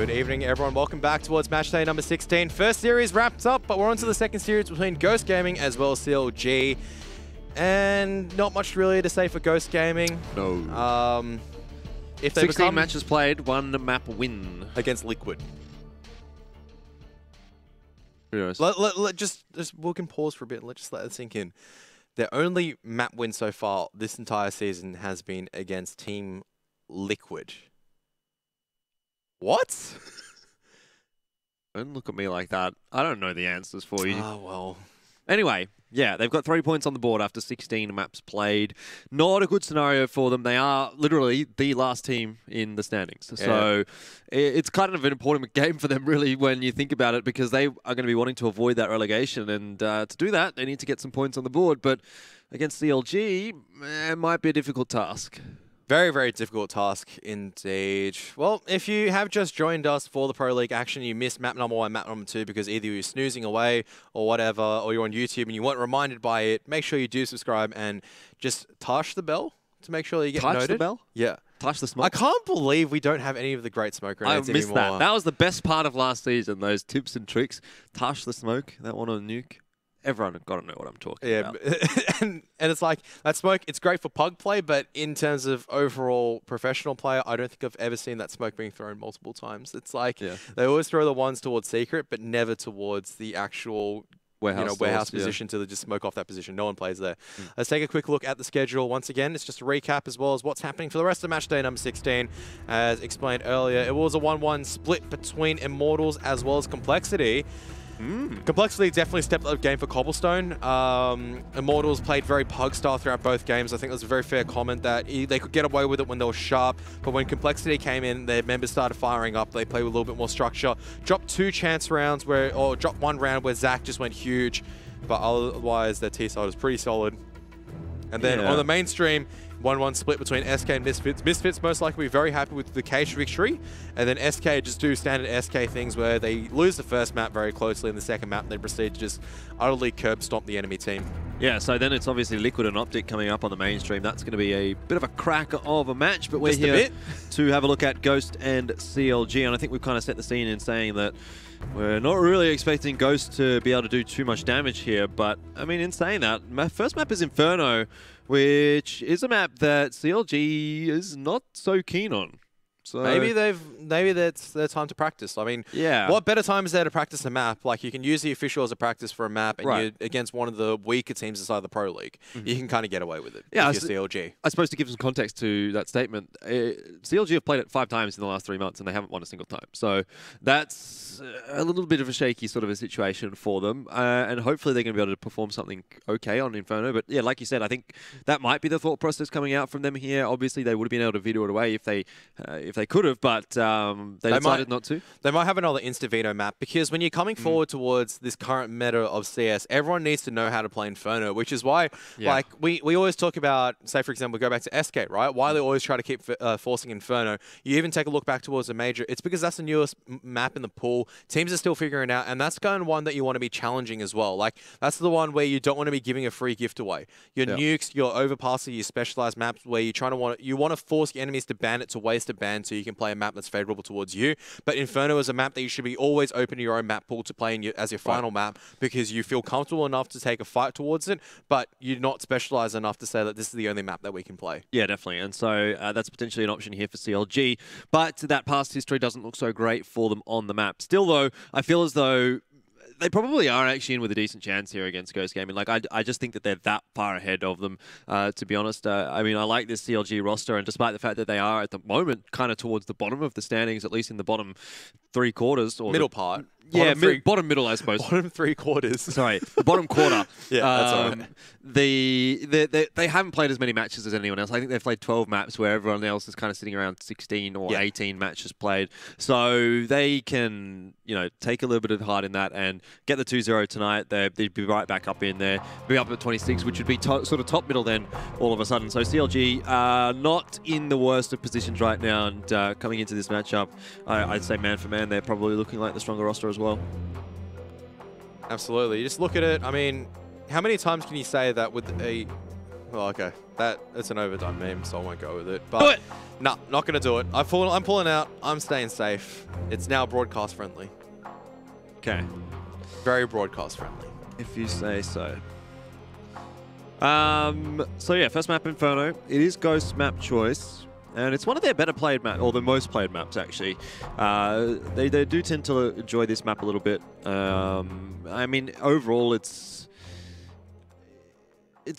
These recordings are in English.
Good evening, everyone. Welcome back towards match day number 16. First series wrapped up, but we're on to the second series between Ghost Gaming as well as CLG. And not much really to say for Ghost Gaming. No. If they 16 become matches played, 1 map win. against Liquid. Who knows? We can pause for a bit and let's just let it sink in. Their only map win so far this entire season has been against Team Liquid. What? Don't look at me like that. I don't know the answers for you. Oh, well. Anyway, yeah, they've got 3 points on the board after 16 maps played. Not a good scenario for them. They are literally the last team in the standings. Yeah. So it's kind of an important game for them, really, when you think about it, because they are going to be wanting to avoid that relegation. And to do that, they need to get some points on the board. But against CLG, it might be a difficult task. Very, very difficult task indeed. Well, if you have just joined us for the Pro League action, you missed map number 1, map number 2 because either you're snoozing away or whatever, or you're on YouTube and you weren't reminded by it, make sure you do subscribe and just touch the bell to make sure that you get noted. Touch the bell? Yeah. Touch the smoke? I can't believe we don't have any of the great smoke grenades anymore. I missed that. That was the best part of last season, those tips and tricks. Touch the smoke, that one on nuke. Everyone got to know what I'm talking about. and it's like, that smoke, it's great for pug play, but in terms of overall professional player, I don't think I've ever seen that smoke being thrown multiple times. It's like, they always throw the ones towards secret, but never towards the actual warehouse position to just smoke off that position. No one plays there. Let's take a quick look at the schedule. Once again, it's just a recap as well as what's happening for the rest of match day number 16. As explained earlier, it was a 1-1 split between Immortals as well as Complexity. Complexity definitely stepped up the game for Cobblestone. Immortals played very pug style throughout both games. I think that was a very fair comment that they could get away with it when they were sharp, but when Complexity came in, their members started firing up. They played with a little bit more structure. Dropped 2 chance rounds or dropped 1 round where Zach just went huge, but otherwise their T-side was pretty solid. And then on the mainstream, 1-1 split between SK and Misfits. Misfits most likely be very happy with the cage victory, and then SK just do standard SK things where they lose the first map very closely, and the second map they proceed to just utterly curb stomp the enemy team. Yeah, so then it's obviously Liquid and Optic coming up on the mainstream. That's going to be a bit of a crack of a match, but we're here to have a look at Ghost and CLG, and I think we've kind of set the scene in saying that we're not really expecting Ghost to be able to do too much damage here, but I mean, in saying that, my first map is Inferno, which is a map that CLG is not so keen on. So maybe that's their time to practice. I mean, what better time is there to practice a map? Like, you can use the official as a practice for a map, and you're against one of the weaker teams inside the Pro League. You can kind of get away with it. Yeah, if you're CLG. I suppose to give some context to that statement, CLG have played it 5 times in the last 3 months, and they haven't won a single time. So that's a little bit of a shaky sort of a situation for them, and hopefully they're going to be able to perform something okay on Inferno. But yeah, like you said, I think that might be the thought process coming out from them here. Obviously, they would have been able to veto it away if they could have, but they decided not to. They might have another insta-veto map, because when you're coming forward towards this current meta of CS, everyone needs to know how to play Inferno, which is why like we always talk about, say for example, go back to SK, right? Why they always try to keep forcing Inferno. You even take a look back towards the major, it's because that's the newest map in the pool. Teams are still figuring it out, and that's kind of one that you want to be challenging as well. Like, that's the one where you don't want to be giving a free gift away. Your nukes, your overpasser, your specialized maps where you want to force your enemies to ban it, to waste a ban so you can play a map that's favorable towards you. But Inferno is a map that you should be always open to your own map pool to play in as your final map, because you feel comfortable enough to take a fight towards it, but you're not specialized enough to say that this is the only map that we can play. Yeah, definitely. And so that's potentially an option here for CLG, but that past history doesn't look so great for them on the map. Still though, I feel as though they probably are actually in with a decent chance here against Ghost Gaming. Like, I just think that they're that far ahead of them, to be honest. I mean, I like this CLG roster, and despite the fact that they are at the moment kind of towards the bottom of the standings, at least in the bottom 3 quarters. Or middle part. Bottom middle, I suppose. Bottom 3 quarters. Sorry, the bottom quarter. Yeah, that's all right. They haven't played as many matches as anyone else. I think they've played 12 maps, where everyone else is kind of sitting around 16 or 18 matches played. So they can, take a little bit of heart in that and get the 2-0 tonight. They'd be right back up in there, be up at 26, which would be sort of top middle then all of a sudden. So CLG not in the worst of positions right now, and coming into this matchup, I'd say man for man, they're probably looking like the stronger roster as well. Absolutely. You just look at it. I mean, how many times can you say that with a Well, okay. It's an overdone meme, so I won't go with it. But no, not gonna do it. I'm pulling out. I'm staying safe. It's now broadcast friendly. Okay. Very broadcast friendly. If you say so. So yeah, first map Inferno. It is Ghost map choice, and it's one of their better played maps, or the most played maps actually. They do tend to enjoy this map a little bit. I mean, overall, it's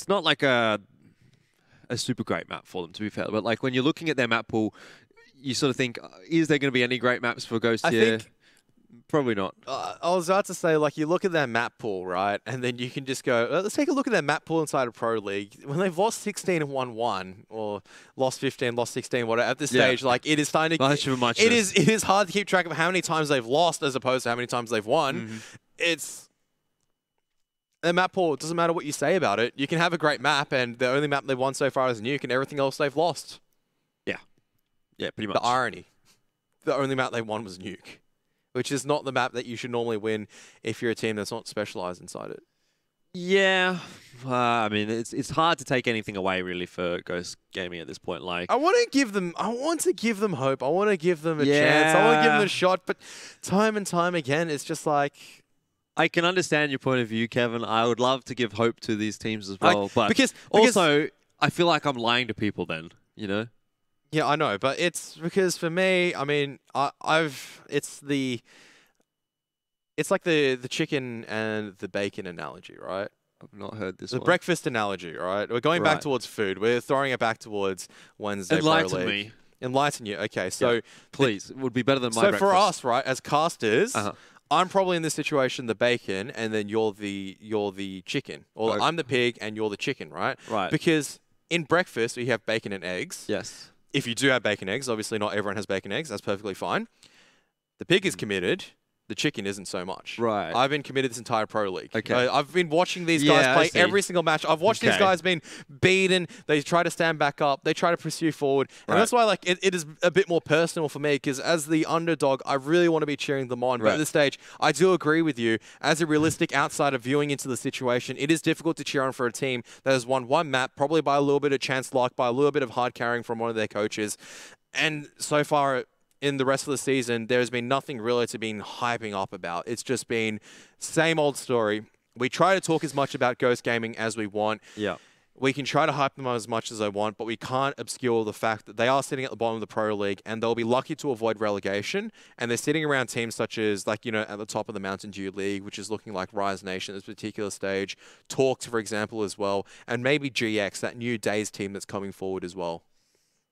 not like a super great map for them, to be fair. But like when you're looking at their map pool, you sort of think, is there going to be any great maps for Ghost here? Probably not. I was about to say, like, you look at their map pool, right? And then you can just go, let's take a look at their map pool inside of Pro League. When they've lost 16 and won 1, or lost 15, lost 16, whatever, at this stage, like, it is starting to... It is hard to keep track of how many times they've lost as opposed to how many times they've won. It's... Their map pool, it doesn't matter what you say about it. You can have a great map, and the only map they've won so far is Nuke, and everything else they've lost. Yeah. Yeah, pretty much. The irony. The only map they won was Nuke, which is not the map that you should normally win if you're a team that's not specialized inside it. Yeah, I mean, it's hard to take anything away really for Ghost Gaming at this point. Like, I want to give them hope. I want to give them a chance. I want to give them a shot. But time and time again, it's just like, I can understand your point of view, Kevin. I would love to give hope to these teams as well, but because also I feel like I'm lying to people. Then, you know. Yeah, I know, but it's because for me, I mean, it's like the chicken and the bacon analogy, right? I've not heard this The one. breakfast analogy, right? We're going back towards food. We're throwing it back towards Wednesday Pro League. Enlighten me. Enlighten you. Okay, so... Yeah, please. It would be better than my breakfast. So for us, right, as casters, I'm probably in this situation the bacon, and then you're the chicken. Or I'm the pig, and you're the chicken, right? Right. Because in breakfast, we have bacon and eggs. Yes. If you do have bacon eggs, obviously not everyone has bacon eggs. That's perfectly fine. The pig is committed. The chicken isn't so much. Right. I've been committed this entire Pro League. Okay. I've been watching these guys play every single match. I've watched these guys being beaten. They try to stand back up. They try to pursue forward. And that's why like it is a bit more personal for me because as the underdog, I really want to be cheering them on. But at this stage, I do agree with you. As a realistic outsider viewing into the situation, it is difficult to cheer on for a team that has won one map, probably by a little bit of chance luck, by a little bit of hard carrying from one of their coaches. And so far... in the rest of the season, there's been nothing really to be hyping up about. It's just been same old story. We try to talk as much about Ghost Gaming as we want. Yeah. We can try to hype them as much as I want, but we can't obscure the fact that they are sitting at the bottom of the Pro League and they'll be lucky to avoid relegation. And they're sitting around teams such as, like, you know, at the top of the Mountain Dew League, which is looking like Rise Nation at this particular stage. Talked, for example, as well. And maybe GX, that new Days team that's coming forward as well.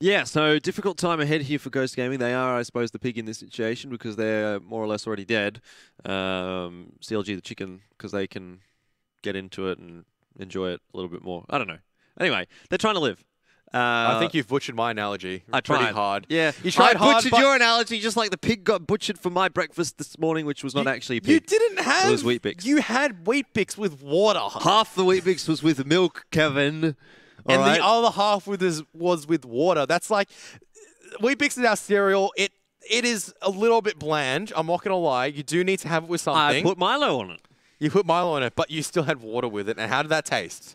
Yeah, so difficult time ahead here for Ghost Gaming. They are, I suppose, the pig in this situation because they're more or less already dead. CLG the chicken because they can get into it and enjoy it a little bit more. I don't know. Anyway, they're trying to live. I think you've butchered my analogy pretty hard. Yeah, you tried hard. I butchered your analogy just like the pig got butchered for my breakfast this morning, which was not actually pig. You didn't have... It was Wheat Bix. You had Wheat Bix with water. Half the Wheat Bix was with milk, Kevin. And the other half was with water. That's like, Wheat Bix is our cereal. It is a little bit bland. I'm not going to lie. You do need to have it with something. I put Milo on it. You put Milo on it, but you still had water with it. And how did that taste?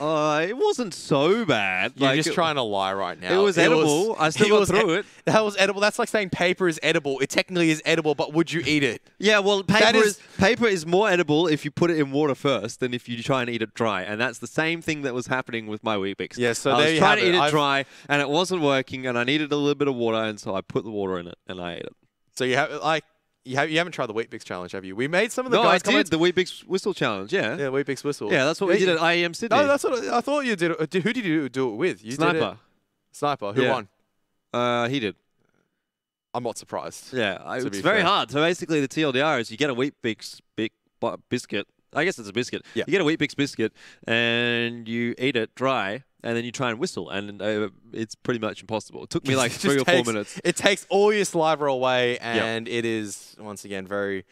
It wasn't so bad. You're just trying to lie right now. It was edible. I still got through it. That was edible. That's like saying paper is edible. It technically is edible, but would you eat it? Yeah, well, paper is more edible if you put it in water first than if you try and eat it dry. And that's the same thing that was happening with my Wheat Bix. Yeah, so I was trying to eat it dry, and it wasn't working, and I needed a little bit of water, and so I put the water in it, and I ate it. So you have, like... You haven't tried the Wheat Bix challenge, have you? We made some of the guys... No, I did. The Wheat Bix Whistle challenge, yeah. Yeah, Wheat Bix Whistle. Yeah, that's what we did at IEM Sydney. No, that's what I thought you did. Who did you do it with? You Sniper. Did it. Sniper. Who won? He did. I'm not surprised. Yeah, it's very hard. So basically the TLDR is you get a Wheat Bix biscuit. I guess it's a biscuit. Yeah. You get a Wheat Bix biscuit and you eat it dry and then you try and whistle and it's pretty much impossible. It took me like 3 or 4 minutes. It takes all your saliva away and it is, once again, very,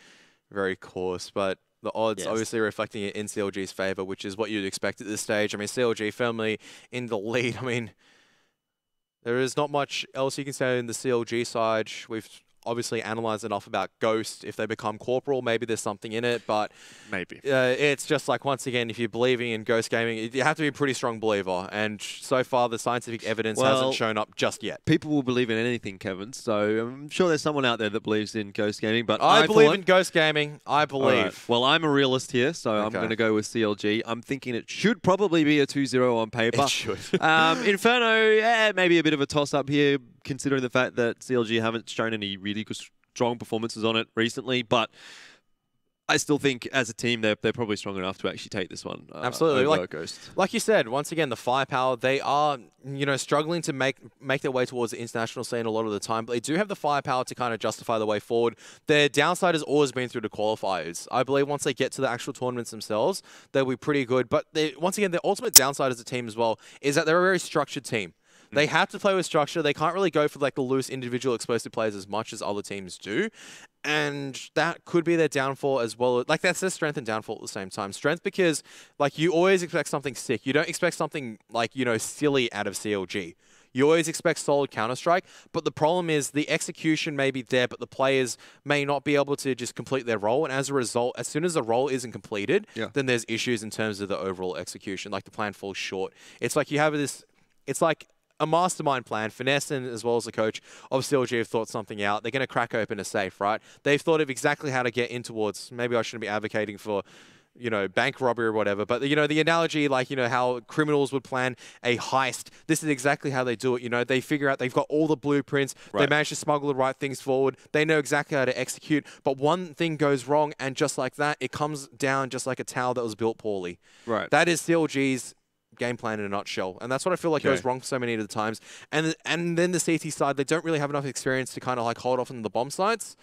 very coarse. But the odds obviously reflecting it in CLG's favour, which is what you'd expect at this stage. I mean, CLG firmly in the lead. I mean, there is not much else you can say in the CLG side. obviously analyze enough about Ghost. If they become Corporal, maybe there's something in it, but maybe. It's just like, once again, if you're believing in Ghost Gaming, you have to be a pretty strong believer, and so far the scientific evidence hasn't shown up just yet. People will believe in anything, Kevin, so I'm sure there's someone out there that believes in Ghost Gaming, but I believe in Ghost Gaming. I believe. Right. Well, I'm a realist here, so I'm going to go with CLG. I'm thinking it should probably be a 2-0 on paper. It should. Inferno, yeah, maybe a bit of a toss-up here, considering the fact that CLG haven't shown any really good, strong performances on it recently, but I still think as a team they're probably strong enough to actually take this one. Absolutely, over Ghost. Like you said, once again, the firepower, they are struggling to make their way towards the international scene a lot of the time, but they do have the firepower to kind of justify the way forward. Their downside has always been through the qualifiers. I believe once they get to the actual tournaments themselves, they'll be pretty good. But once again, their ultimate downside as a team as well is that they're a very structured team. They have to play with structure. They can't really go for like the loose individual explosive players as much as other teams do. And that could be their downfall as well. Like, that's their strength and downfall at the same time. Strength because, like, you always expect something sick. You don't expect something, like, silly out of CLG. You always expect solid Counter-Strike, but the problem is the execution may be there, but the players may not be able to just complete their role. And as a result, as soon as the role isn't completed, then there's issues in terms of the overall execution. Like, the plan falls short. It's like you have this... It's like a mastermind plan. Finesse and as well as the coach of CLG have thought something out. They're going to crack open a safe, right? They've thought of exactly how to get in towards... Maybe I shouldn't be advocating for... bank robbery or whatever. But, the analogy, like, how criminals would plan a heist, this is exactly how they do it. They figure out they've got all the blueprints. Right. They manage to smuggle the right things forward. They know exactly how to execute. But one thing goes wrong, and just like that, it comes down just like a tower that was built poorly. Right. That is CLG's game plan in a nutshell. And that's what I feel like goes wrong so many of the times. And then the CT side, they don't really have enough experience to kind of, like, hold off on the bomb sites.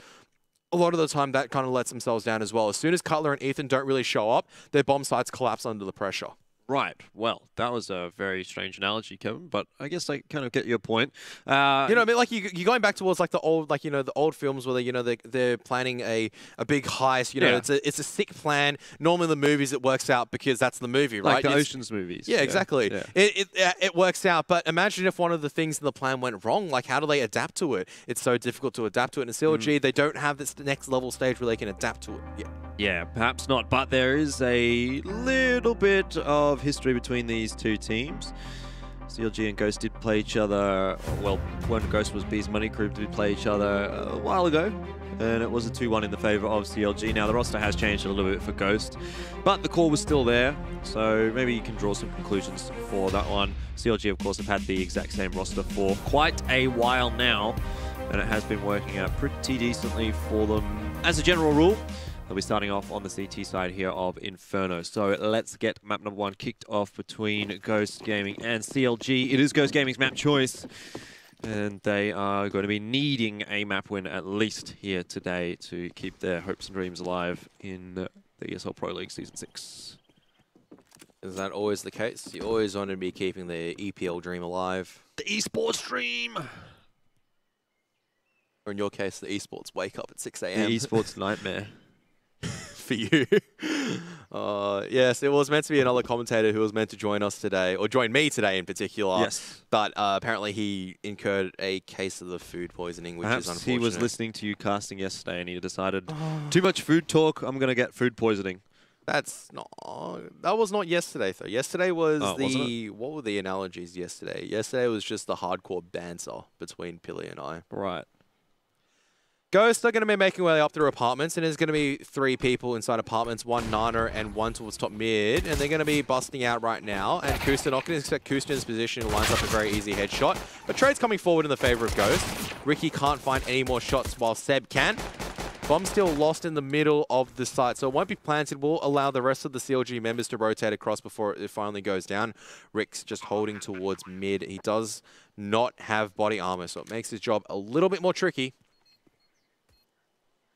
A lot of the time, that kind of lets themselves down as well. As soon as Cutler and Ethan don't really show up, their bomb sites collapse under the pressure. Right. Well, that was a very strange analogy, Kevin, but I guess I kind of get your point. I mean? Like, you're going back towards, like, the old, like, the old films where they're planning a big heist. It's a sick plan. Normally, the movies, it works out because that's the movie, right? Like the Ocean's movies. Yeah, exactly. Yeah. It works out. But imagine if one of the things in the plan went wrong. Like, how do they adapt to it? It's so difficult to adapt to it. In CLG, they don't have this next level stage where they can adapt to it. Yeah, perhaps not. But there is a little bit of history between these two teams. CLG and Ghost did play each other, well, when Ghost was B's Money Crew, did play each other a while ago, and it was a 2-1 in the favor of CLG. Now, the roster has changed a little bit for Ghost, but the core was still there, so maybe you can draw some conclusions for that one. CLG, of course, have had the exact same roster for quite a while now, and it has been working out pretty decently for them. As a general rule, they'll be starting off on the CT side here of Inferno. So let's get map number 1 kicked off between Ghost Gaming and CLG. It is Ghost Gaming's map choice, and they are going to be needing a map win at least here today to keep their hopes and dreams alive in the ESL Pro League Season 6. Is that always the case? You always want to be keeping the EPL dream alive. The esports dream! Or in your case, the esports wake up at 6 a.m. The esports nightmare. For you. Yes, it was meant to be another commentator who was meant to join us today, or join me today in particular. Yes. But apparently he incurred a case of the food poisoning, which is unfortunate. He was listening to you casting yesterday and he decided, too much food talk, I'm going to get food poisoning. That was not yesterday, though. Yesterday was what were the analogies yesterday? Yesterday was just the hardcore banter between Pilly and I. Right. Ghost are going to be making their way up through apartments, and there's going to be 3 people inside apartments, 1 Nana and 1 towards top mid, and they're going to be busting out right now. And Kusta, not going to expect Kusta in his position, who lines up a very easy headshot. But trade's coming forward in the favor of Ghost. Ricky can't find any more shots while Seb can. Bomb still lost in the middle of the site, so it won't be planted. We'll allow the rest of the CLG members to rotate across before it finally goes down. Rick's just holding towards mid. He does not have body armor, so it makes his job a little bit more tricky.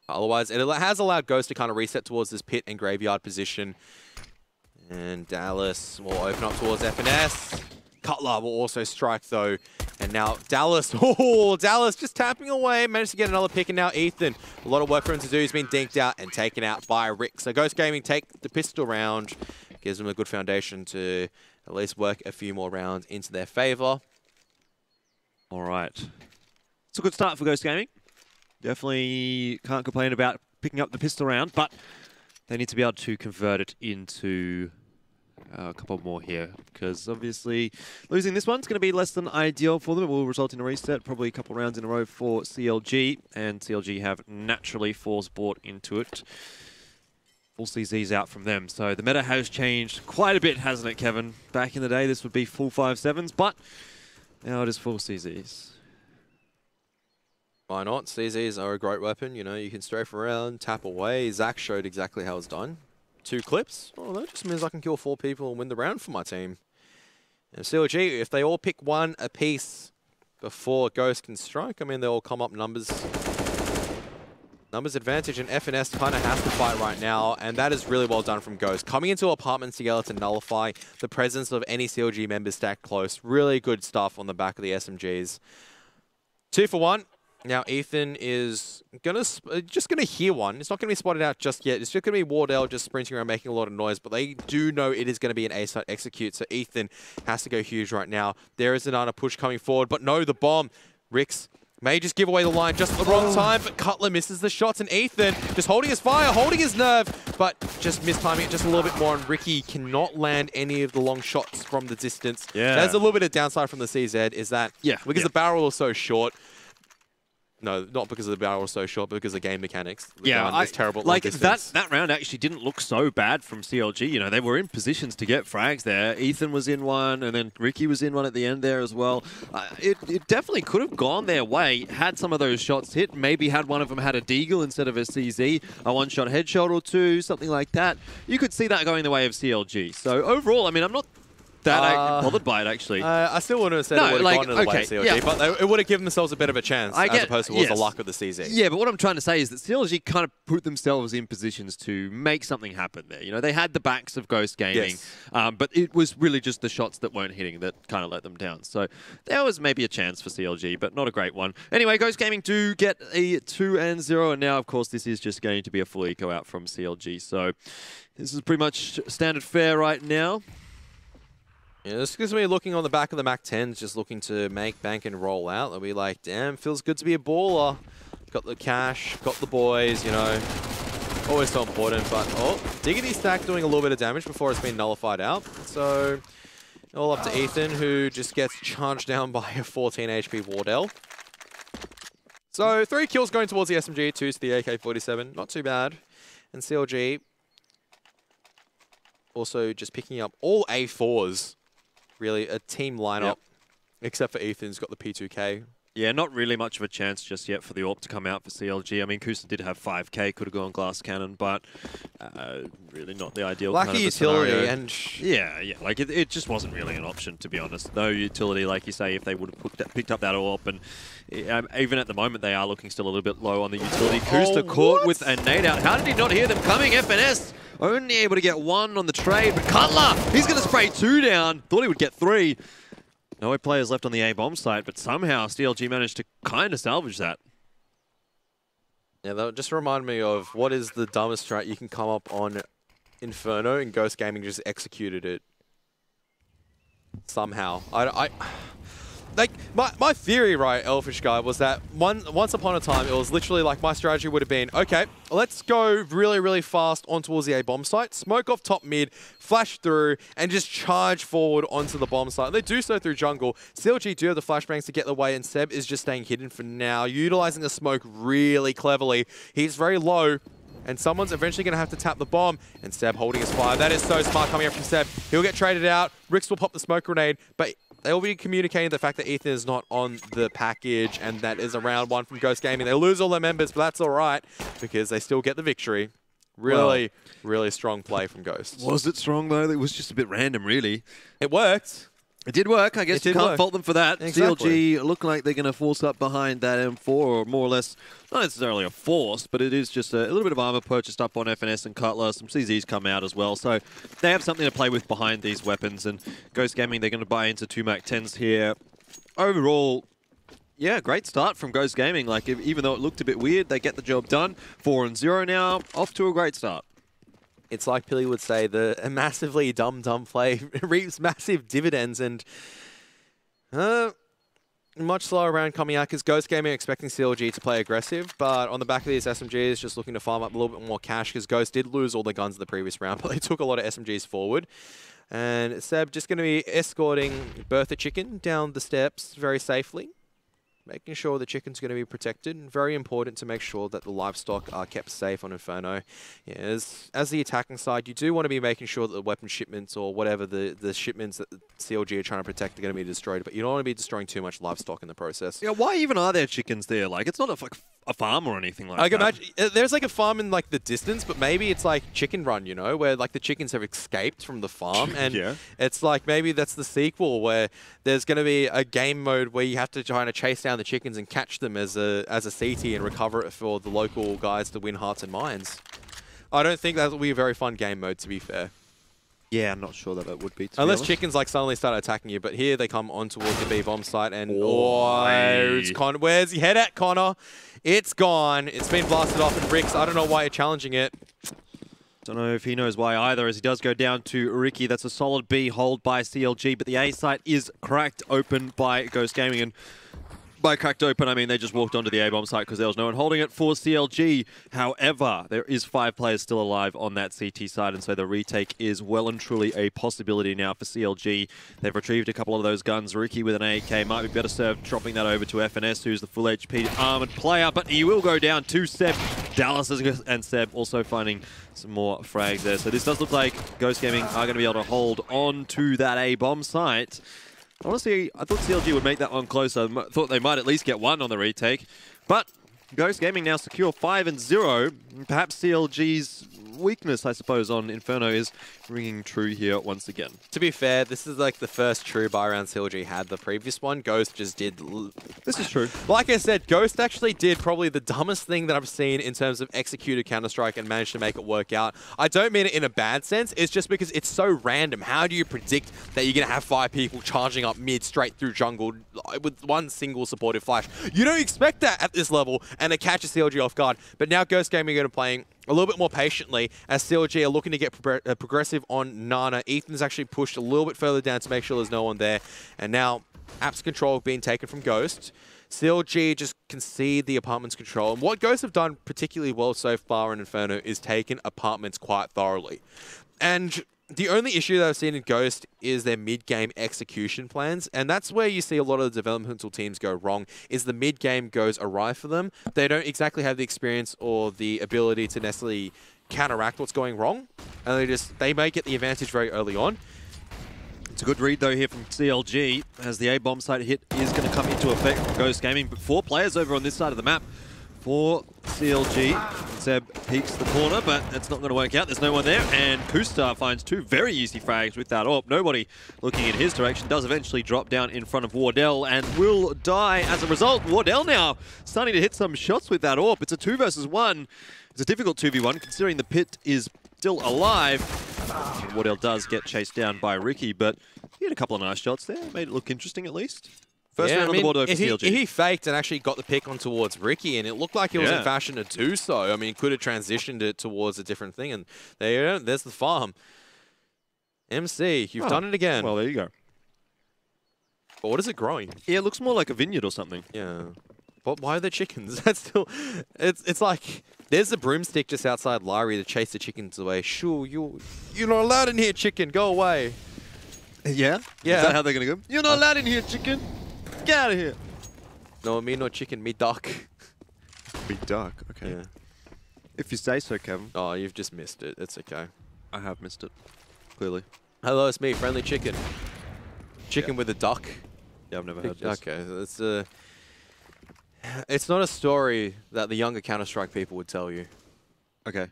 Otherwise, it has allowed Ghost to kind of reset towards this pit and graveyard position. And Dallas will open up towards FNS. Cutler will also strike, though. And now Dallas, Dallas just tapping away. Managed to get another pick, and now Ethan. A lot of work for him to do. He's been dinked out and taken out by Rick. So Ghost Gaming take the pistol round. Gives them a good foundation to at least work a few more rounds into their favor. All right. It's a good start for Ghost Gaming. Definitely can't complain about picking up the pistol round, but they need to be able to convert it into a couple more here, because obviously losing this one's going to be less than ideal for them. It will result in a reset, probably a couple rounds in a row for CLG, and CLG have naturally force bought into it. Full CZ's out from them, so the meta has changed quite a bit, hasn't it, Kevin? Back in the day, this would be full 5-7s, but now it is full CZs. Why not? CZs are a great weapon. You know, you can strafe around, tap away. Zach showed exactly how it's done. 2 clips. Well, that just means I can kill 4 people and win the round for my team. And CLG, if they all pick 1 apiece before Ghost can strike, I mean, they'll come up numbers advantage, and FNS kind of has to fight right now, and that is really well done from Ghost. Coming into apartments together to nullify the presence of any CLG members stacked close. Really good stuff on the back of the SMGs. 2 for 1. Now, Ethan is just gonna hear one. It's not gonna be spotted out just yet. It's just gonna be Wardell just sprinting around making a lot of noise, but they do know it is gonna be an A-side execute, so Ethan has to go huge right now. There is another push coming forward, but no, the bomb. Rix may just give away the line just at the wrong time, but Cutler misses the shots, and Ethan just holding his fire, holding his nerve, but just mistiming it just a little bit more, and Ricky cannot land any of the long shots from the distance. Yeah. There's a little bit of downside from the CZ, is that because the barrel is so short. No, not because of the barrel was so short, but because of the game mechanics. It's terrible. Like that round actually didn't look so bad from CLG. You know, they were in positions to get frags there. Ethan was in one, and then Ricky was in one at the end there as well. It definitely could have gone their way had some of those shots hit. Maybe had one of them had a deagle instead of a CZ, a one-shot headshot or 2, something like that. You could see that going the way of CLG. So overall, I mean, I'm not that bothered by it, actually. I still wouldn't have said it would have gone to the way of CLG, but it would have given themselves a bit of a chance, as opposed to the luck of the CZ. Yeah, but what I'm trying to say is that CLG kind of put themselves in positions to make something happen there. You know, they had the backs of Ghost Gaming, but it was really just the shots that weren't hitting that kind of let them down. So there was maybe a chance for CLG, but not a great one. Anyway, Ghost Gaming do get a 2-0, and now, of course, this is just going to be a full eco out from CLG. So this is pretty much standard fare right now. Yeah, this gives me looking on the back of the MAC-10s, just looking to make bank and roll out. They'll be like, damn, feels good to be a baller. Got the cash, got the boys, you know. Always so important, but Diggity Stack doing a little bit of damage before it's been nullified out. So, all up to Ethan, who just gets charged down by a 14 HP Wardell. So, 3 kills going towards the SMG, 2 to the AK-47. Not too bad. And CLG also just picking up all A4s. Really, a team lineup, except for Ethan's got the P2K. Yeah, not really much of a chance just yet for the AWP to come out for CLG. I mean, Kusa did have 5K, could have gone glass cannon, but really not the ideal kind of utility scenario. and yeah, like it just wasn't really an option, to be honest. No utility, like you say, if they would have picked up that AWP, and even at the moment they are looking still a little bit low on the utility. Kusa caught with a nade out. How did he not hear them coming? FNS only able to get 1 on the trade, but Cutler, he's going to spray 2 down. Thought he would get 3. No players left on the A-bomb site, but somehow CLG managed to kind of salvage that. Yeah, that just remind me of what is the dumbest strat you can come up on Inferno, and Ghost Gaming just executed it somehow. Like, my theory, right, Elfish Guy, was that once upon a time, it was literally like my strategy would have been, okay, let's go really, really fast on towards the A-bomb site, smoke off top mid, flash through, and just charge forward onto the bomb site. They do so through jungle. CLG do have the flashbangs to get the way, and Seb is just staying hidden for now, utilizing the smoke really cleverly. He's very low, and someone's eventually going to have to tap the bomb, and Seb holding his fire. That is so smart coming up from Seb. He'll get traded out. Rix will pop the smoke grenade, but they will be communicating the fact that Ethan is not on the package, and that is a round 1 from Ghost Gaming. They lose all their members, but that's all right, because they still get the victory. Really, really strong play from Ghost. Was it strong, though? It was just a bit random, really. It worked. It did work. I guess you can't fault them for that. Exactly. CLG look like they're going to force up behind that M4, or more or less, not necessarily a force, but it is just a little bit of armor purchased up on FNS and Cutler. Some CZs come out as well, so they have something to play with behind these weapons. And Ghost Gaming, they're going to buy into 2 MAC-10s here. Overall, yeah, great start from Ghost Gaming. Like, even though it looked a bit weird, they get the job done. 4-0 now, off to a great start. It's like Billy would say, a massively dumb play reaps massive dividends, and Much slower round coming out because Ghost Gaming are expecting CLG to play aggressive, but on the back of these SMGs, just looking to farm up a little bit more cash because Ghost did lose all the guns in the previous round, but they took a lot of SMGs forward. And Seb just going to be escorting Bertha Chicken down the steps very safely, making sure the chicken's going to be protected. Very important to make sure that the livestock are kept safe on Inferno. Yeah, as the attacking side, you do want to be making sure that the weapon shipments or whatever the shipments that the CLG are trying to protect are going to be destroyed, but you don't want to be destroying too much livestock in the process. Yeah, why even are there chickens there? Like, it's not a farm or anything like that. Imagine, there's like a farm in like the distance, but maybe it's like Chicken Run, you know, where like the chickens have escaped from the farm, and yeah. It's like maybe that's the sequel where there's going to be a game mode where you have to try to chase down the chickens and catch them as a CT and recover it for the local guys to win hearts and minds. I don't think that will be a very fun game mode, to be fair. Yeah, I'm not sure that it would be. Unless chickens like suddenly start attacking you, but here they come on towards the B bomb site, and it's Connor. Where's he head at, Connor? It's gone. It's been blasted off, and Ricks, I don't know why you're challenging it. Don't know if he knows why either, as he does go down to Ricky. That's a solid B hold by CLG, but the A site is cracked open by Ghost Gaming, and by cracked open, I mean they just walked onto the A-bomb site because there was no one holding it for CLG. However, there is 5 players still alive on that CT side, and so the retake is well and truly a possibility now for CLG. They've retrieved a couple of those guns. Ricky with an AK might be better served dropping that over to FNS, who's the full HP armored player, but he will go down to Seb. Dallas and Seb also finding some more frags there. So this does look like Ghost Gaming are going to be able to hold on to that A-bomb site. Honestly, I thought CLG would make that one closer. Thought they might at least get one on the retake. But Ghost Gaming now secure 5-0. Perhaps CLG's weakness, I suppose, on Inferno is ringing true here once again. To be fair, this is like the first true buy round CLG had. The previous one, Ghost just did... This is true. Like I said, Ghost actually did probably the dumbest thing that I've seen in terms of executed Counter-Strike and managed to make it work out. I don't mean it in a bad sense. It's just because it's so random. How do you predict that you're going to have 5 people charging up mid straight through jungle with one single supportive flash? You don't expect that at this level, and it catches CLG off guard. But now Ghost Gaming are going to playing a little bit more patiently as CLG are looking to get progressive on Nana. Ethan's actually pushed a little bit further down to make sure there's no one there. And now apps control being taken from Ghost. CLG just concede the apartment's control. And what Ghost have done particularly well so far in Inferno is taken apartments quite thoroughly. And the only issue that I've seen in Ghost is their mid-game execution plans, and that's where you see a lot of the developmental teams go wrong, is the mid-game goes awry for them. They don't exactly have the experience or the ability to necessarily counteract what's going wrong, and they may get the advantage very early on. It's a good read, though, here from CLG, as the A-bomb site hit is going to come into effect from Ghost Gaming, but 4 players over on this side of the map for CLG. Seb peeks the corner, but that's not going to work out. There's no one there, and Kustar finds 2 very easy frags with that AWP. Nobody looking in his direction. Does eventually drop down in front of Wardell and will die as a result. Wardell now starting to hit some shots with that AWP. It's a 2 versus 1. It's a difficult 2v1 considering the pit is still alive. And Wardell does get chased down by Ricky, but he had a couple of nice shots there. Made it look interesting at least. First round on the board over CLG. He faked and actually got the pick on towards Ricky, and it looked like he was in fashion to do so. I mean, could have transitioned it towards a different thing, and there's the farm. MC, you've done it again. Well, there you go. But what is it growing? Yeah, it looks more like a vineyard or something. Yeah. But why are there chickens? That's still... It's like... There's a broomstick just outside Larry to chase the chickens away. Sure, you're not allowed in here, chicken. Go away. Yeah? Yeah. Is that how they're going to go? You're not allowed in here, chicken. Get out of here. No, me no chicken, me duck. Me duck, okay. Yeah. If you say so, Kevin. Oh, you've just missed it. It's okay. I have missed it, clearly. Hello, it's me, Friendly Chicken. Chicken with a duck. Yeah, I've never heard this. Okay, it's not a story that the younger Counter-Strike people would tell you. Okay.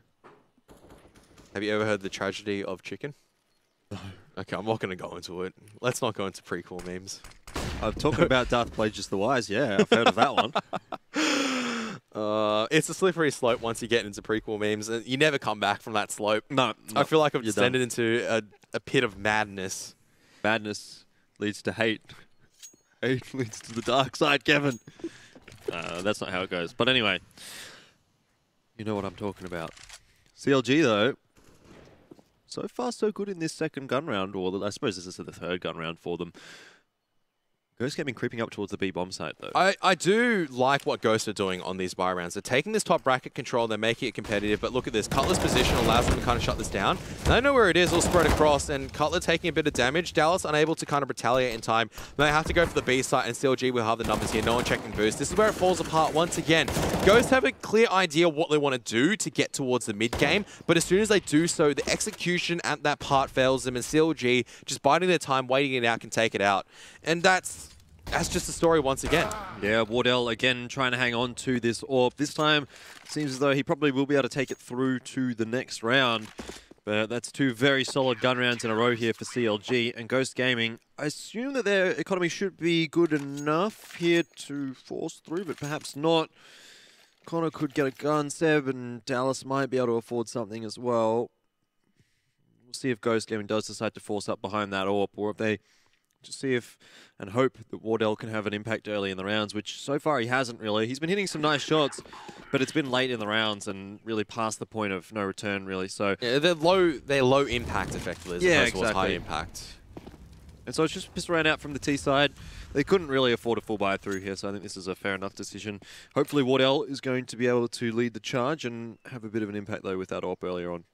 Have you ever heard the tragedy of chicken? No. Okay, I'm not going to go into it. Let's not go into prequel memes. I'm talking about Darth Plagueis the Wise. Yeah, I've heard of that one. It's a slippery slope once you get into prequel memes. And you never come back from that slope. No. I feel like I've descended into a pit of madness. Madness leads to hate. Hate leads to the dark side, Kevin. That's not how it goes. But anyway, you know what I'm talking about. CLG, though, so far so good in this second gun round, or I suppose this is the third gun round for them. Ghost Gaming creeping up towards the B bomb site, though. I do like what Ghost are doing on these buy rounds. They're taking this top bracket control, they're making it competitive, but look at this. Cutler's position allows them to kind of shut this down. They know where it is, all spread across, and Cutler taking a bit of damage. Dallas unable to kind of retaliate in time. They have to go for the B site, and CLG will have the numbers here. No one checking boost. This is where it falls apart once again. Ghost have a clear idea what they want to do to get towards the mid game, but as soon as they do so, the execution at that part fails them, and CLG, just biding their time, waiting it out, can take it out. And that's just the story once again. Yeah, Wardell again trying to hang on to this orb. This time, it seems as though he probably will be able to take it through to the next round. But that's two very solid gun rounds in a row here for CLG. And Ghost Gaming, I assume that their economy should be good enough here to force through, but perhaps not. Connor could get a gun, Seb, and Dallas might be able to afford something as well. We'll see if Ghost Gaming does decide to force up behind that orb, or if they just see if and hope that Wardell can have an impact early in the rounds, which so far he hasn't really. He's been hitting some nice shots, but it's been late in the rounds and really past the point of no return, really. So yeah, they're low impact effectively, as opposed to high impact. And so it's just pissed around out from the T side. They couldn't really afford a full buy through here, so I think this is a fair enough decision. Hopefully Wardell is going to be able to lead the charge and have a bit of an impact though with that AWP earlier on.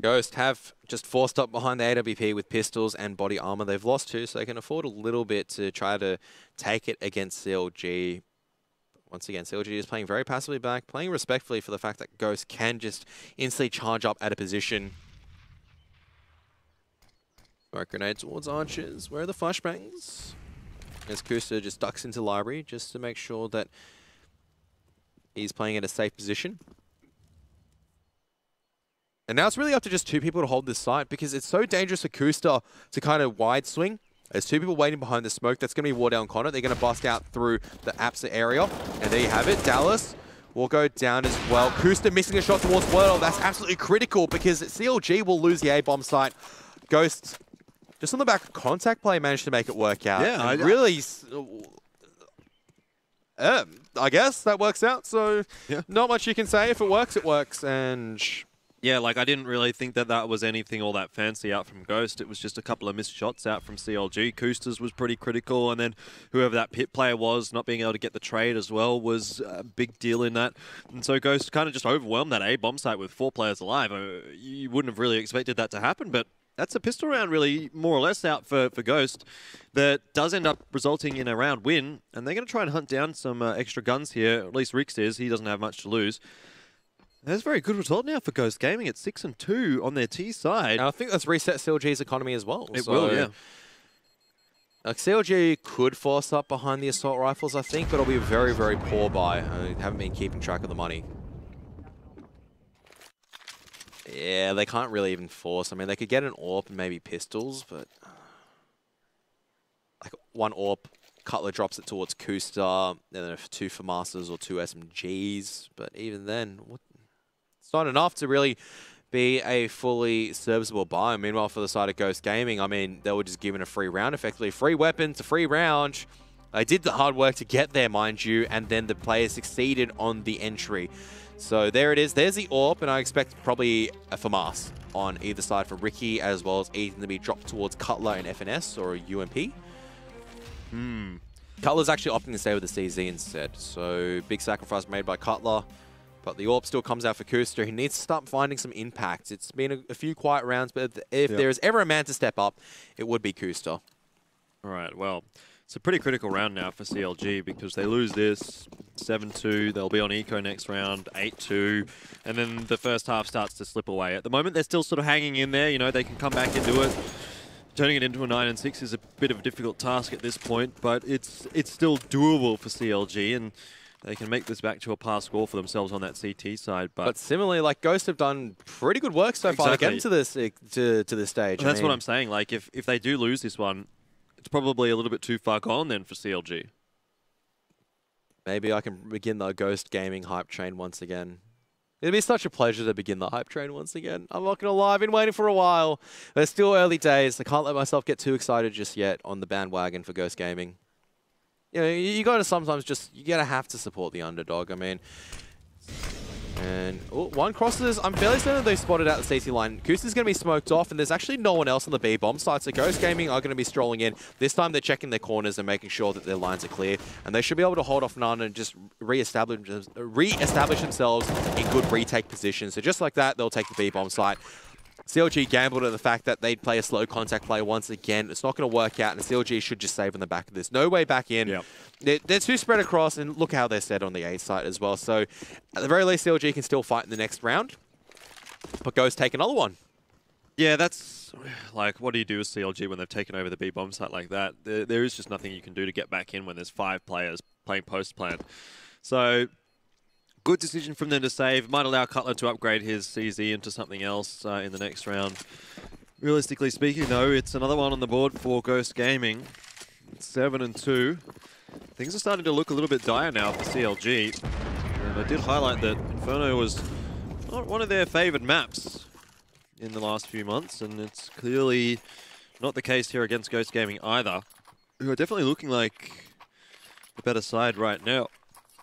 Ghost have just forced up behind the AWP with pistols and body armor. They've lost two, so they can afford a little bit to try to take it against CLG. Once again, CLG is playing very passively back, playing respectfully for the fact that Ghost can just instantly charge up at a position. Smoke grenade towards Archers. Where are the flashbangs? As Kusta just ducks into library just to make sure that he's playing at a safe position. And now it's really up to just two people to hold this site because it's so dangerous for Kusta to kind of wide swing. There's two people waiting behind the smoke. That's going to be Wardell and Connor. They're going to bust out through the Apsa area. And there you have it. Dallas will go down as well. Kusta missing a shot towards Wardell. That's absolutely critical because CLG will lose the A-bomb site. Ghost, just on the back of contact play, managed to make it work out. Yeah, really... I guess that works out. So yeah, not much you can say. If it works, it works. And... yeah, like I didn't really think that that was anything all that fancy out from Ghost. It was just a couple of missed shots out from CLG. Kusta's was pretty critical, and then whoever that pit player was, not being able to get the trade as well, was a big deal in that. And so Ghost kind of just overwhelmed that A-bomb site with 4 players alive. You wouldn't have really expected that to happen, but that's a pistol round really more or less out for Ghost that does end up resulting in a round win, and they're going to try and hunt down some extra guns here. At least Rix is. He doesn't have much to lose. That's a very good result now for Ghost Gaming at 6-2 on their T side. And I think that's reset CLG's economy as well. It will, yeah. Like CLG could force up behind the assault rifles, I think, but it'll be a very, very poor buy. I haven't been keeping track of the money. Yeah, they can't really even force. I mean, they could get an AWP and maybe pistols, but... like, one AWP, Cutler drops it towards Kusta, then 2 for Masters or 2 SMGs, but even then... it's not enough to really be a fully serviceable buy. Meanwhile, for the side of Ghost Gaming, I mean, they were just given a free round, effectively. Free weapons, a free round. They did the hard work to get there, mind you, and then the players succeeded on the entry. So there it is. There's the AWP, and I expect probably a FAMAS on either side for Ricky, as well as Ethan to be dropped towards Cutler and FNS or UMP. Cutler's actually opting to stay with the CZ instead. So big sacrifice made by Cutler. But the AWP still comes out for Kusta. He needs to start finding some impact. It's been a few quiet rounds, but if there is ever a man to step up, it would be Kusta. All right, well, it's a pretty critical round now for CLG because they lose this 7-2. They'll be on Eco next round, 8-2. And then the first half starts to slip away. At the moment, they're still sort of hanging in there. You know, they can come back into it. Turning it into a 9-6 is a bit of a difficult task at this point, but it's still doable for CLG. And they can make this back to a pass score for themselves on that CT side. But similarly, like Ghost have done pretty good work so far to get into this to this stage. And that's what I'm saying. Like if they do lose this one, it's probably a little bit too far gone then for CLG. Maybe I can begin the Ghost Gaming hype train once again. It'd be such a pleasure to begin the hype train once again. I'm not going to lie, I've been waiting for a while. But it's still early days. I can't let myself get too excited just yet on the bandwagon for Ghost Gaming. You know, you got to sometimes just, you got to have to support the underdog. I mean, And one crosses. I'm fairly certain they spotted out the CT line. Kusta's going to be smoked off, and there's actually no one else on the B bomb side. So Ghost Gaming are going to be strolling in. This time they're checking their corners and making sure that their lines are clear. And they should be able to hold off none and just re-establish themselves in good retake positions. So just like that, they'll take the B bomb site. CLG gambled at the fact that they'd play a slow contact play once again. It's not going to work out, and CLG should just save on the back of this. No way back in. Yep. They're too spread across, and look how they're set on the A side as well. So at the very least, CLG can still fight in the next round, but Ghost take another one. Yeah, that's like, what do you do with CLG when they've taken over the B bomb site like that? There is just nothing you can do to get back in when there's 5 players playing post-plan. So good decision from them to save. Might allow Cutler to upgrade his CZ into something else in the next round. Realistically speaking, though, it's another one on the board for Ghost Gaming. It's 7-2. Things are starting to look a little bit dire now for CLG. And I did highlight that Inferno was not one of their favoured maps in the last few months, and it's clearly not the case here against Ghost Gaming either, who are definitely looking like the better side right now.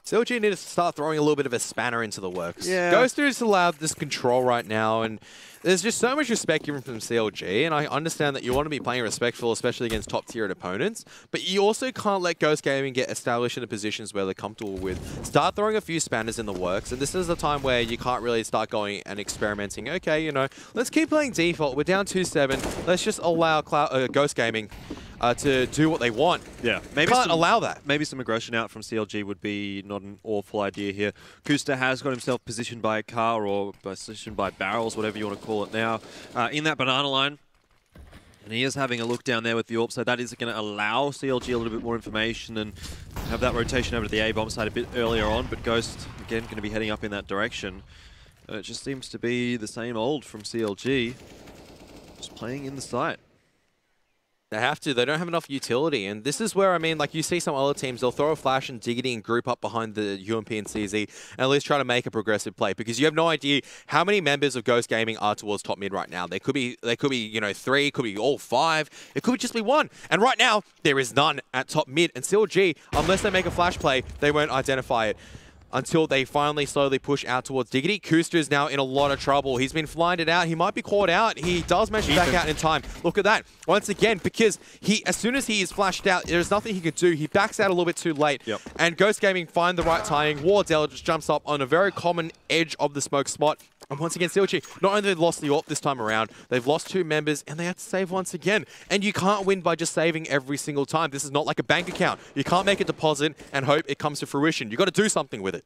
CLG need to start throwing a little bit of a spanner into the works. Yeah. Ghost is allowed this control right now, and there's just so much respect given from CLG, and I understand that you want to be playing respectful, especially against top-tiered opponents, but you also can't let Ghost Gaming get established in the positions where they're comfortable with. Start throwing a few spanners in the works, and this is the time where you can't really start going and experimenting. Okay, you know, let's keep playing default. We're down 2-7. Let's just allow Ghost Gaming to do what they want. Yeah, maybe can't allow that. Maybe some aggression out from CLG would be not an awful idea here. Kusta has got himself positioned by a car or positioned by barrels, whatever you want to call it now, in that banana line. And he is having a look down there with the AWP, so that is going to allow CLG a little bit more information and have that rotation over to the A-bomb side a bit earlier on. But Ghost, again, going to be heading up in that direction. And it just seems to be the same old from CLG, just playing in the site. They have to. They don't have enough utility. And this is where, I mean, like you see some other teams, they'll throw a flash and Diggity and group up behind the UMP and CZ and at least try to make a progressive play, because you have no idea how many members of Ghost Gaming are towards top mid right now. They could be, you know, 3, could be all 5. It could just be 1. And right now, there is none at top mid. And CLG, unless they make a flash play, they won't identify it until they finally slowly push out towards Diggity. Kusta is now in a lot of trouble. He's been blinded out. He might be caught out. He does manage to back out in time. Look at that. Once again, because as soon as he is flashed out, there's nothing he can do. He backs out a little bit too late. Yep. And Ghost Gaming find the right timing. Wardell just jumps up on a very common edge of the smoke spot. And once again, CLG, not only lost the AWP this time around, they've lost 2 members, and they have to save once again. And you can't win by just saving every single time. This is not like a bank account. You can't make a deposit and hope it comes to fruition. You've got to do something with it.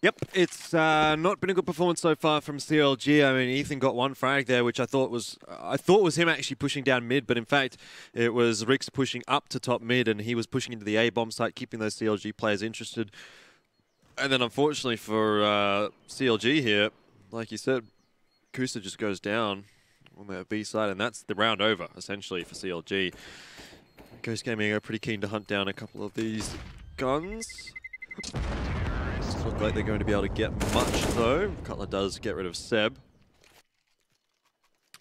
Yep, it's not been a good performance so far from CLG. I mean, Ethan got 1 frag there, which I thought was him actually pushing down mid, but in fact, it was Rix pushing up to top mid, and he was pushing into the A bomb site, keeping those CLG players interested. And then, unfortunately for CLG here, like you said, Kusta just goes down on the B side, and that's the round over essentially for CLG. Ghost Gaming are pretty keen to hunt down a couple of these guns. Doesn't look like they're going to be able to get much, though. Cutler does get rid of Seb.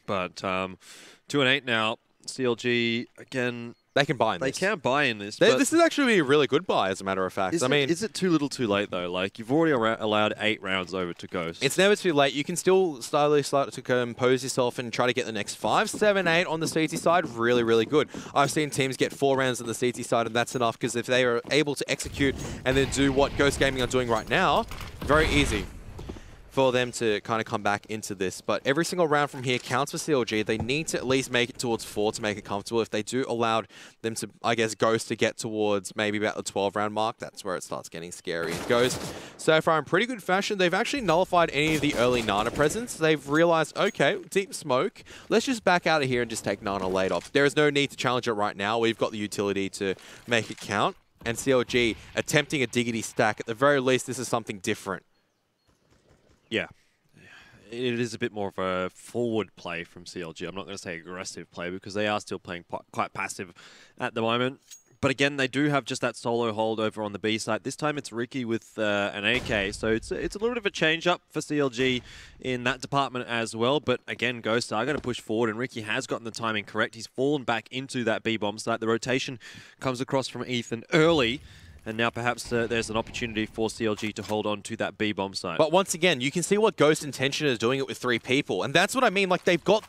But 2-8 now. CLG, again, they can buy in this. They can buy in this. This is actually a really good buy, as a matter of fact. Is it too little too late, though? Like, you've already allowed 8 rounds over to Ghost. It's never too late. You can still slowly start to compose yourself and try to get the next 5, 7, 8 on the CT side. Really, really good. I've seen teams get 4 rounds on the CT side, and that's enough, because if they are able to execute and then do what Ghost Gaming are doing right now, very easy for them to kind of come back into this. But every single round from here counts for CLG. They need to at least make it towards 4 to make it comfortable. If they do allow them to, I guess, Ghost to get towards maybe about the 12-round mark, that's where it starts getting scary. And Ghost, so far in pretty good fashion, they've actually nullified any of the early Nana presence. They've realized, okay, deep smoke, let's just back out of here and just take Nana later. There is no need to challenge it right now. We've got the utility to make it count. And CLG attempting a Diggity stack. At the very least, this is something different. Yeah, it is a bit more of a forward play from CLG. I'm not going to say aggressive play, because they are still playing quite passive at the moment. But again, they do have just that solo hold over on the B side. This time it's Ricky with an AK, so it's a little bit of a change up for CLG in that department as well. But again, Ghost are going to push forward, and Ricky has gotten the timing correct. He's fallen back into that B bomb site. The rotation comes across from Ethan early. and now perhaps there's an opportunity for CLG to hold on to that B bomb site. But once again, you can see what Ghost intention is doing it with 3 people, and that's what I mean. Like they've got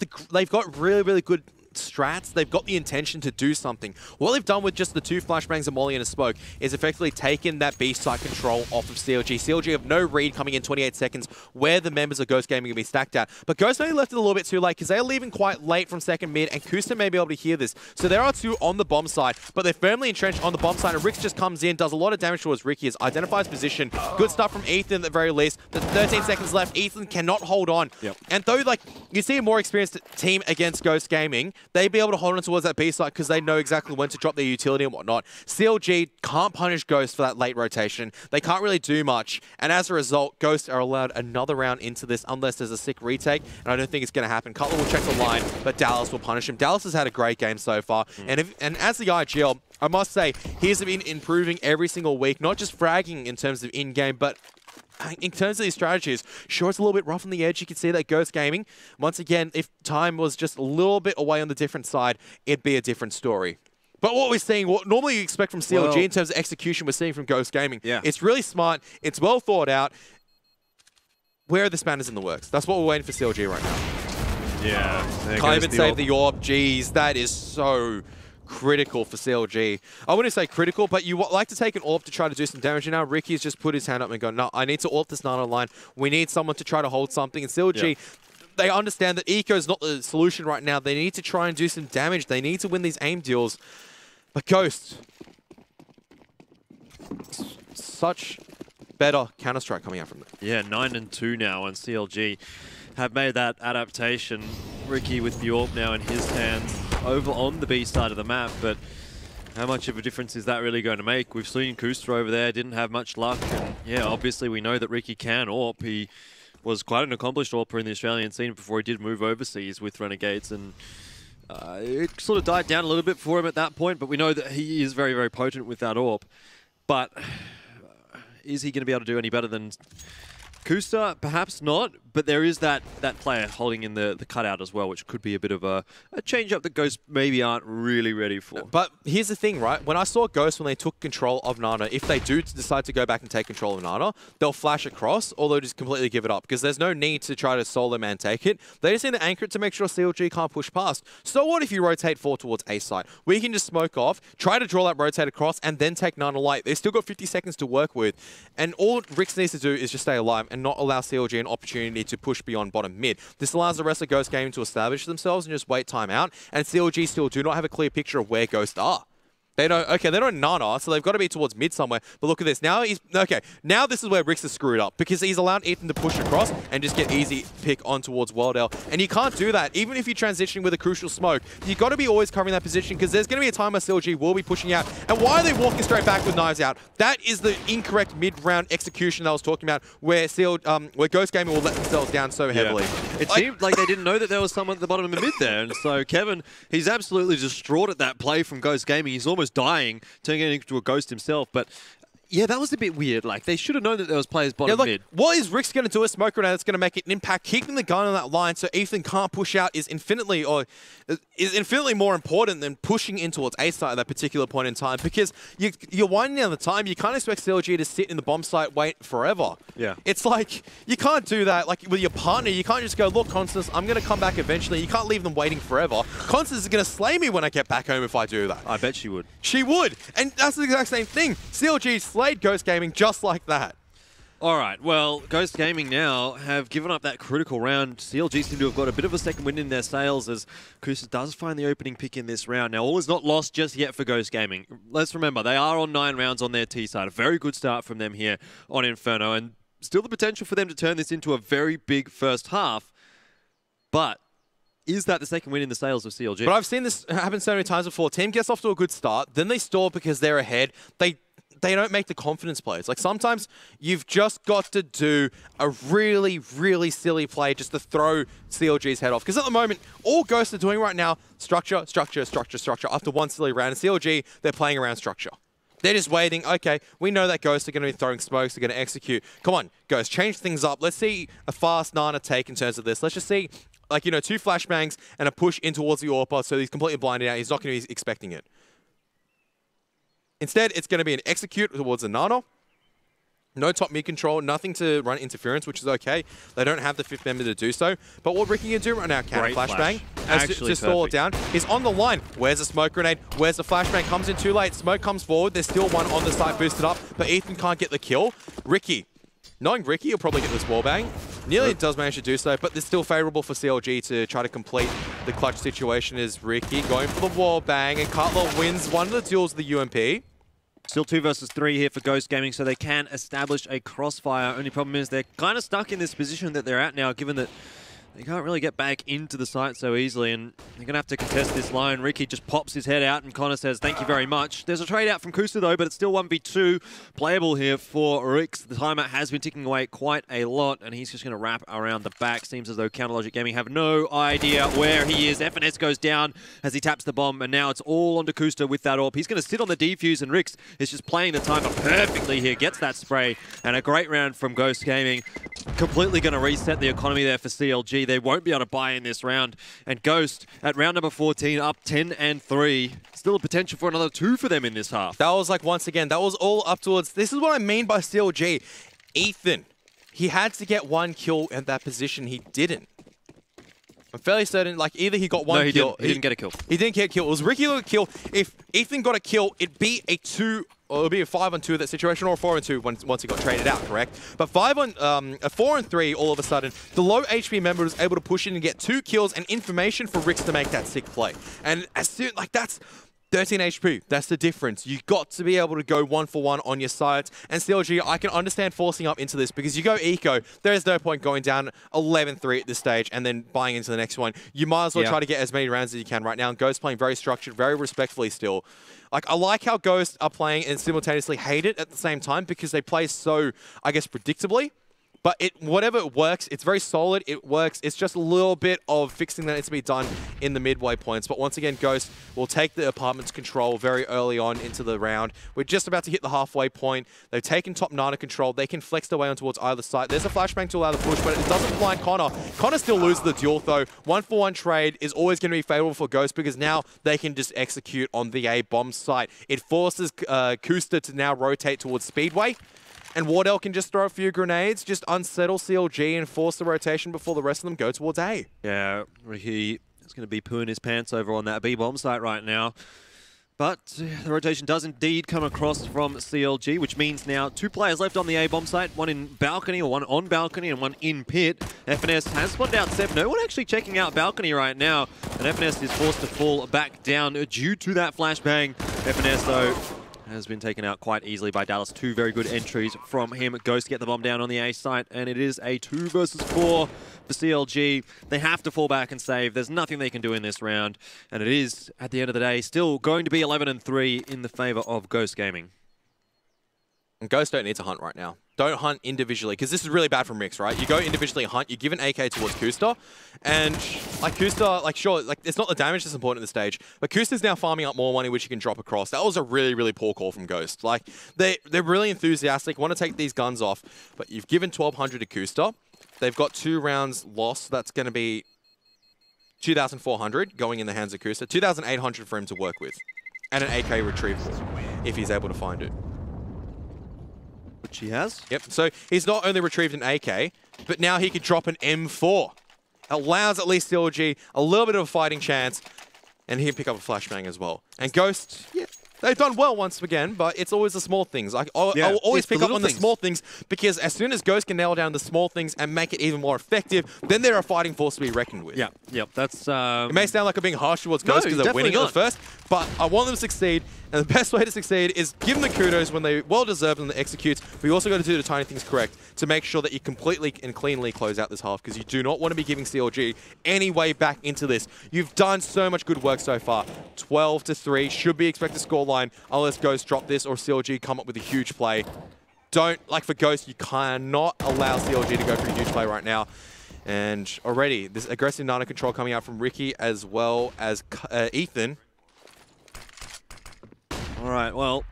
really, really good strats. They've got the intention to do something. What they've done with just the 2 flashbangs, a molly and a smoke, is effectively taken that B site control off of CLG. CLG have no read coming in 28 seconds where the members of Ghost Gaming are going to be stacked at. But Ghost maybe left it a little bit too late because they're leaving quite late from second mid, and Kusta may be able to hear this. So there are 2 on the bomb side, but they're firmly entrenched on the bomb side, and Rix just comes in, does a lot of damage towards Ricky, identifies position. Good stuff from Ethan at the very least. There's 13 seconds left. Ethan cannot hold on. Yep. And though, like, you see a more experienced team against Ghost Gaming, they'd be able to hold on towards that B site because they know exactly when to drop their utility and whatnot. CLG can't punish Ghost for that late rotation. They can't really do much. And as a result, Ghost are allowed another round into this unless there's a sick retake. And I don't think it's going to happen. Cutler will check the line, but Dallas will punish him. Dallas has had a great game so far. And as the IGL, I must say, he's been improving every single week, not just fragging in terms of in-game, but in terms of these strategies. Sure, it's a little bit rough on the edge. You can see that Ghost Gaming, once again, if time was just a little bit away on the different side, it'd be a different story. But what we're seeing, what normally you expect from CLG in terms of execution, we're seeing from Ghost Gaming. Yeah. It's really smart. It's well thought out. Where are the spanners in the works? That's what we're waiting for CLG right now. Yeah. Can't even save the orb. Jeez, that is so critical for CLG. I wouldn't say critical, but you like to take an AWP to try to do some damage. And now Ricky's just put his hand up and gone, no, I need to AWP this Nano line. We need someone to try to hold something. And CLG, they understand that Eco is not the solution right now. They need to try and do some damage. They need to win these aim deals. But Ghost, such better Counter-Strike coming out from them. Yeah, 9-2 now, and CLG have made that adaptation. Ricky with the AWP now in his hands over on the B side of the map, but how much of a difference is that really going to make? We've seen Kusta over there, didn't have much luck, and yeah, obviously we know that Ricky can AWP. He was quite an accomplished AWPer in the Australian scene before he did move overseas with Renegades, and it sort of died down a little bit for him at that point, but we know that he is very, very potent with that AWP. But is he going to be able to do any better than Kusta? Perhaps not, but there is that player holding in the cutout as well, which could be a bit of a change-up that Ghost maybe aren't really ready for. But here's the thing, right? When I saw Ghost, when they took control of Nana, if they do decide to go back and take control of Nana, they'll flash across, or they'll just completely give it up, because there's no need to try to solo man take it. They just need to anchor it to make sure CLG can't push past. So what if you rotate 4 towards A site? We can just smoke off, try to draw that rotate across, and then take Nana light. They've still got 50 seconds to work with. And all Rix needs to do is just stay alive and not allow CLG an opportunity to push beyond bottom mid. This allows the rest of Ghost Gaming to establish themselves and just wait time out. And CLG still do not have a clear picture of where Ghost are. They don't, okay, they're not in Nana, so they've got to be towards mid somewhere. But look at this. Now he's, okay, now this is where Rix is screwed up, because he's allowed Ethan to push across and just get easy pick on towards Worldale. And you can't do that. Even if you're transitioning with a crucial smoke, you've got to be always covering that position, because there's going to be a time where CLG will be pushing out. And why are they walking straight back with knives out? That is the incorrect mid-round execution that I was talking about, where Ghost Gaming will let themselves down so heavily. It seemed like they didn't know that there was someone at the bottom of the mid there. And so Kevin, he's absolutely distraught at that play from Ghost Gaming. He's almost dying, turning it into a ghost himself. But yeah, that was a bit weird. Like, they should have known that there was players bottom mid. What is Rix going to do a smoke grenade that's going to make an impact? Keeping the gun on that line so Ethan can't push out is infinitely more important than pushing in towards A site at that particular point in time, because you're winding down the time. You can't expect CLG to sit in the bomb site, wait forever. Yeah. It's like, you can't do that. Like, with your partner, you can't just go, look, Constance, I'm going to come back eventually. You can't leave them waiting forever. Constance is going to slay me when I get back home if I do that. I bet she would. She would. And that's the exact same thing. CLG slayed Ghost Gaming just like that. All right, well, Ghost Gaming now have given up that critical round. CLG seem to have got a bit of a second wind in their sails as Kusa does find the opening pick in this round. Now, all is not lost just yet for Ghost Gaming. Let's remember, they are on 9 rounds on their T side. A very good start from them here on Inferno, and still the potential for them to turn this into a very big first half. But is that the second win in the sails of CLG? But I've seen this happen so many times before. Team gets off to a good start, then they stall because they're ahead. They don't make the confidence plays. Like, sometimes you've just got to do a really, really silly play just to throw CLG's head off. Because at the moment, all Ghosts are doing right now, structure, structure, structure, structure, after one silly round. And CLG, they're playing around structure. They're just waiting. Okay, we know that Ghosts are going to be throwing smokes. They're going to execute. Come on, Ghosts, change things up. Let's see a fast Nana take in terms of this. Let's just see, like, you know, 2 flashbangs and a push in towards the AWPer, so he's completely blinded out. He's not going to be expecting it. Instead, it's going to be an execute towards a Nana. No top mid control, nothing to run interference, which is okay. They don't have the 5th member to do so. But what Ricky can do right now, counter flashbang, to stall it down. He's on the line. Where's the smoke grenade? Where's the flashbang? Comes in too late. Smoke comes forward. There's still one on the side boosted up, but Ethan can't get the kill. Ricky, knowing Ricky, he'll probably get this wallbang. Nearly does manage to do so, but it's still favorable for CLG to try to complete the clutch situation. Is Ricky going for the wallbang, and Cutler wins one of the duels with the UMP. Still 2 versus 3 here for Ghost Gaming, so they can establish a crossfire. Only problem is they're kind of stuck in this position that they're at now, given that they can't really get back into the site so easily, and they're going to have to contest this line. Ricky just pops his head out, and Connor says, thank you very much. There's a trade out from Kusa, though, but it's still 1v2 playable here for Rix. The timer has been ticking away quite a lot, and he's just going to wrap around the back. Seems as though Counterlogic Gaming have no idea where he is. FNS goes down as he taps the bomb, and now it's all onto Kusta with that AWP. He's going to sit on the defuse, and Rix is just playing the timer perfectly here. Gets that spray, and a great round from Ghost Gaming. Completely going to reset the economy there for CLG. They won't be able to buy in this round. And Ghost, at round number 14, up 10-3. Still a potential for another 2 for them in this half. That was like, once again, that was all up towards... This is what I mean by CLG. Ethan, he had to get 1 kill at that position. He didn't. I'm fairly certain, like, either he got 1 kill... He didn't get a kill. He didn't get a kill. It was Ricky who got a kill. If Ethan got a kill, it'd be a 2... Or it'll be a 5-on-2 that situation, or a 4-on-2 once he got traded out, correct? But a 4-on-3, all of a sudden, the low HP member was able to push in and get 2 kills and information for Rix to make that sick play. And as soon, like, that's 13 HP. That's the difference. You got to be able to go 1-for-1 on your sides. And CLG, I can understand forcing up into this because you go eco, there's no point going down 11-3 at this stage and then buying into the next one. You might as well try to get as many rounds as you can right now. And Ghost playing very structured, very respectfully still. Like, I like how Ghosts are playing and simultaneously hate it at the same time because they play so, I guess, predictably. But whatever it works, it's very solid, it works. It's just a little bit of fixing that needs to be done in the midway points. But once again, Ghost will take the apartment's control very early on into the round. We're just about to hit the halfway point. They've taken top Nana control. They can flex their way on towards either side. There's a flashbang to allow the push, but it doesn't blind Connor. Connor still loses the duel, though. 1-for-1 trade is always going to be favorable for Ghost because now they can just execute on the A bomb site. It forces Kusta to now rotate towards Speedway. And Wardell can just throw a few grenades, just unsettle CLG and force the rotation before the rest of them go towards A. Yeah, Ricky is going to be pooing his pants over on that B-bomb site right now. But the rotation does indeed come across from CLG, which means now 2 players left on the A-bomb site, one in balcony, or one on balcony, and one in pit. FNS has spotted out Seb. No one actually checking out balcony right now, and FNS is forced to fall back down due to that flashbang. FNS, though, has been taken out quite easily by Dallas. 2 very good entries from him. Ghost get the bomb down on the A site, and it is a 2 versus 4 for CLG. They have to fall back and save. There's nothing they can do in this round, and it is, at the end of the day, still going to be 11-3 in the favor of Ghost Gaming. And Ghost don't need to hunt right now. Don't hunt individually, because this is really bad from Rix, right? You go individually hunt, you give an AK towards Kusta, and like Kusta, like sure, like it's not the damage that's important at this stage, but Kusta's now farming up more money which you can drop across. That was a really, really poor call from Ghost. Like, they're really enthusiastic, want to take these guns off, but you've given 1,200 to Kusta. They've got 2 rounds lost. That's going to be 2,400 going in the hands of Kusta. 2,800 for him to work with, and an AK retrieval if he's able to find it. Which he has. Yep, so he's not only retrieved an AK, but now he could drop an M4. Allows at least CLG a little bit of a fighting chance, and he can pick up a flashbang as well. And Ghost, yeah, they've done well once again, but it's always the small things. I'll always pick up on the small things, because as soon as Ghost can nail down the small things and make it even more effective, then they're a fighting force to be reckoned with. Yeah, yep, that's... It may sound like I'm being harsh towards Ghost because they're winning at the first, but I want them to succeed. And the best way to succeed is give them the kudos when they well-deserved and they execute. But you also got to do the tiny things correct to make sure that you completely and cleanly close out this half, because you do not want to be giving CLG any way back into this. You've done so much good work so far. 12-3 should be expected scoreline unless Ghost drop this or CLG come up with a huge play. Don't, like for Ghost, you cannot allow CLG to go for a huge play right now. And already, this aggressive Nana control coming out from Ricky as well as Ethan. All right, well,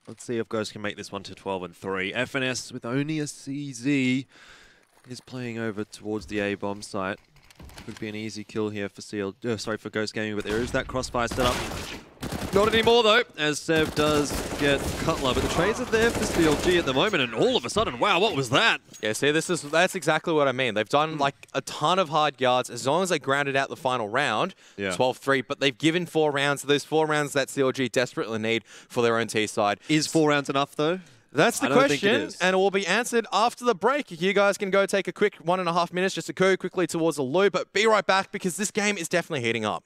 let's see if Ghost can make this one to 12-3. FNS with only a CZ is playing over towards the A-bomb site. Could be an easy kill here for for Ghost Gaming, but there is that crossfire set up. Not anymore, though, as Sev does get Cutler, but the trades are there for CLG at the moment, and all of a sudden, wow, what was that? Yeah, see, that's exactly what I mean. They've done like a ton of hard yards as long as they grounded out the final round, 12-3, but they've given 4 rounds. Those 4 rounds that CLG desperately need for their own T side. Is 4 rounds enough, though? That's the question, and it will be answered after the break. You guys can go take a quick 1.5 minutes just to go quickly towards the loop, but be right back because this game is definitely heating up.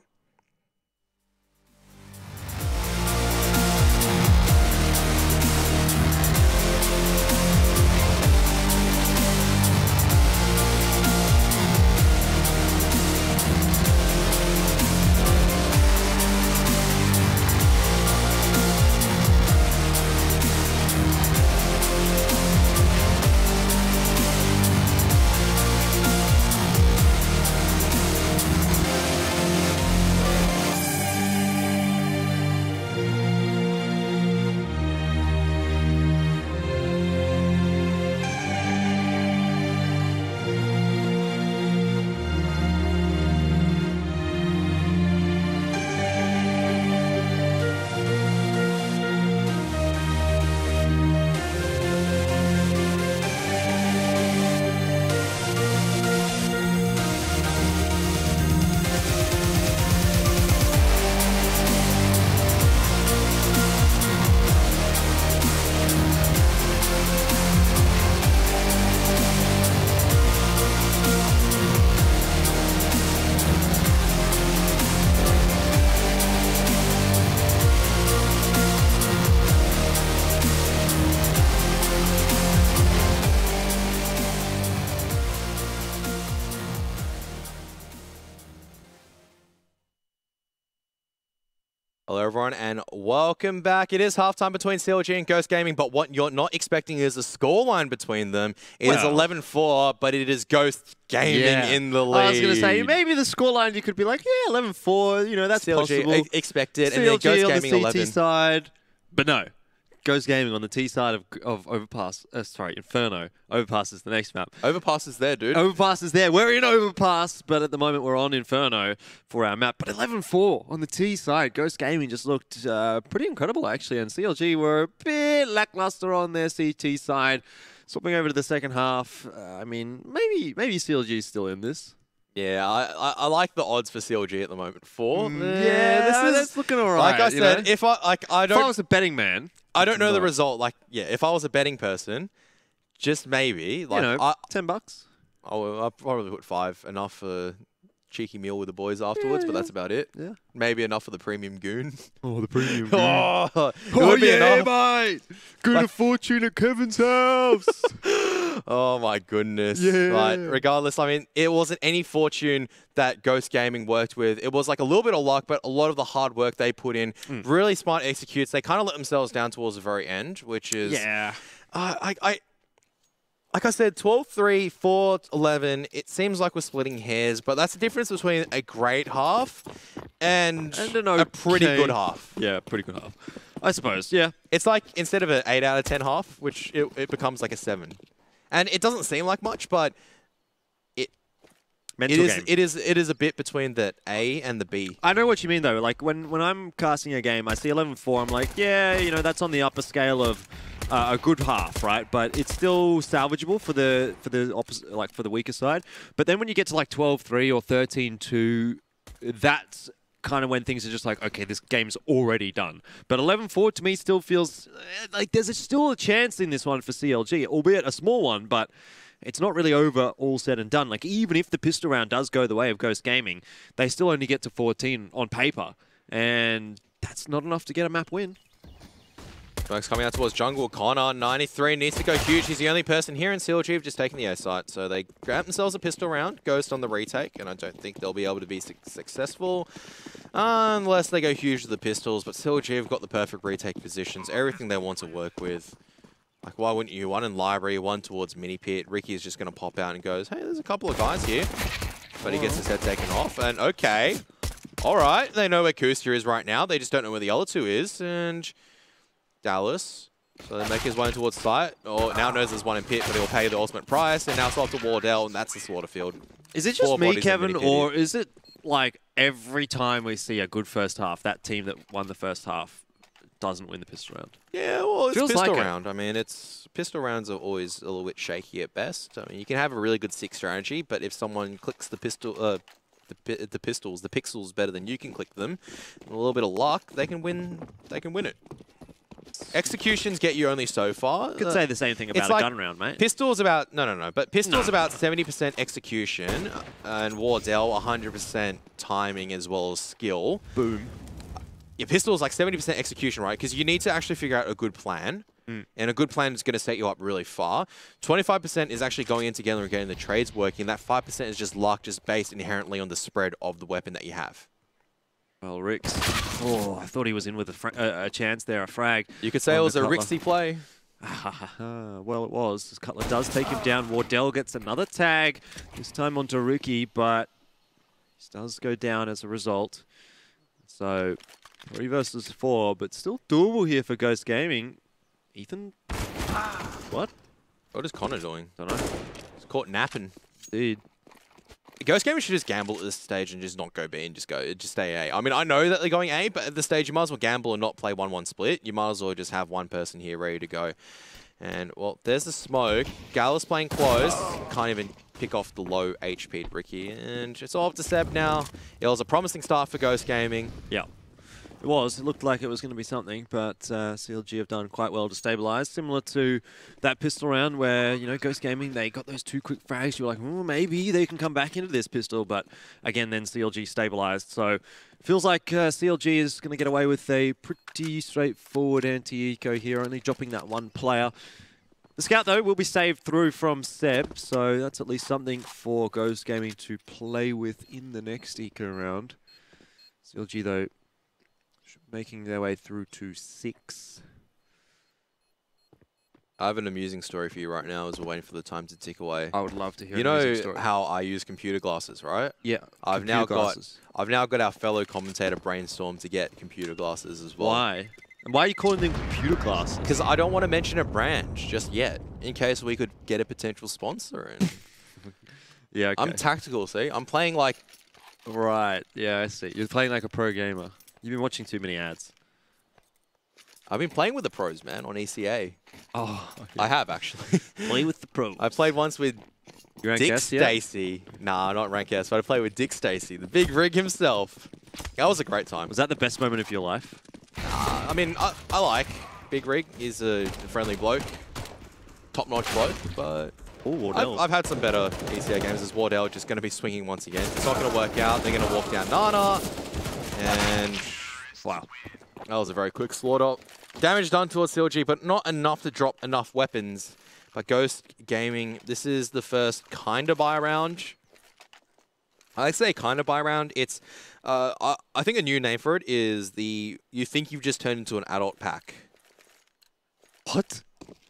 Hello everyone and welcome back. It is halftime between CLG and Ghost Gaming, but what you're not expecting is a scoreline between them. It is 11-4, but it is Ghost Gaming in the lead. I was going to say, maybe the scoreline you could be like, yeah, 11-4, you know, that's CLG possible. Expected, CLG and then Ghost on Gaming the CT 11. side. But no. Ghost Gaming on the T side of Overpass. Sorry, Inferno. Overpass is the next map. Overpass is there, dude. Overpass is there. We're in Overpass, but at the moment we're on Inferno for our map. But 11-4 on the T side. Ghost Gaming just looked pretty incredible, actually. And CLG were a bit lackluster on their CT side. Swapping over to the second half, I mean, maybe CLG is still in this. Yeah, I like the odds for CLG at the moment. 4. Yeah, this is looking all right. Like I said, if I was a betting man, I don't know the result. Like, yeah, if I was a betting person, just maybe, like, $10. I'll probably put 5, enough for cheeky meal with the boys afterwards, but that's about it. Yeah, maybe enough for the premium goon. Oh, the premium goon. Oh yeah, mate. Good fortune at Kevin's house. Oh my goodness. Yeah. But regardless, I mean, it wasn't any fortune that Ghost Gaming worked with. It was like a little bit of luck, but a lot of the hard work they put in, really smart executes. They kind of let themselves down towards the very end, which is... Yeah. Like I said, 12-3, 4-11, it seems like we're splitting hairs, but that's the difference between a great half and a pretty good half. Yeah, pretty good half. I suppose, yeah. It's like, instead of an 8 out of 10 half, which it becomes like a 7. And it doesn't seem like much, but it is a bit between the A and the B. I know what you mean, though. Like, when I'm casting a game, I see 11-4, I'm like, yeah, you know, that's on the upper scale of... a good half, right? But it's still salvageable for the opposite, like for the weaker side. But then when you get to like 12-3 or 13-2, that's kind of when things are just like, okay, this game's already done. But 11-4 to me still feels like there's still a chance in this one for CLG, albeit a small one, but it's not really over all said and done. Like, even if the pistol round does go the way of Ghost Gaming, they still only get to 14 on paper. And that's not enough to get a map win. Smokes coming out towards jungle. Connor, 93, needs to go huge. He's the only person here, and CLG have just taken the A site. So they grab themselves a pistol round, Ghost on the retake, and I don't think they'll be able to be successful unless they go huge with the pistols. But CLG have got the perfect retake positions, everything they want to work with. Like, why wouldn't you? One in library, one towards mini pit. Ricky is just going to pop out and goes, hey, there's a couple of guys here. But he gets his head taken off, and okay. All right, they know where Kuster is right now. They just don't know where the other two is, and... Dallas. So they make his way towards site. Or now knows there's one in pit, but he'll pay the ultimate price. And now it's off to Wardell, and that's the slaughter field. Is it just me, Kevin, or is it like every time we see a good first half, that team that won the first half doesn't win the pistol round. Yeah, well, it's Feels pistol like round. I mean, pistol rounds are always a little bit shaky at best. I mean, you can have a really good stick strategy, but if someone clicks the pixels better than you can click them, and a little bit of luck, they can win. They can win it. Executions get you only so far. Could say the same thing about a gun round, mate. Pistol's about but pistol's about 70% execution, and Wardell 100% timing as well as skill. Boom. Yeah, pistol's like 70% execution, right? Because you need to actually figure out a good plan. And a good plan is going to set you up really far. 25% is actually going in together and getting the trades working. That 5% is just luck, just based inherently on the spread of the weapon that you have. Well, Rix. Oh, I thought he was in with a chance there, a frag. You could say it was a Rixy play. Well, it was. Cutler does take him down. Wardell gets another tag, this time onto Rookie, but he does go down as a result. So, 3 versus 4, but still doable here for Ghost Gaming. Ethan? What? What is Connor doing? Don't know. He's caught napping. Dude. Ghost Gaming should just gamble at this stage and just not go B and just stay A. I mean, I know that they're going A, but at this stage, you might as well gamble and not play 1-1 split. You might as well just have one person here ready to go. And, well, there's the smoke. Gala's playing close. Can't even pick off the low HP Ricky. And it's all up to Seb now. It was a promising start for Ghost Gaming. Yeah. It was. It looked like it was going to be something, but CLG have done quite well to stabilize. Similar to that pistol round where, you know, Ghost Gaming, they got those 2 quick frags. You were like, oh, maybe they can come back into this pistol. But again, then CLG stabilized. So feels like CLG is going to get away with a pretty straightforward anti-eco here, only dropping that 1 player. The scout, though, will be saved through from Seb, so that's at least something for Ghost Gaming to play with in the next eco round. CLG, though, making their way through to 6. I have an amusing story for you right now as we're waiting for the time to tick away. I would love to hear an amusing story. You know how I use computer glasses, right? Yeah. I've now got our fellow commentator Brainstorm to get computer glasses as well. Why? And why are you calling them computer glasses? Because I don't want to mention a brand just yet, in case we could get a potential sponsor in. Yeah, okay. I'm tactical, see? I'm playing like... Right, yeah, I see. You're playing like a pro gamer. You've been watching too many ads. I've been playing with the pros, man, on ECA. Oh, okay. I have, actually. Play with the pros. I played once with Dick Stacey. Nah, not rank S, but I played with Dick Stacey, the big rig himself. That was a great time. Was that the best moment of your life? I mean, I like Big Rig. He's a friendly bloke. Top-notch bloke, but... Oh, Wardell. I've had some better ECA games. As Wardell just going to be swinging once again. It's not going to work out. They're going to walk down Nana. And... wow. That was a very quick slaughter. Damage done towards CLG, but not enough to drop enough weapons. But Ghost Gaming, this is the first kind of buy round. I say kind of buy round. It's, I think a new name for it is the, you think you've just turned into an adult pack. What?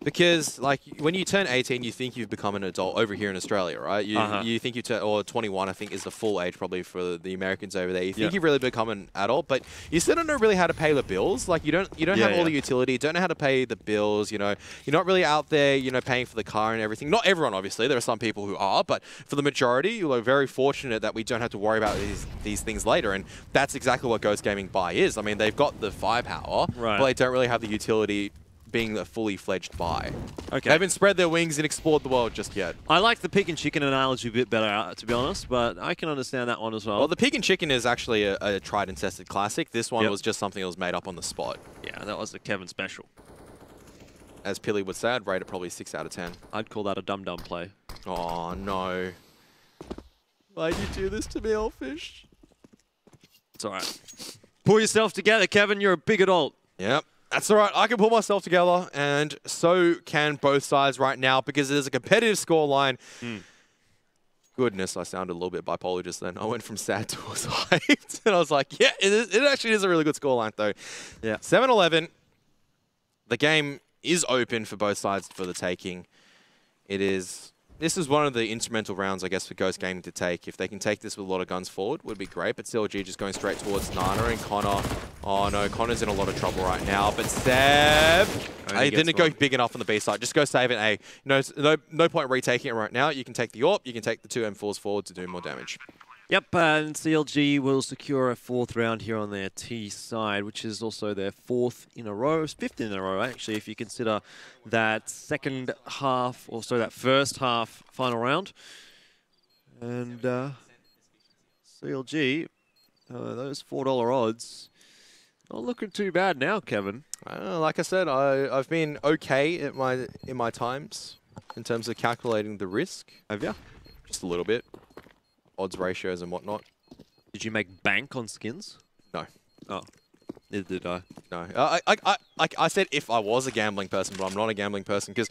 Because, like, when you turn 18, you think you've become an adult over here in Australia, right? You think you turn, or 21, I think, is the full age probably for the Americans over there. You think you've really become an adult, but you still don't know really how to pay the bills. Like, you don't have all the utility, don't know how to pay the bills, you know. You're not really out there, you know, paying for the car and everything. Not everyone, obviously. There are some people who are, but for the majority, you're very fortunate that we don't have to worry about these things later, and that's exactly what Ghost Gaming Buy is. I mean, they've got the firepower, but they don't really have the utility being a fully fledged buy. Okay. They haven't spread their wings and explored the world just yet. I like the pig and chicken analogy a bit better, to be honest, but I can understand that one as well. Well, the pig and chicken is actually a tried and tested classic. This one was just something that was made up on the spot. Yeah, that was the Kevin special. As Pilly would say, I'd rate it probably 6 out of 10. I'd call that a dum-dum play. Oh, no. Why'd you do this to me, Elfish? It's all right. Pull yourself together, Kevin. You're a big adult. Yep. That's all right. I can pull myself together, and so can both sides right now because there's a competitive scoreline. Goodness, I sounded a little bit bipolar just then. I went from sad to hyped, and I was like, yeah, it actually is a really good scoreline, though. Yeah. 7-11. The game is open for both sides for the taking. This is one of the instrumental rounds, I guess, for Ghost Gaming to take. If they can take this with a lot of guns forward, would be great. But CLG just going straight towards Nana and Connor. Oh, no, Connor's in a lot of trouble right now. But Seb, he didn't go big enough on the B side. Just go save it A. No point retaking it right now. You can take the AWP. You can take the 2 M4s forward to do more damage. Yep, and CLG will secure a 4th round here on their T side, which is also their 4th in a row, 5th in a row actually, if you consider that second half, also that first half final round. And CLG, those $4 odds, not looking too bad now, Kevin. Like I said, I've been okay at in my times in terms of calculating the risk. Have you? Just a little bit. Odds ratios and whatnot. Did you make bank on skins? No. Oh, neither did I. No. I said if I was a gambling person, but I'm not a gambling person because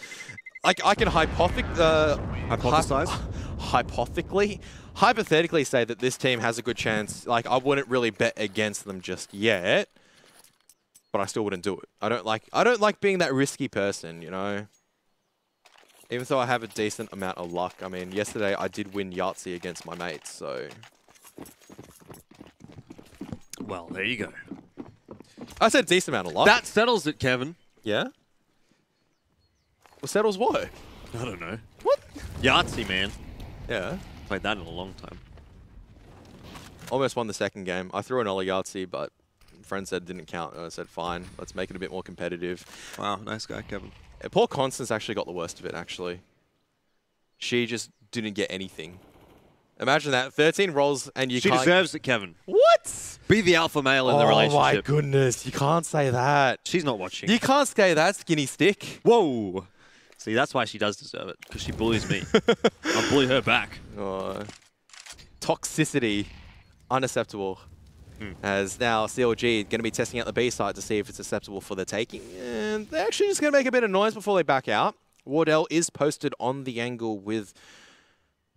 I can hypothetically say that this team has a good chance. Like, I wouldn't really bet against them just yet, but I still wouldn't do it. I don't like being that risky person, you know. Even though I have a decent amount of luck. I mean, yesterday I did win Yahtzee against my mates, so... Well, there you go. I said decent amount of luck. That settles it, Kevin. Yeah? Well, settles what? I don't know. What? Yahtzee, man. Yeah. Played that in a long time. Almost won the second game. I threw an Ollie Yahtzee, but a friend said it didn't count. And I said, fine, let's make it a bit more competitive. Wow, nice guy, Kevin. Poor Constance actually got the worst of it, actually. She just didn't get anything. Imagine that. 13 rolls and you can't... She deserves it, Kevin. What? Be the alpha male in the relationship. Oh, my goodness. You can't say that. She's not watching. You can't say that, skinny stick. Whoa. See, that's why she does deserve it, because she bullies me. I'll bully her back. Toxicity. Unacceptable. As now CLG going to be testing out the B side to see if it's acceptable for the taking. And they're actually just going to make a bit of noise before they back out. Wardell is posted on the angle with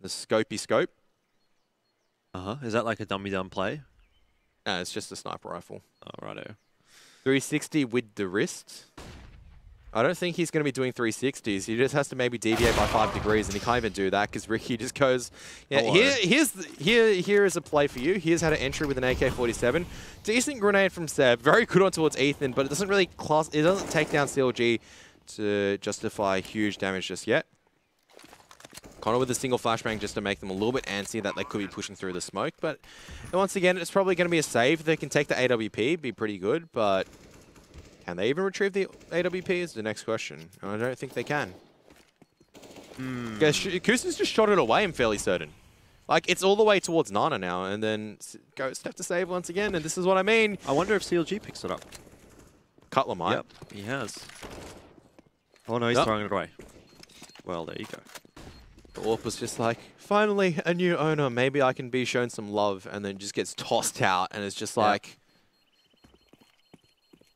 the scopey scope. Is that like a dummy-dumb play? No, it's just a sniper rifle. Oh, righto. 360 with the wrist. I don't think he's going to be doing 360s. He just has to maybe deviate by 5 degrees, and he can't even do that because Ricky just goes, yeah, here is a play for you. Here's how to entry with an AK-47. Decent grenade from Seb. Very good on towards Ethan, but it doesn't really it doesn't take down CLG to justify huge damage just yet. Connor with a single flashbang just to make them a little bit antsy that they could be pushing through the smoke. But once again, it's probably going to be a save. They can take the AWP, be pretty good, but... Can they even retrieve the AWP is the next question. I don't think they can. Kusin's just shot it away, I'm fairly certain. Like, it's all the way towards Nana now, and then Ghost have to save once again, and this is what I mean. I wonder if CLG picks it up. Cutler might. Yep, he has. Oh no, he's throwing it away. Well, there you go. The AWP was just like, finally, a new owner. Maybe I can be shown some love, and then just gets tossed out, and it's just like...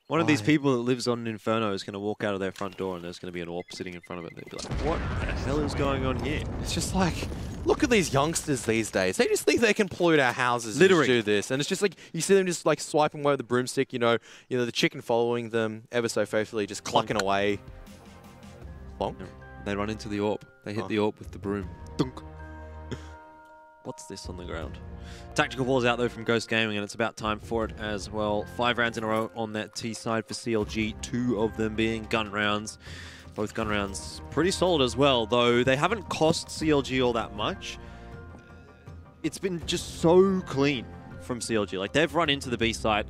One of these people that lives on an Inferno is going to walk out of their front door and there's going to be an AWP sitting in front of it. They'd be like, what the hell is going on here? It's just like, look at these youngsters these days. They just think they can pollute our houses and do this. And it's just like, you see them just like swiping away with the broomstick, you know, the chicken following them ever so faithfully, just clucking away. Bonk. They run into the AWP. They hit the AWP with the broom. Dunk. What's this on the ground? Tactical balls out though from Ghost Gaming, and it's about time for it as well. 5 rounds in a row on that T side for CLG, 2 of them being gun rounds. Both gun rounds pretty solid as well, though they haven't cost CLG all that much. It's been just so clean from CLG. Like, they've run into the B site,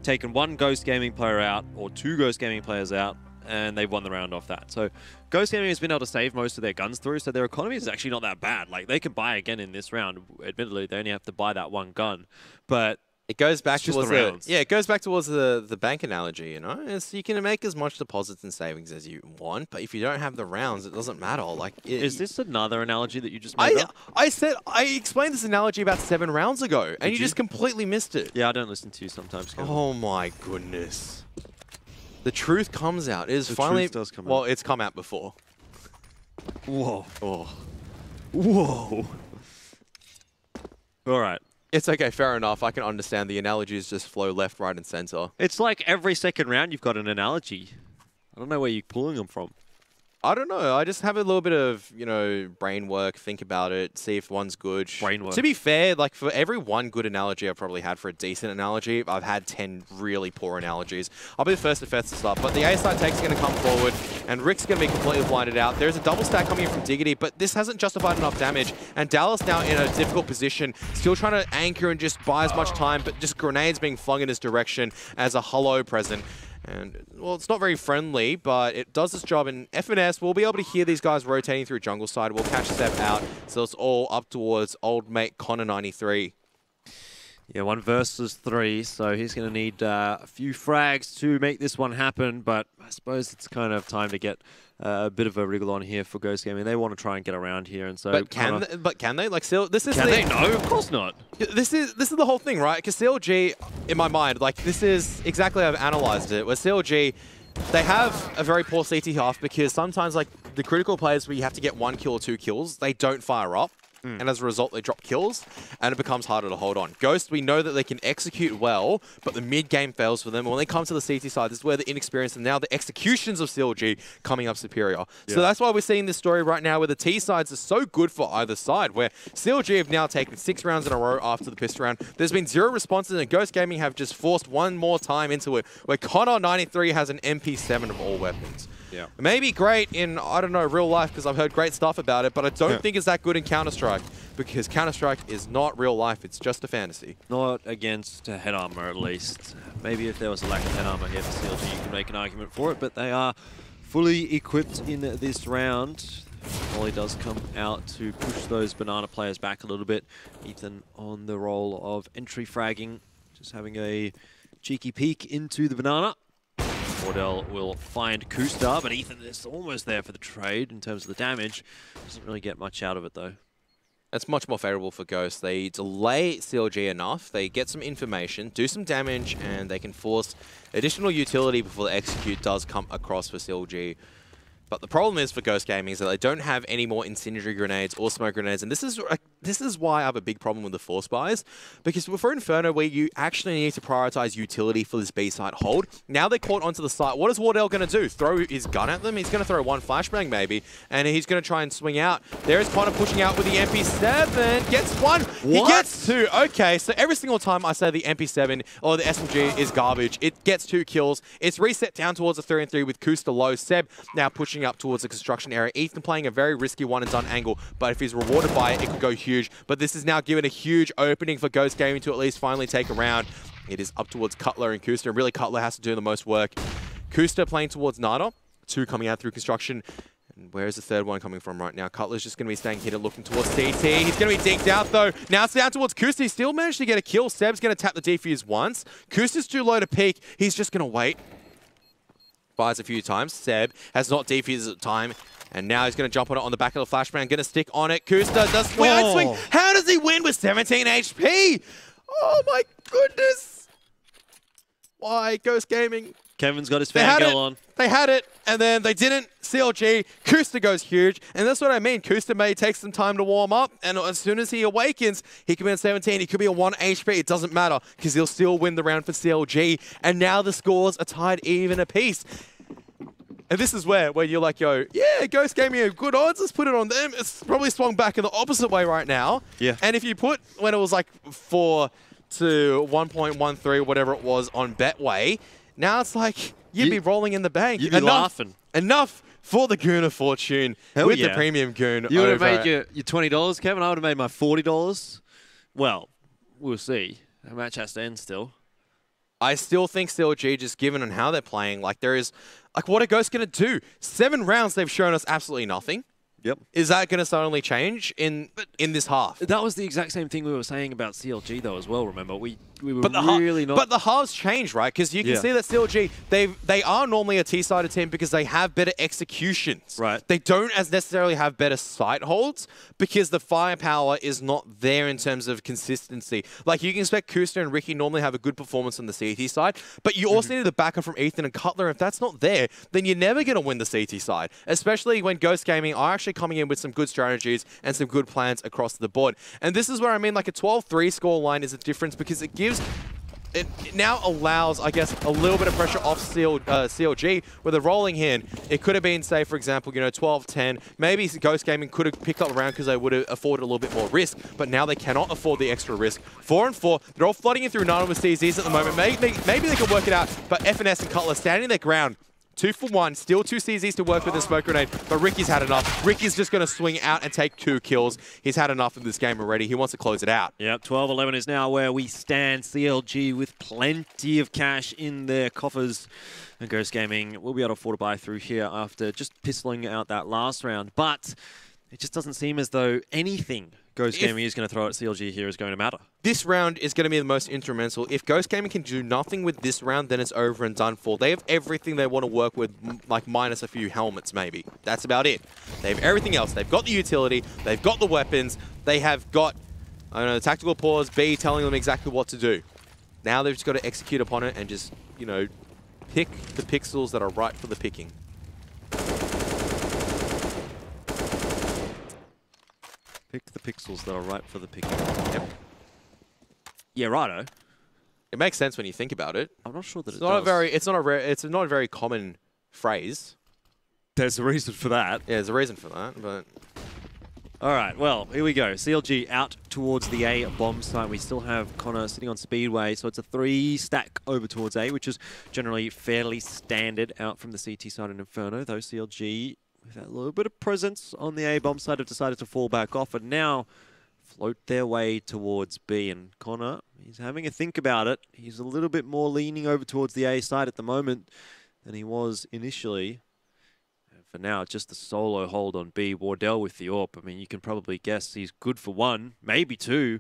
taken 1 Ghost Gaming player out, or 2 Ghost Gaming players out, and they've won the round off that. So Ghost Gaming has been able to save most of their guns through, so their economy is actually not that bad. Like, they can buy again in this round. Admittedly, they only have to buy that 1 gun, but it goes back towards the rounds. It goes back towards the bank analogy, you know? You can make as much deposits and savings as you want, but if you don't have the rounds, it doesn't matter. Like, is this another analogy that you just made up? I explained this analogy about 7 rounds ago, and you just completely missed it. Yeah, I don't listen to you sometimes, Kevin. Oh my goodness. The truth comes out. It is finally... truth does come out. Well, it's come out before. Whoa. Oh. Whoa. All right. It's okay, fair enough. I can understand the analogies just flow left, right, and center. It's like every second round you've got an analogy. I don't know where you're pulling them from. I don't know. I just have a little bit of, you know, brain work, think about it, see if one's good. Brain work. To be fair, like for every one good analogy I've probably had for a decent analogy, I've had 10 really poor analogies. I'll be the first to fess this up, but the A side take's going to come forward, and Rick's going to be completely blinded out. There's a double stack coming in from Diggity, but this hasn't justified enough damage, and Dallas now in a difficult position, still trying to anchor and just buy as much time, but just grenades being flung in his direction as a hello present. And, well, it's not very friendly, but it does its job. In FNS, we'll be able to hear these guys rotating through jungle side. We'll catch Seb out, so it's all up towards old mate Connor 93. Yeah, 1 versus 3, so he's going to need a few frags to make this one happen, but I suppose it's kind of time to get a bit of a wriggle on here for Ghost Gaming. They want to try and get around here, and so... But can they? Like, still, this is Can they? No, of course not. This is the whole thing, right? Because CLG, in my mind, like, this is exactly how I've analyzed it, where CLG, they have a very poor CT half because sometimes, like, the critical players where you have to get 1 kill or 2 kills, they don't fire up. And as a result, they drop kills, and it becomes harder to hold on. Ghost, we know that they can execute well, but the mid-game fails for them. When they come to the CT side, this is where the inexperience and now the executions of CLG coming up superior. Yeah. So that's why we're seeing this story right now where the T sides are so good for either side, where CLG have now taken 6 rounds in a row after the pistol round. There's been 0 responses, and Ghost Gaming have just forced one more time into it, where Connor 93 has an MP7 of all weapons. Yeah. Maybe great in, I don't know, real life, because I've heard great stuff about it, but I don't think it's that good in Counter-Strike, because Counter-Strike is not real life, it's just a fantasy. Not against head armor, at least. Maybe if there was a lack of head armor here for CLG, you can make an argument for it, but they are fully equipped in this round. Ollie does come out to push those banana players back a little bit. Ethan on the role of entry fragging, just having a cheeky peek into the banana. Wardell will find Kusta, but Ethan is almost there for the trade in terms of the damage. Doesn't really get much out of it, though. That's much more favorable for Ghost. They delay CLG enough, they get some information, do some damage, and they can force additional utility before the execute does come across for CLG. But the problem is for Ghost Gaming is that they don't have any more incendiary grenades or smoke grenades, and this is why I have a big problem with the force buys, because for Inferno, where you actually need to prioritize utility for this B-side hold, now they're caught onto the site. What is Wardell going to do? Throw his gun at them? He's going to throw 1 flashbang maybe, and he's going to try and swing out. There is Connor pushing out with the MP7, gets 1, what? He gets 2. Okay, so every single time I say the MP7 or the SMG is garbage, it gets 2 kills. It's reset down towards a 3-3 with Kusta low. Seb now pushing up towards the construction area. Ethan playing a very risky one and done angle, but if he's rewarded by it, it could go huge. But this is now given a huge opening for Ghost Gaming to at least finally take a round. It is up towards Cutler and Kusta, and really Cutler has to do the most work. Kusta playing towards Nada, 2 coming out through construction. And where's the 3rd one coming from right now? Cutler's just going to be staying hidden, looking towards CT. He's going to be dinked out, though. Now it's down towards Kusta. He still managed to get a kill. Seb's going to tap the defuse once. Kusta's too low to peek. He's just going to wait. Fires a few times. Seb has not defused at the time. And now he's going to jump on it on the back of the flashbang. Going to stick on it. Kusta does swing. How does he win with 17 HP? Oh my goodness. Why? Ghost Gaming. Kevin's got his fangirl on. They had it, and then they didn't. CLG, Kusta goes huge, and that's what I mean. Kusta may take some time to warm up, and as soon as he awakens, he could be on 17, he could be on 1 HP. It doesn't matter, because he'll still win the round for CLG, and now the scores are tied even apiece. And this is where you're like, yo, yeah, Ghost gave me a good odds. Let's put it on them. It's probably swung back in the opposite way right now. Yeah. And if you put, when it was like 4 to 1.13, whatever it was on Betway, now it's like you'd be rolling in the bank. You'd be laughing. Enough for the Goon of Fortune with the Premium Goon. You would have made your $20, Kevin. I would have made my $40. Well, we'll see. The match has to end still. I still think CLG, just given on how they're playing, like there is, like what are Ghost going to do? 7 rounds, they've shown us absolutely nothing. Yep. Is that going to suddenly change in this half? That was the exact same thing we were saying about CLG though as well, remember? We were really not... But the halves change, right? Because you can see that CLG, they are normally a T-sided team because they have better executions. Right. They don't as necessarily have better site holds because the firepower is not there in terms of consistency. Like you can expect Kusta and Ricky normally have a good performance on the CT side, but you also need the backup from Ethan and Cutler. If that's not there, then you're never going to win the CT side, especially when Ghost Gaming are actually coming in with some good strategies and some good plans across the board. And this is where I mean like a 12-3 score line is a difference because it gives it now allows, I guess, a little bit of pressure off CLG with a rolling hand. It could have been, say, for example, 12-10. Maybe Ghost Gaming could have picked up around because they would have afforded a little bit more risk, but now they cannot afford the extra risk. 4-4, they're all flooding in through 9 with CZs at the moment. Maybe they can work it out, but FNS and Cutler standing their ground. 2 for 1, still 2 CZs to work with a smoke grenade, but Ricky's had enough. Ricky's just going to swing out and take 2 kills. He's had enough of this game already. He wants to close it out. Yep, 12-11 is now where we stand. CLG with plenty of cash in their coffers. And Ghost Gaming will be able to afford to buy through here after just pistoling out that last round. But it just doesn't seem as though anything Ghost Gaming is going to throw at CLG here is going to matter. This round is going to be the most instrumental. If Ghost Gaming can do nothing with this round, then it's over and done for. They have everything they want to work with, like minus a few helmets maybe. That's about it. They have everything else. They've got the utility. They've got the weapons. They have got, I don't know, the tactical pause, B telling them exactly what to do. Now they've just got to execute upon it and just, pick the pixels that are right for the picking. Pick the pixels that are right for the picking. Yep. Yeah, righto. It makes sense when you think about it. I'm not sure that it's not a very common phrase. There's a reason for that. Yeah, there's a reason for that, but... All right, well, here we go. CLG out towards the A bomb site. We still have Connor sitting on Speedway, so it's a 3-stack over towards A, which is generally fairly standard out from the CT side in Inferno, though CLG, with that little bit of presence on the A bomb side, have decided to fall back off and now float their way towards B. And Connor, he's having a think about it. He's a little bit more leaning over towards the A side at the moment than he was initially. For now, just the solo hold on B. Wardell with the AWP. I mean, you can probably guess he's good for 1, maybe 2,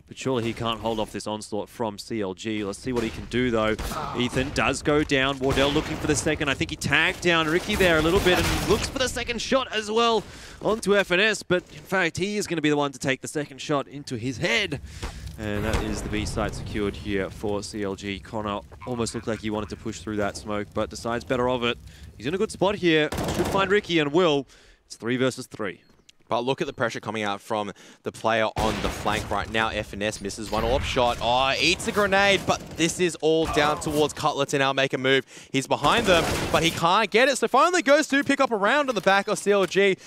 but surely he can't hold off this onslaught from CLG. Let's see what he can do, though. Ethan does go down. Wardell looking for the second. I think he tagged down Ricky there a little bit and looks for the second shot as well onto FNS, but in fact, he is going to be the one to take the second shot into his head. And that is the B side secured here for CLG. Connor almost looked like he wanted to push through that smoke, but decides better of it. He's in a good spot here. Should find Ricky and will. It's 3 versus 3. But look at the pressure coming out from the player on the flank right now. FNS misses one AWP shot. Oh, eats a grenade, but this is all down towards Cutler to now make a move. He's behind them, but he can't get it. So finally goes to pick up a round on the back of CLG.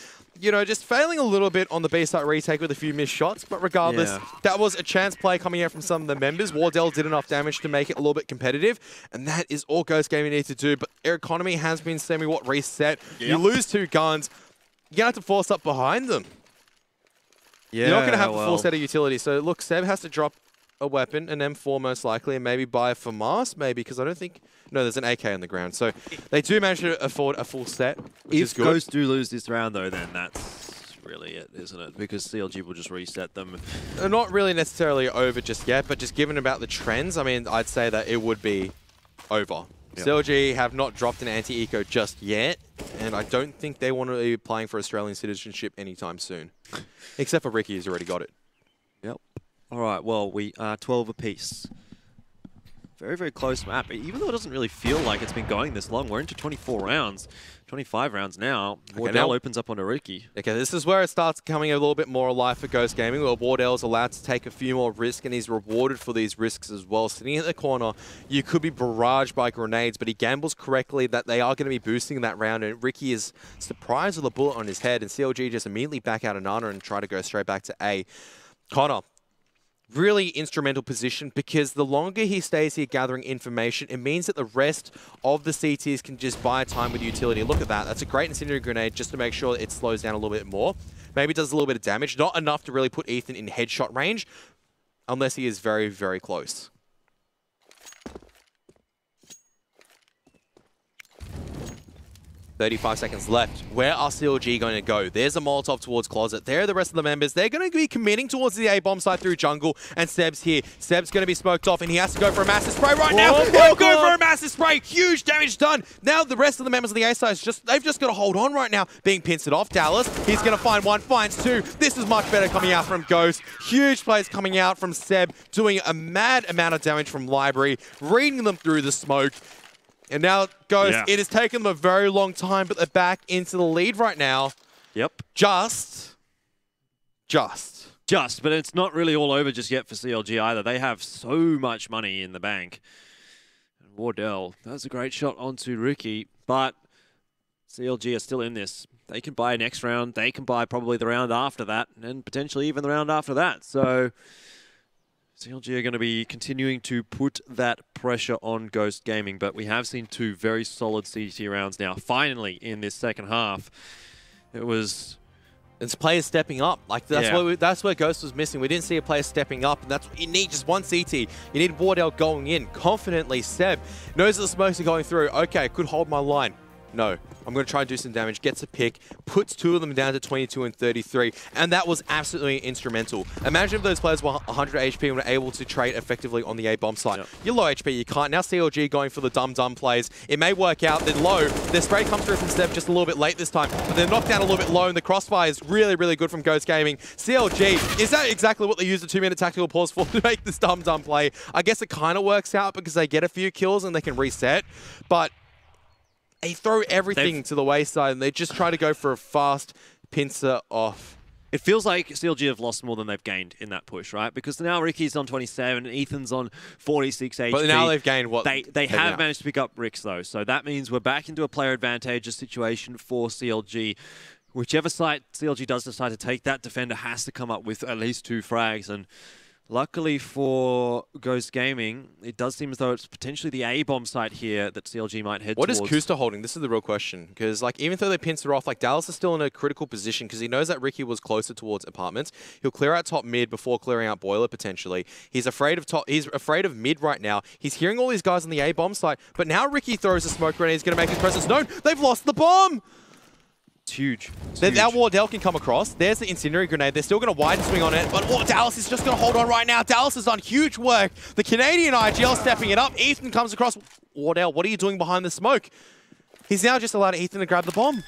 Just failing a little bit on the B-side retake with a few missed shots, but regardless, that was a chance play coming out from some of the members. Wardell did enough damage to make it a little bit competitive, and that is all Ghost Gaming need to do, but their economy has been reset. Yep. You lose 2 guns, you're going to have to force up behind them. Yeah, you're not going to have a full set of utility, so look, Seb has to drop a weapon, an M4 most likely, and maybe buy a FAMAS, maybe, because I don't think... No, there's an AK on the ground. So they do manage to afford a full set, which is good. If Ghost do lose this round, though, then that's really it, isn't it? Because CLG will just reset them. They're not really necessarily over just yet, but just given about the trends, I mean, I'd say that it would be over. Yep. CLG have not dropped an anti-eco just yet, and I don't think they want to be applying for Australian citizenship anytime soon. Except for Ricky, who's already got it. Yep. All right, well, we are 12 apiece. Very, very close map. Even though it doesn't really feel like it's been going this long, we're into 24 rounds, 25 rounds now. Wardell opens up onto Ricky. Okay, this is where it starts becoming a little bit more alive for Ghost Gaming, where Wardell's allowed to take a few more risks, and he's rewarded for these risks as well. Sitting at the corner, you could be barraged by grenades, but he gambles correctly that they are going to be boosting that round, and Ricky is surprised with a bullet on his head, and CLG just immediately back out of Nana and try to go straight back to A. Connor. Really instrumental position, because the longer he stays here gathering information, it means that the rest of the CTs can just buy time with utility. Look at that. That's a great incendiary grenade just to make sure it slows down a little bit more. Maybe does a little bit of damage. Not enough to really put Ethan in headshot range, unless he is very, very close. 35 seconds left. Where are CLG going to go? There's a Molotov towards Closet. There are the rest of the members. They're going to be committing towards the A-bomb side through jungle, and Seb's here. Seb's going to be smoked off, and he has to go for a massive spray right now. He'll go for a massive spray. Huge damage done. Now the rest of the members of the A side, they've just got to hold on right now. Being pincered off. Dallas, he's going to find one, finds 2. This is much better coming out from Ghost. Huge plays coming out from Seb, doing a mad amount of damage from Library, reading them through the smoke. And now Ghost, it has taken them a very long time, but they're back into the lead right now. Yep. Just just, but it's not really all over just yet for CLG either. They have so much money in the bank. And Wardell, that's a great shot onto Ricky, but CLG are still in this. They can buy next round. They can buy probably the round after that, and potentially even the round after that. So CLG are going to be continuing to put that pressure on Ghost Gaming, but we have seen two very solid CT rounds now. Finally, in this second half, it's players stepping up. Like that's where Ghost was missing. We didn't see a player stepping up, and that's what you need. Just one CT. You need Wardell going in confidently. Seb knows that the smokes are going through. Okay, could hold my line. No, I'm going to try and do some damage. Gets a pick, puts two of them down to 22 and 33, and that was absolutely instrumental. Imagine if those players were 100 HP and were able to trade effectively on the A-bomb side. Yep. You're low HP, you can't. Now CLG going for the dumb plays. It may work out. They're low. Their spray comes through from Steph just a little bit late this time, but they're knocked down a little bit low, and the crossfire is really, really good from Ghost Gaming. CLG, is that exactly what they used the 2-minute tactical pause for, to make this dumb play? I guess it kind of works out because they get a few kills and they can reset, but they throw everything to the wayside and they just try to go for a fast pincer off. It feels like CLG have lost more than they've gained in that push, right? Because now Ricky's on 27, Ethan's on 46 HP. But now they've gained what? They have managed to pick up Ricks, though. So that means we're back into a player advantageous situation for CLG. Whichever side CLG does decide to take, that defender has to come up with at least 2 frags. And luckily for Ghost Gaming, it does seem as though it's potentially the A-bomb site here that CLG might head towards. What is Kusta holding? This is the real question. Because like even though they pincer off, like Dallas is still in a critical position because he knows that Ricky was closer towards apartments. He'll clear out top mid before clearing out boiler potentially. He's afraid of top. He's afraid of mid right now. He's hearing all these guys on the A-bomb site, but now Ricky throws a smoke grenade. He's going to make his presence known. They've lost the bomb. It's huge. Now Wardell can come across. There's the incendiary grenade. They're still going to wide swing on it, but Dallas is just going to hold on right now. Dallas has done huge work. The Canadian IGL stepping it up. Ethan comes across. Wardell, what are you doing behind the smoke? He's now just allowed Ethan to grab the bomb.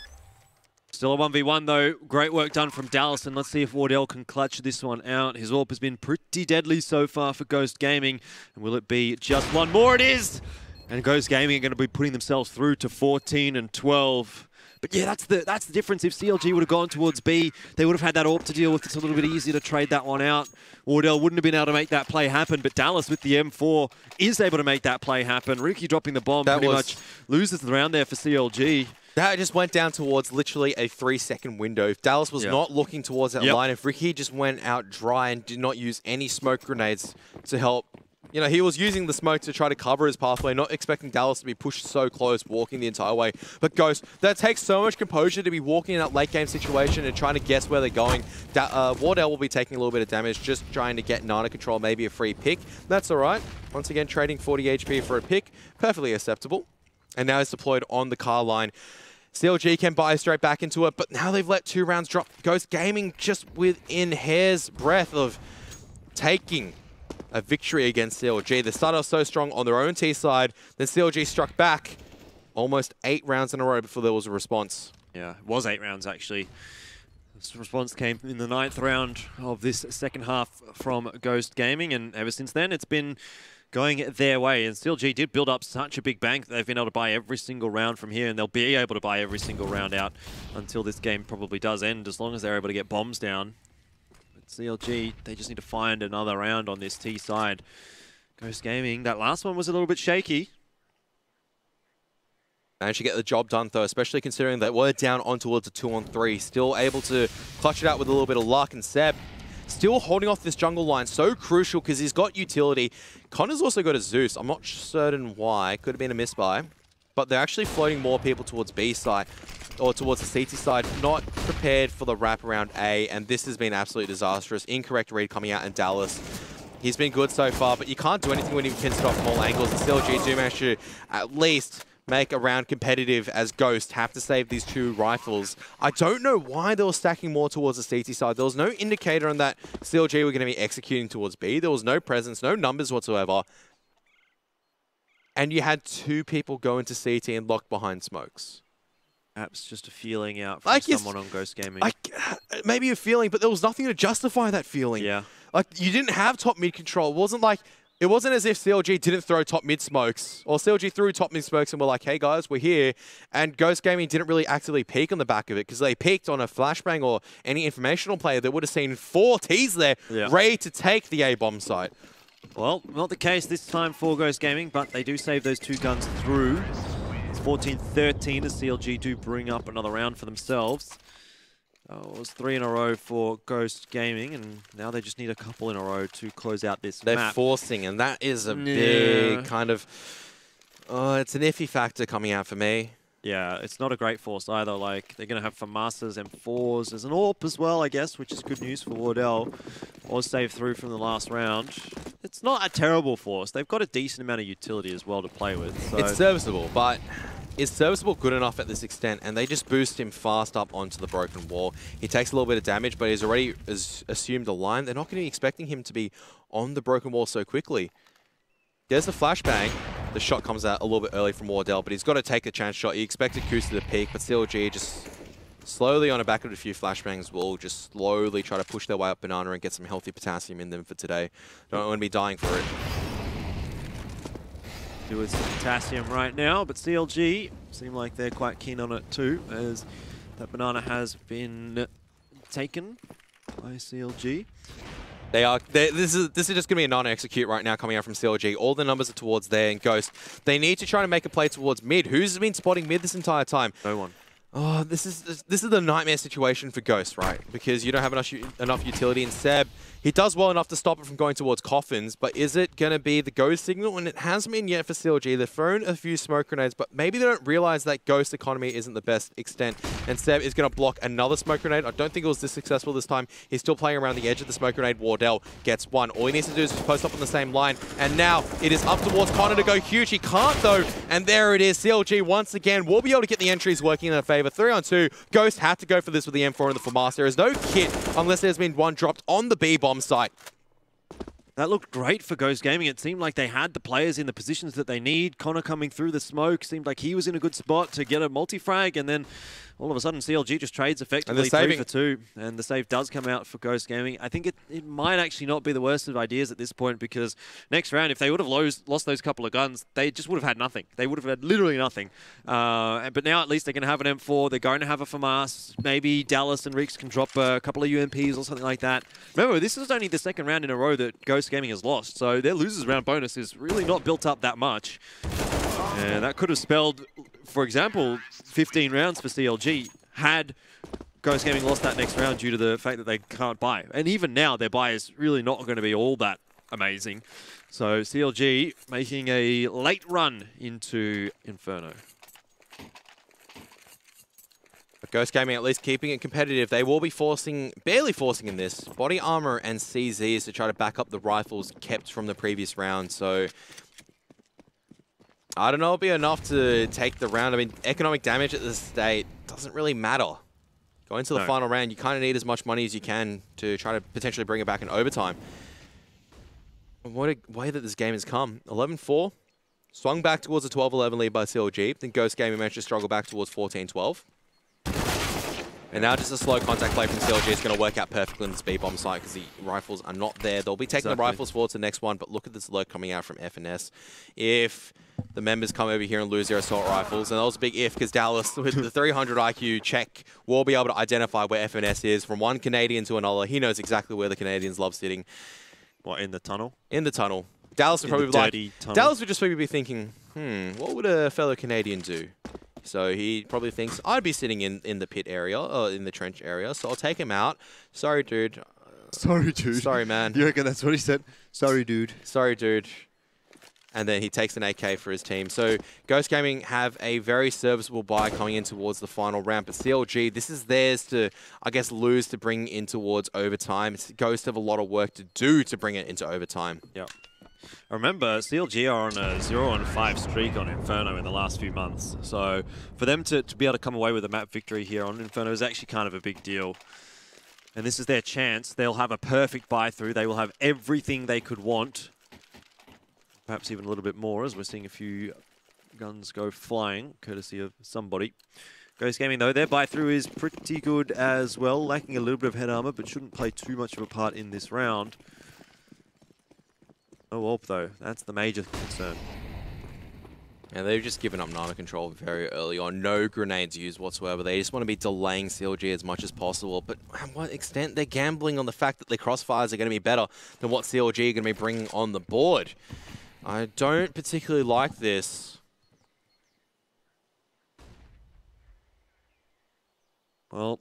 Still a 1v1 though. Great work done from Dallas, and let's see if Wardell can clutch this one out. His AWP has been pretty deadly so far for Ghost Gaming. And will it be just one more? It is! And Ghost Gaming are going to be putting themselves through to 14 and 12. But yeah, that's the difference. If CLG would have gone towards B, they would have had that AWP to deal with. It's a little bit easier to trade that one out. Wardell wouldn't have been able to make that play happen, but Dallas with the M4 is able to make that play happen. Ricky dropping the bomb pretty much loses the round there for CLG. That just went down towards literally a 3-second window. If Dallas was not looking towards that line, if Ricky just went out dry and did not use any smoke grenades to help, you know, he was using the smoke to try to cover his pathway, not expecting Dallas to be pushed so close, walking the entire way. But Ghost, that takes so much composure to be walking in that late game situation and trying to guess where they're going. Wardell will be taking a little bit of damage, just trying to get Nana control, maybe a free pick. That's all right. Once again, trading 40 HP for a pick, perfectly acceptable. And now he's deployed on the car line. CLG can buy straight back into it, but now they've let 2 rounds drop. Ghost Gaming just within hair's breadth of taking a victory against CLG. They started off so strong on their own T side, then CLG struck back almost 8 rounds in a row before there was a response. Yeah, it was 8 rounds actually. This response came in the 9th round of this second half from Ghost Gaming, and ever since then it's been going their way. And CLG did build up such a big bank that they've been able to buy every single round from here, and they'll be able to buy every single round out until this game probably does end, as long as they're able to get bombs down. CLG, they just need to find another round on this T side. Ghost Gaming, that last one was a little bit shaky. Managed to get the job done though, especially considering that we're down on towards a 2-on-3. Still able to clutch it out with a little bit of luck, and Seb still holding off this jungle line. So crucial because he's got utility. Connor's also got a Zeus. I'm not certain why. Could have been a misbuy. But they're actually floating more people towards B side, or towards the CT side, not prepared for the wrap around A, and this has been absolutely disastrous. Incorrect read coming out in Dallas. He's been good so far, but you can't do anything when he pins it off from all angles. And CLG do manage to at least make a round competitive, as Ghost have to save these 2 rifles. I don't know why they were stacking more towards the CT side. There was no indicator on that CLG were going to be executing towards B. There was no presence, no numbers whatsoever. And you had 2 people go into CT and locked behind smokes. Perhaps just a feeling out from someone on Ghost Gaming. Maybe a feeling, but there was nothing to justify that feeling. Yeah. Like, you didn't have top mid control. It it wasn't as if CLG didn't throw top mid smokes, or CLG threw top mid smokes and were like, hey guys, we're here. And Ghost Gaming didn't really actively peek on the back of it, because they peeked on a flashbang or any informational player that would have seen 4 Ts there, ready to take the A-bomb site. Well, not the case this time for Ghost Gaming, but they do save those 2 guns through. It's 14-13 as CLG do bring up another round for themselves. It was 3 in a row for Ghost Gaming, and now they just need a couple in a row to close out this map. They're forcing, and that is a big kind of... it's an iffy factor coming out for me. Yeah, it's not a great force either. Like, they're going to have FAMASas and 4s. There's an AWP as well, I guess, which is good news for Wardell. Was saved through from the last round. It's not a terrible force. They've got a decent amount of utility as well to play with. So. It's serviceable, but is serviceable good enough at this extent? And they just boost him fast up onto the broken wall. He takes a little bit of damage, but he's already assumed a line. They're not going to be expecting him to be on the broken wall so quickly. There's the flashbang. The shot comes out a little bit early from Wardell, but he's got to take a chance shot. He expected Kusa to peak, but CLG just slowly on the back of a few flashbangs will just slowly try to push their way up Banana and get some healthy potassium in them for today. Don't want to be dying for it. Do some potassium right now, but CLG seem like they're quite keen on it too, as that Banana has been taken by CLG. They are. This is just going to be a non-execute right now coming out from CLG. All the numbers are towards there and Ghost. They need to try to make a play towards mid. Who's been spotting mid this entire time? No one. Oh, this is the nightmare situation for Ghost, right? Because you don't have enough utility. And Seb, he does well enough to stop it from going towards coffins, but is it going to be the go signal? And it hasn't been yet for CLG. They've thrown a few smoke grenades, but maybe they don't realize that Ghost economy isn't the best extent. And Seb is going to block another smoke grenade. I don't think it was this successful this time. He's still playing around the edge of the smoke grenade. Wardell gets one. All he needs to do is just post up on the same line. And now it is up towards Connor to go huge. He can't though. And there it is. CLG once again will be able to get the entries working in their favor. 3-on-2. Ghost had to go for this with the M4 and the FAMAS. There is no kit unless there's been one dropped on the B-bomb site. That looked great for Ghost Gaming. It seemed like they had the players in the positions that they need. Connor coming through the smoke seemed like he was in a good spot to get a multi-frag, and then all of a sudden CLG just trades effectively 3 for 2, and the save does come out for Ghost Gaming. I think it might actually not be the worst of ideas at this point, because next round, if they would have lost those couple of guns, they just would have had nothing. They would have had literally nothing. But now at least they're going to have an M4. They're going to have a FAMAS. Maybe Dallas and Reeks can drop a couple of UMPs or something like that. Remember, this is only the 2nd round in a row that Ghost Gaming has lost, so their losers round bonus is really not built up that much. And that could have spelled, for example, 15 rounds for CLG had Ghost Gaming lost that next round due to the fact that they can't buy. And even now, their buy is really not going to be all that amazing. So CLG making a late run into Inferno. Ghost Gaming at least keeping it competitive. They will be barely forcing in this. Body armor and CZs to try to back up the rifles kept from the previous round. So I don't know, it'll be enough to take the round. I mean, economic damage at this state doesn't really matter. Going to the final round, you kind of need as much money as you can to try to potentially bring it back in overtime. What a way that this game has come. 11-4. Swung back towards a 12-11 lead by CLG. Then Ghost Gaming managed to struggle back towards 14-12. And now just a slow contact play from CLG is going to work out perfectly in the speed bomb site because the rifles are not there. They'll be taking the rifles forward to the next one, but look at this alert coming out from FNS. If the members come over here and lose their assault rifles, and that was a big if because Dallas, with the 300 IQ check, will be able to identify where FNS is from one Canadian to another. He knows exactly where the Canadians love sitting. What, in the tunnel? In the tunnel. Dallas would probably be like, Dallas would just maybe be thinking, what would a fellow Canadian do? So he probably thinks, I'd be sitting in the pit area, or in the trench area, so I'll take him out. Sorry, dude. Sorry, dude. Sorry, man. You reckon that's what he said? Sorry, dude. Sorry, dude. And then he takes an AK for his team. So Ghost Gaming have a very serviceable buy coming in towards the final round. But CLG, this is theirs to, I guess, lose to bring in towards overtime. Ghost have a lot of work to do to bring it into overtime. Yep. Remember, CLG are on a 0-5 streak on Inferno in the last few months. So for them to be able to come away with a map victory here on Inferno is actually kind of a big deal. And this is their chance. They'll have a perfect buy-through. They will have everything they could want. Perhaps even a little bit more, as we're seeing a few guns go flying, courtesy of somebody. Ghost Gaming, though, their buy-through is pretty good as well, lacking a little bit of head armor, but shouldn't play too much of a part in this round. No AWP though. That's the major concern. And they've just given up Nano control very early on. No grenades used whatsoever. They just want to be delaying CLG as much as possible. But to what extent? They're gambling on the fact that their crossfires are going to be better than what CLG are going to be bringing on the board. I don't particularly like this. Well,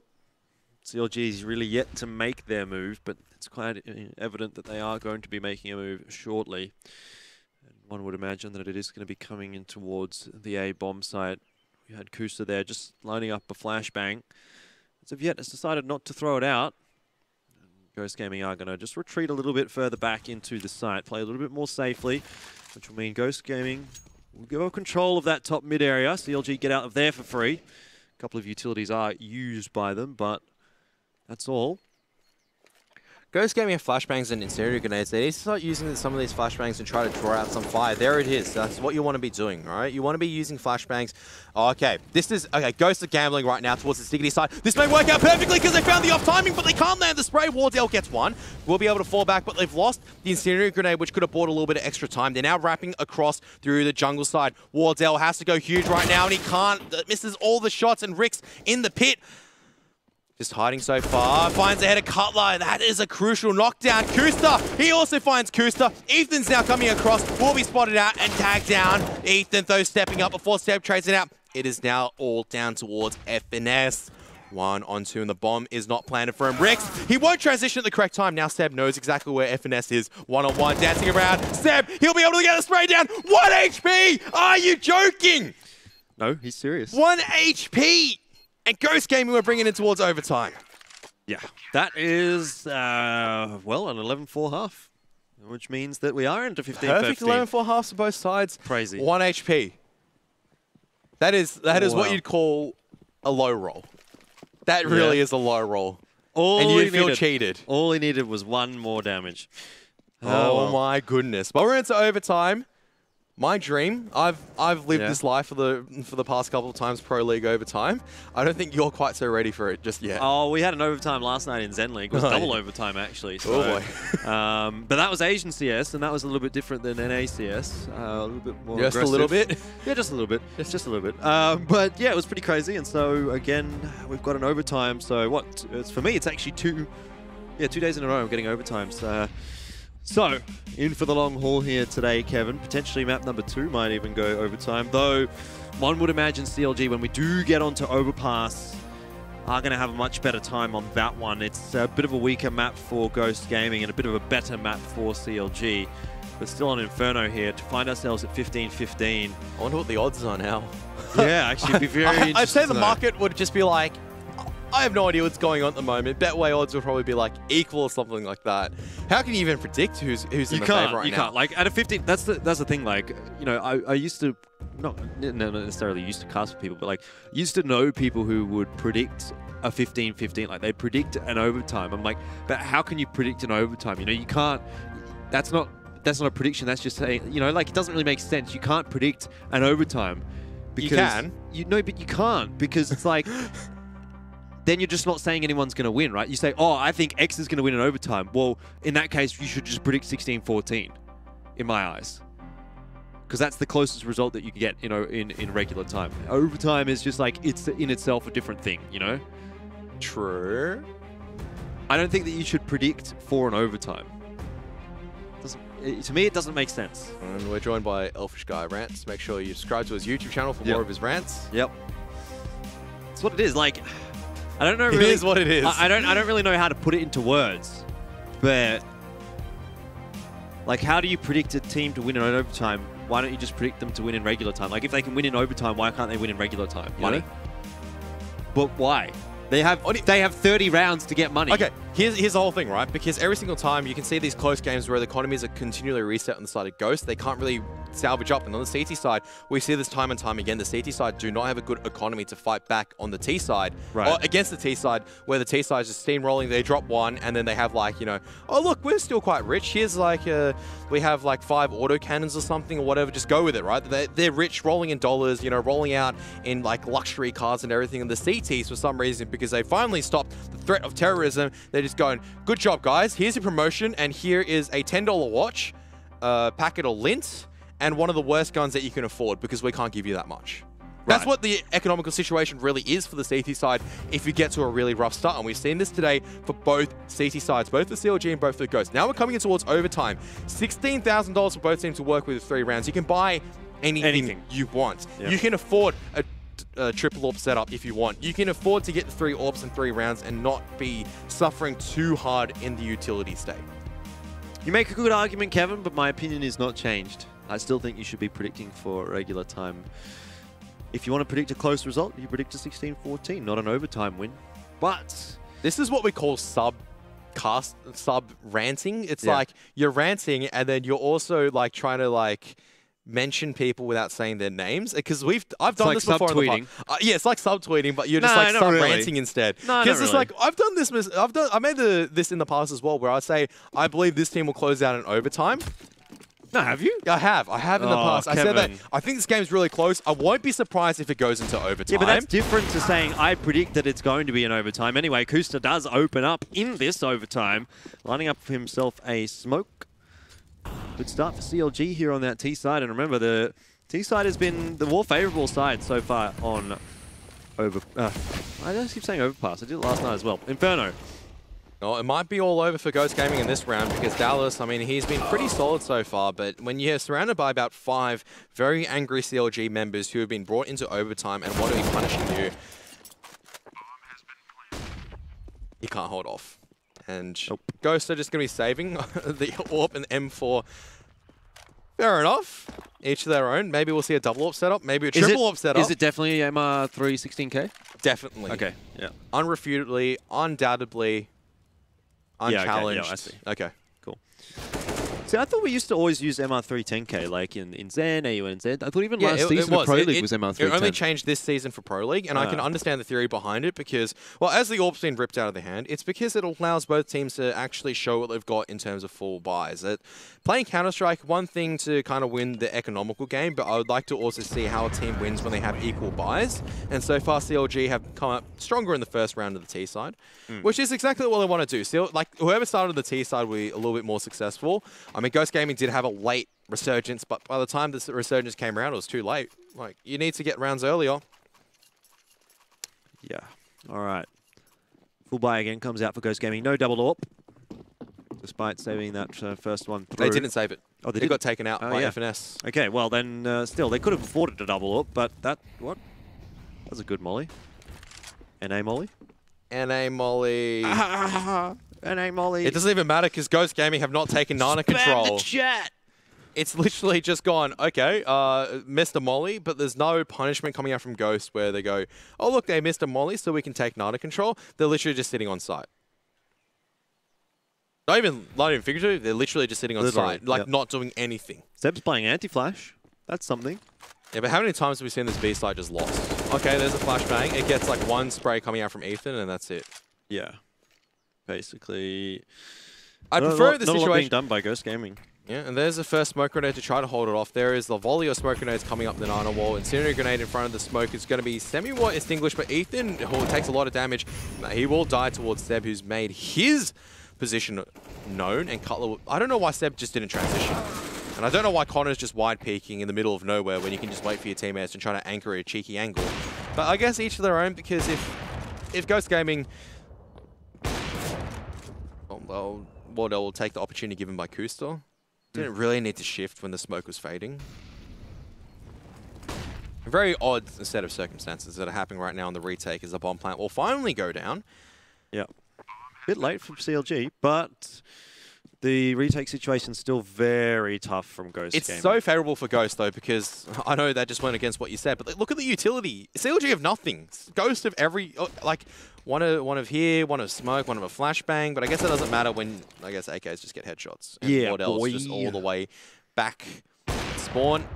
CLG is really yet to make their move, but it's quite evident that they are going to be making a move shortly. And one would imagine that it is going to be coming in towards the A bomb site. We had Kusa there just lining up a flashbang. As of yet, has decided not to throw it out. And Ghost Gaming are going to just retreat a little bit further back into the site, play a little bit more safely, which will mean Ghost Gaming will give up control of that top mid area. CLG get out of there for free. A couple of utilities are used by them, but that's all. Ghost Gaming have flashbangs and incendiary grenades. They need to start using some of these flashbangs and try to draw out some fire. There it is. That's what you want to be doing, right? You want to be using flashbangs. Okay, this is... Okay, Ghosts are gambling right now towards the Stiggity side. This may work out perfectly because they found the off timing, but they can't land the spray. Wardell gets one. Will be able to fall back, but they've lost the incendiary grenade, which could have bought a little bit of extra time. They're now wrapping across through the jungle side. Wardell has to go huge right now, and he can't. Misses all the shots, and Rick's in the pit. Just hiding so far. Finds ahead of Cutler. That is a crucial knockdown. Kusta, he also finds Kusta. Ethan's now coming across. Will be spotted out and tagged down. Ethan, though, stepping up before Seb trades it out. It is now all down towards FNS. 1-on-2, and the bomb is not planted for him. Rex, he won't transition at the correct time. Now Seb knows exactly where FNS is. 1-on-1, dancing around. Seb, he'll be able to get the spray down. 1 HP! Are you joking? No, he's serious. 1 HP! And Ghost Gaming were bringing it towards overtime. Yeah, that is, well, an 11-4 half, which means that we are into 15-15. Perfect 11-4 halves for both sides. Crazy. 1 HP. That is what you'd call a low roll. That really is a low roll. And you feel cheated. All he needed was 1 more damage. Oh my goodness. But we're into overtime. My dream, I've lived this life for the past couple of times Pro League overtime. I don't think you're quite so ready for it just yet. Oh, we had an overtime last night in Zen League. It was double overtime actually. So, oh boy. But that was Asian CS, and that was a little bit different than NA CS. A little bit more Just aggressive. a little bit? Yeah, just a little bit. Just a little bit. But yeah, it was pretty crazy. And so again, we've got an overtime. So what? It's, for me, it's actually 2 days in a row I'm getting overtimes. So, in for the long haul here today, Kevin. Potentially map number 2 might even go overtime. Though, one would imagine CLG, when we do get onto Overpass, are going to have a much better time on that one. It's a bit of a weaker map for Ghost Gaming and a bit of a better map for CLG. But still on Inferno here to find ourselves at 15-15. I wonder what the odds are now. Yeah, actually, it'd be very interesting. I'd say the market would just be like, I have no idea what's going on at the moment. Betway odds will probably be like equal or something like that. How can you even predict who's in the favor right now? You can't. Like at a 15, that's the thing. Like, you know, I used to not necessarily used to cast with people, but like used to know people who would predict a 15-15. Like they'd predict an overtime. I'm like, but how can you predict an overtime? You know, you can't. That's not a prediction. That's just saying, you know, like it doesn't really make sense. You can't predict an overtime. Because you can. But you can't because it's like. Then you're just not saying anyone's going to win, right? You say, oh, I think X is going to win in overtime. Well, in that case, you should just predict 16-14, in my eyes. Because that's the closest result that you can get, you know, in regular time. Overtime is just like, it's in itself a different thing, you know? True. I don't think that you should predict for an overtime. To me, it doesn't make sense. And we're joined by Elfish Guy Rants. Make sure you subscribe to his YouTube channel for more of his rants. Yep. That's what it is. Like... I don't know. Really, it is what it is. I don't really know how to put it into words, but like, how do you predict a team to win in overtime? Why don't you just predict them to win in regular time? Like, if they can win in overtime, why can't they win in regular time? Money. But why? They have 30 rounds to get money. Okay, here's the whole thing, right? Because every single time you can see these close games where the economies are continually reset on the side of Ghost, they can't really salvage up. And on the CT side, we see this time and time again. The CT side do not have a good economy to fight back on the T side, or against the T side, where the T side is just steamrolling. They drop 1, and then they have like, you know, oh look, we're still quite rich. Here's like we have like 5 autocannons or something or whatever. Just go with it, right? They're rich, rolling in dollars, you know, rolling out in like luxury cars and everything. And the CTs, for some reason, because they finally stopped the threat of terrorism, they're just going, good job, guys. Here's your promotion, and here is a $10 watch. Packet or Lint, and one of the worst guns that you can afford because we can't give you that much. That's what the economical situation really is for the CT side if you get to a really rough start. And we've seen this today for both CT sides, both the CLG and both the Ghost. Now we're coming in towards overtime. $16,000 for both teams to work with 3 rounds. You can buy anything you want. Yep. You can afford a triple AWP setup if you want. You can afford to get 3 AWPs in 3 rounds and not be suffering too hard in the utility state. You make a good argument, Kevin, but my opinion is not changed. I still think you should be predicting for regular time. If you want to predict a close result, you predict a 16-14, not an overtime win. But this is what we call sub-ranting. It's like you're ranting and then you're also like trying to like mention people without saying their names. Because I've done this before. Subtweeting. Yeah, it's like subtweeting, but you're just like sub-ranting instead. Because it's like I've done this. I made this in the past as well, where I say I believe this team will close out in overtime. No, have you? I have in the past. Kevin. I said that I think this game's really close. I won't be surprised if it goes into overtime. Yeah, but that's different to saying I predict that it's going to be an overtime. Anyway, Kusta does open up in this overtime, lining up for himself a smoke. Good start for CLG here on that T side. And remember, the T side has been the more favorable side so far on I just keep saying overpass. I did it last night as well. Inferno. Oh, it might be all over for Ghost Gaming in this round because Dallas, I mean, he's been pretty solid so far, but when you're surrounded by about 5 very angry CLG members who have been brought into overtime and want to be punishing you, you can't hold off. And Ghosts are just going to be saving the AWP and M4. Fair enough. Each of their own. Maybe we'll see a double AWP setup, maybe a triple AWP setup. Is it definitely MR3 16K? Definitely. Okay, yeah. Unrefutably, undoubtedly, unchallenged. Yeah, I see. Okay. Cool. See, I thought we used to always use MR3 10K, like in Zen, AUNZ. I thought even last season of Pro League was MR3 10. It only changed this season for Pro League, and I can understand the theory behind it because, well, as the AWP's been ripped out of their hand, it's because it allows both teams to actually show what they've got in terms of full buys. Playing Counter-Strike, one thing to kind of win the economical game, but I would like to also see how a team wins when they have equal buys. And so far, CLG have come up stronger in the first round of the T side, which is exactly what they want to do. So, like, whoever started the T side will be a little bit more successful. I mean, Ghost Gaming did have a late resurgence, but by the time this resurgence came around, it was too late. Like, you need to get rounds earlier. Yeah. All right. Full buy again comes out for Ghost Gaming. No double AWP, despite saving that first one through. They didn't save it. Oh, they got taken out by FNS. Okay, well then, still, they could have afforded a double AWP, but that, what? That was a good molly. NA molly? NA molly. NA molly. It doesn't even matter because Ghost Gaming have not taken Nana control. The chat. It's literally just gone, okay, missed a molly, but there's no punishment coming out from Ghost where they go, oh look, they missed a molly so we can take Nana control. They're literally just sitting on site. Not even figurative, they're literally just sitting on site, like not doing anything. Seb's playing anti-flash. That's something. Yeah, but how many times have we seen this B side just lost? Okay, there's a flashbang. It gets like one spray coming out from Ethan, and that's it. Yeah. Basically, I prefer the situation. Not a lot being done by Ghost Gaming. Yeah, and there's the first smoke grenade to try to hold it off. There is the volley of smoke grenades coming up the Nana wall. Incendiary grenade in front of the smoke. It's going to be semi-what extinguished, but Ethan, who takes a lot of damage, he will die towards Seb, who's made his position known. And Cutler, I don't know why Seb just didn't transition. And I don't know why Connor's just wide peeking in the middle of nowhere when you can just wait for your teammates and try to anchor a cheeky angle. But I guess each of their own, because if Ghost Gaming, well, Wardell will take the opportunity given by Kuster. Didn't really need to shift when the smoke was fading. A very odd set of circumstances that are happening right now on the retake as the bomb plant will finally go down. Yeah. Bit late from CLG, but the retake situation's still very tough from Ghost Gaming. It's so favorable for Ghost, though, because I know that just went against what you said, but look at the utility. CLG have nothing. Ghost of every, like, one of here, one of smoke, one of a flashbang, but I guess that doesn't matter when, I guess, AKs just get headshots. And yeah, Wardell's just all the way back. Spawn.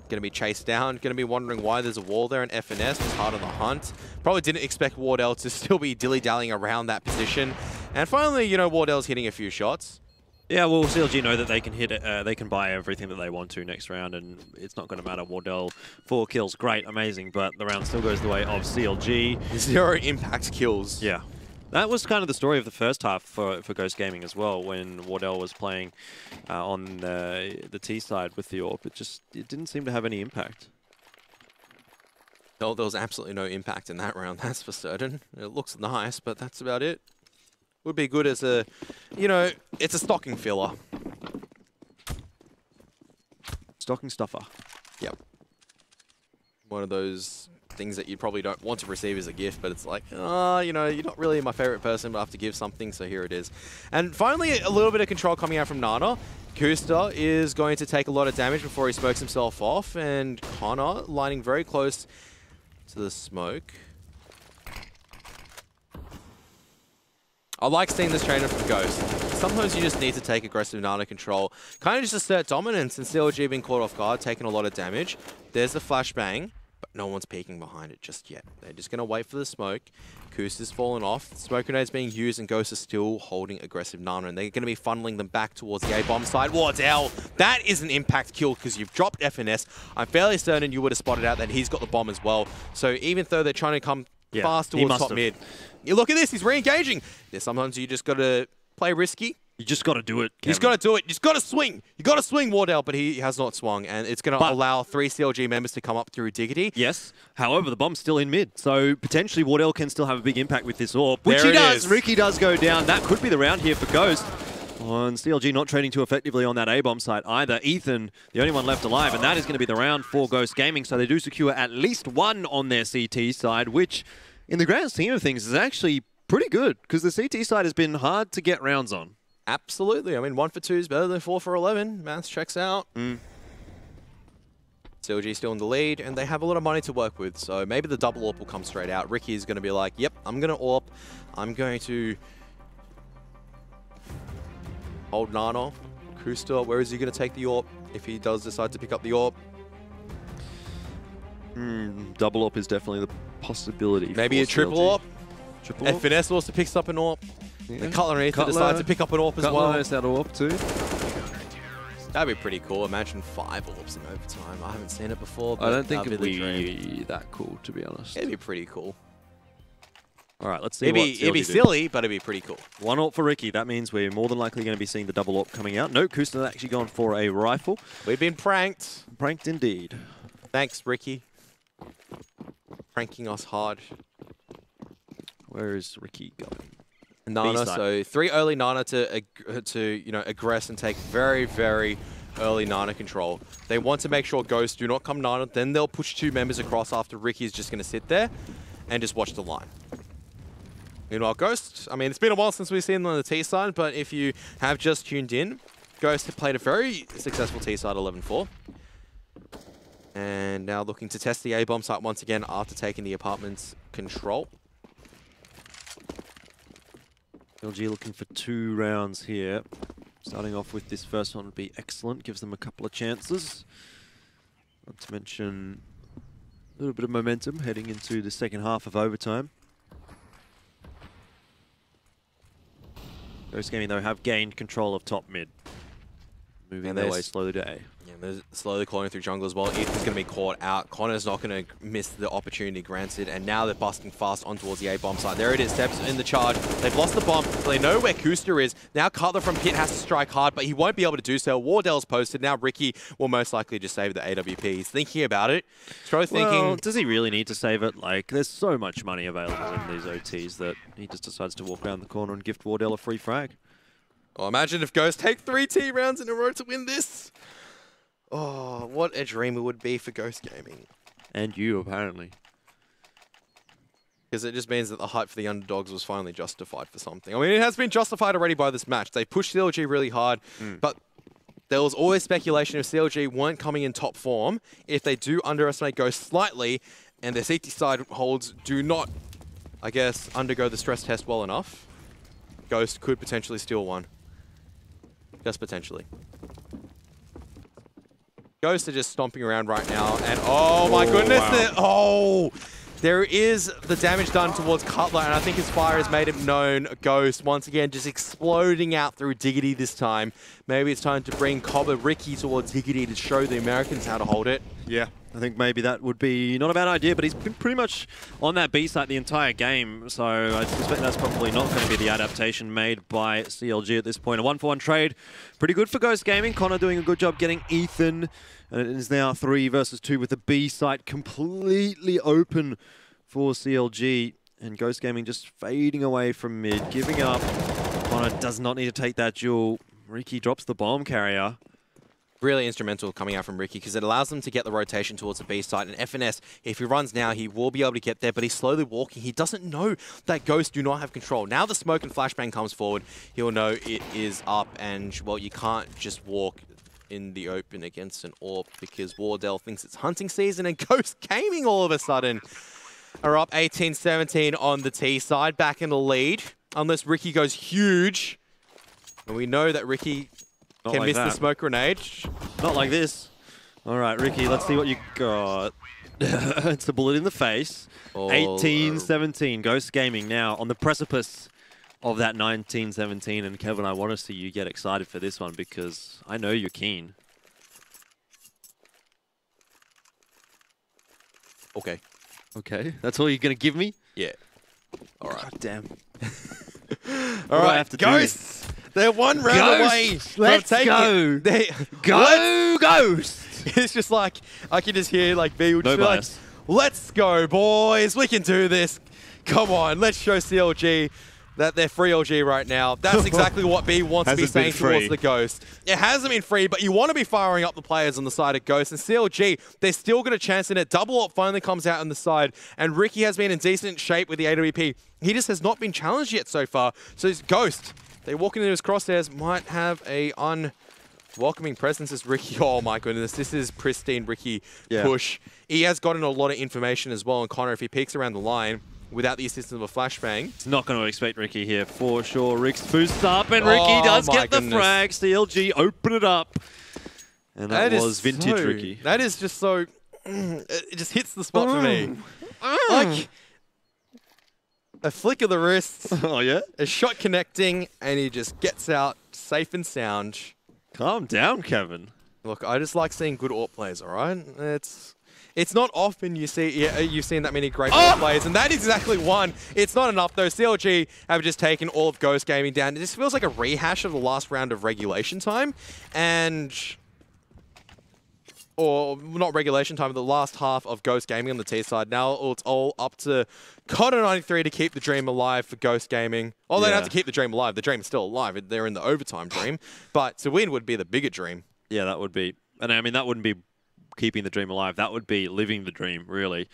Going to be chased down. Going to be wondering why there's a wall there, and FNS was hard on the hunt. Probably didn't expect Wardell to still be dilly-dallying around that position. And finally, you know, Wardell's hitting a few shots. Yeah, well, CLG know that they can hit it, they can buy everything that they want to next round, and it's not going to matter. Wardell, 4 kills, great, amazing, but the round still goes the way of CLG. 0 impact kills. Yeah. That was kind of the story of the first half for Ghost Gaming as well, when Wardell was playing on the T side with the AWP. It didn't seem to have any impact. No, there was absolutely no impact in that round, that's for certain. It looks nice, but that's about it. Would be good as a, you know, it's a stocking filler. Stocking stuffer. Yep. One of those things that you probably don't want to receive as a gift, but it's like, oh, you know, you're not really my favorite person, but I have to give something, so here it is. And finally, a little bit of control coming out from Nana. Kusta is going to take a lot of damage before he smokes himself off, and Connor lining very close to the smoke. I like seeing this trainer from Ghost. Sometimes you just need to take aggressive Nana control. Kind of just assert dominance, and CLG being caught off guard, taking a lot of damage. There's the flashbang, but no one's peeking behind it just yet. They're just going to wait for the smoke. Kusta's fallen off. Smoke grenades being used, and Ghost is still holding aggressive Nana, and they're going to be funneling them back towards the A-bomb side. Wardell, that is an impact kill because you've dropped FNS. I'm fairly certain you would have spotted out that he's got the bomb as well. So even though they're trying to come fast towards top mid, you look at this, he's re-engaging. Sometimes you just got to play risky. You just got to do it, Kevin. You just got to do it. You just got to swing. You got to swing, Wardell, but he has not swung, and it's going to allow 3 CLG members to come up through Diggity. Yes. However, the bomb's still in mid, so potentially Wardell can still have a big impact with this AWP, which he does. Ricky does go down. That could be the round here for Ghost. And CLG not trading too effectively on that A-bomb site either. Ethan, the only one left alive, and that is going to be the round for Ghost Gaming, so they do secure at least 1 on their CT side, which, in the grand scheme of things, is actually pretty good, because the CT side has been hard to get rounds on. Absolutely. I mean, 1 for 2 is better than 4 for 11. Maths checks out. CLG still in the lead, and they have a lot of money to work with, so maybe the double AWP will come straight out. Ricky is going to be like, yep, I'm going to AWP. I'm going to hold Nana. Kusta, where is he going to take the AWP if he does decide to pick up the AWP? Double AWP is definitely the possibility. Maybe a triple CLG. AWP. Triple AWP. FNS also picks up an AWP. Yeah. The Cutler needs to decide to pick up an AWP as well. Knows how to AWP too. That'd be pretty cool. Imagine 5 AWPs in overtime. I haven't seen it before, but I don't think it'd be that cool, to be honest. It'd be pretty cool. All right, let's see It'd be silly, but it'd be pretty cool. 1 AWP for Ricky. That means we're more than likely going to be seeing the double AWP coming out. No, Kusta's actually gone for a rifle. We've been pranked. Pranked indeed. Thanks, Ricky. Pranking us hard. Where is Ricky going? Nana, so 3 early Nana to you know, aggress and take very, very early Nana control. They want to make sure Ghosts do not come Nana, then they'll push 2 members across after Ricky is just going to sit there and just watch the line. Meanwhile, Ghost, I mean, it's been a while since we've seen them on the T side, but if you have just tuned in, Ghost have played a very successful T side 11-4. And now looking to test the A-bomb site once again after taking the apartment's control. LG looking for 2 rounds here. Starting off with this first one would be excellent. Gives them a couple of chances. Not to mention a little bit of momentum heading into the second half of overtime. Ghost Gaming, though, have gained control of top mid. Moving their way slowly to A. Yeah, they're slowly calling through jungle as well. Ethan's going to be caught out. Connor's not going to miss the opportunity granted. And now they're busting fast on towards the A-bomb side. There it is. Steps in the charge. They've lost the bomb, so they know where Kusta is. Now Cutler from Pit has to strike hard, but he won't be able to do so. Wardell's posted. Now Ricky will most likely just save the AWP. He's thinking about it. He's probably thinking... Well, does he really need to save it? Like, there's so much money available in these OTs that he just decides to walk around the corner and gift Wardell a free frag. Oh, imagine if Ghost take 3 T rounds in a row to win this. Oh, what a dream it would be for Ghost Gaming. And you, apparently. Because it just means that the hype for the underdogs was finally justified for something. I mean, it has been justified already by this match. They pushed CLG really hard, but there was always speculation if CLG weren't coming in top form, if they do underestimate Ghost slightly, and their CT side holds do not, I guess, undergo the stress test well enough, Ghost could potentially steal one. Just potentially. Ghosts are just stomping around right now, and oh my goodness, wow. There is the damage done towards Cutler, and I think his fire has made him known. Ghost, once again, just exploding out through Diggity this time. Maybe it's time to bring Cobber Ricky towards Diggity to show the Americans how to hold it. Yeah, I think maybe that would be not a bad idea, but he's been pretty much on that B site the entire game, so I suspect that's probably not going to be the adaptation made by CLG at this point. A 1-for-1 trade, pretty good for Ghost Gaming. Connor doing a good job getting Ethan, and it is now 3 versus 2 with the B site completely open for CLG, and Ghost Gaming just fading away from mid, giving up. Connor does not need to take that duel. Ricky drops the bomb carrier. Really instrumental coming out from Ricky because it allows them to get the rotation towards the B side. And FNS, if he runs now, he will be able to get there, but he's slowly walking. He doesn't know that Ghosts do not have control. Now the smoke and flashbang comes forward, he'll know it is up, and, well, you can't just walk in the open against an AWP because Wardell thinks it's hunting season, and Ghost Gaming all of a sudden are up 18-17 on the T side, back in the lead, unless Ricky goes huge. And we know that Ricky can miss the smoke grenade. Not like this. All right, Ricky, let's see what you got. It's a bullet in the face. 18-17. Ghost Gaming now on the precipice of that 19-17. And Kevin, I want to see you get excited for this one because I know you're keen. Okay. Okay, that's all you're going to give me? Yeah. All right. God damn. All right, Ghosts! They're one round away. Let's go. Go, Ghost! It's just like, I can just hear like B will just be like, let's go, boys. We can do this. Come on, let's show CLG that they're free LG right now. That's exactly what B wants to be saying towards the Ghost. It hasn't been free, but you want to be firing up the players on the side of Ghost. And CLG, they're still got a chance in it. Double up finally comes out on the side, and Ricky has been in decent shape with the AWP. He just has not been challenged yet so far. So it's Ghost. They walk into his crosshairs, might have a unwelcoming presence as Ricky. Oh my goodness, this is pristine Ricky push. He has gotten a lot of information as well, and Connor, if he peeks around the line without the assistance of a flashbang. It's not going to expect Ricky here for sure. Rick's boosts up, and Ricky does get the frag. CLG open it up. And that was vintage Ricky. That is just so... it just hits the spot for me. Like... a flick of the wrist, a shot connecting, and he just gets out safe and sound. Calm down, Kevin. Look, I just like seeing good AWP plays, all right? It's not often you've seen that many great AWP plays, and that is exactly one. It's not enough, though. CLG have just taken all of Ghost Gaming down. This feels like a rehash of the last round of regulation time, and... or not regulation time, the last half of Ghost Gaming on the T side. Now it's all up to Connor 93 to keep the dream alive for Ghost Gaming. Oh, they don't have to keep the dream alive. The dream is still alive. They're in the overtime dream. But to win would be the bigger dream. Yeah, that would be. And I mean, that wouldn't be keeping the dream alive. That would be living the dream, really.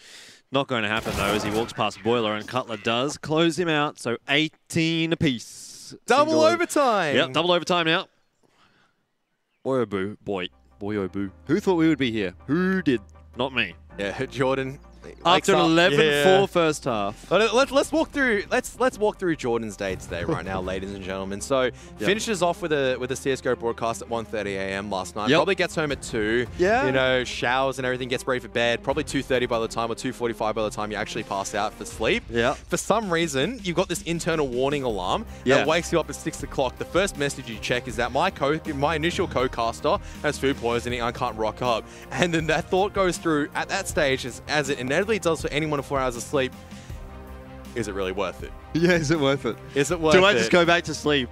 Not going to happen, though, as he walks past Boiler, and Cutler does close him out. So 18 apiece. Double overtime. Yep, double overtime now. Boy, oh boo. Boy, oh boo. Who thought we would be here? Who did? Not me. Yeah, Jordan. After an 11-4 first half. Let's walk through Jordan's day today, right now, ladies and gentlemen. So finishes off with a CS:GO broadcast at 1:30 a.m. last night. Probably gets home at 2. Yeah. You know, showers and everything, gets ready for bed. Probably 2:30 by the time, or 2:45 by the time you actually pass out for sleep. Yeah. For some reason, you've got this internal warning alarm that wakes you up at 6 o'clock. The first message you check is that my initial co-caster has food poisoning. I can't rock up. And then that thought goes through at that stage, as it inevitably does for anyone with 4 hours of sleep. Is it really worth it? Yeah, is it worth it? Is it worth it? Do I just go back to sleep?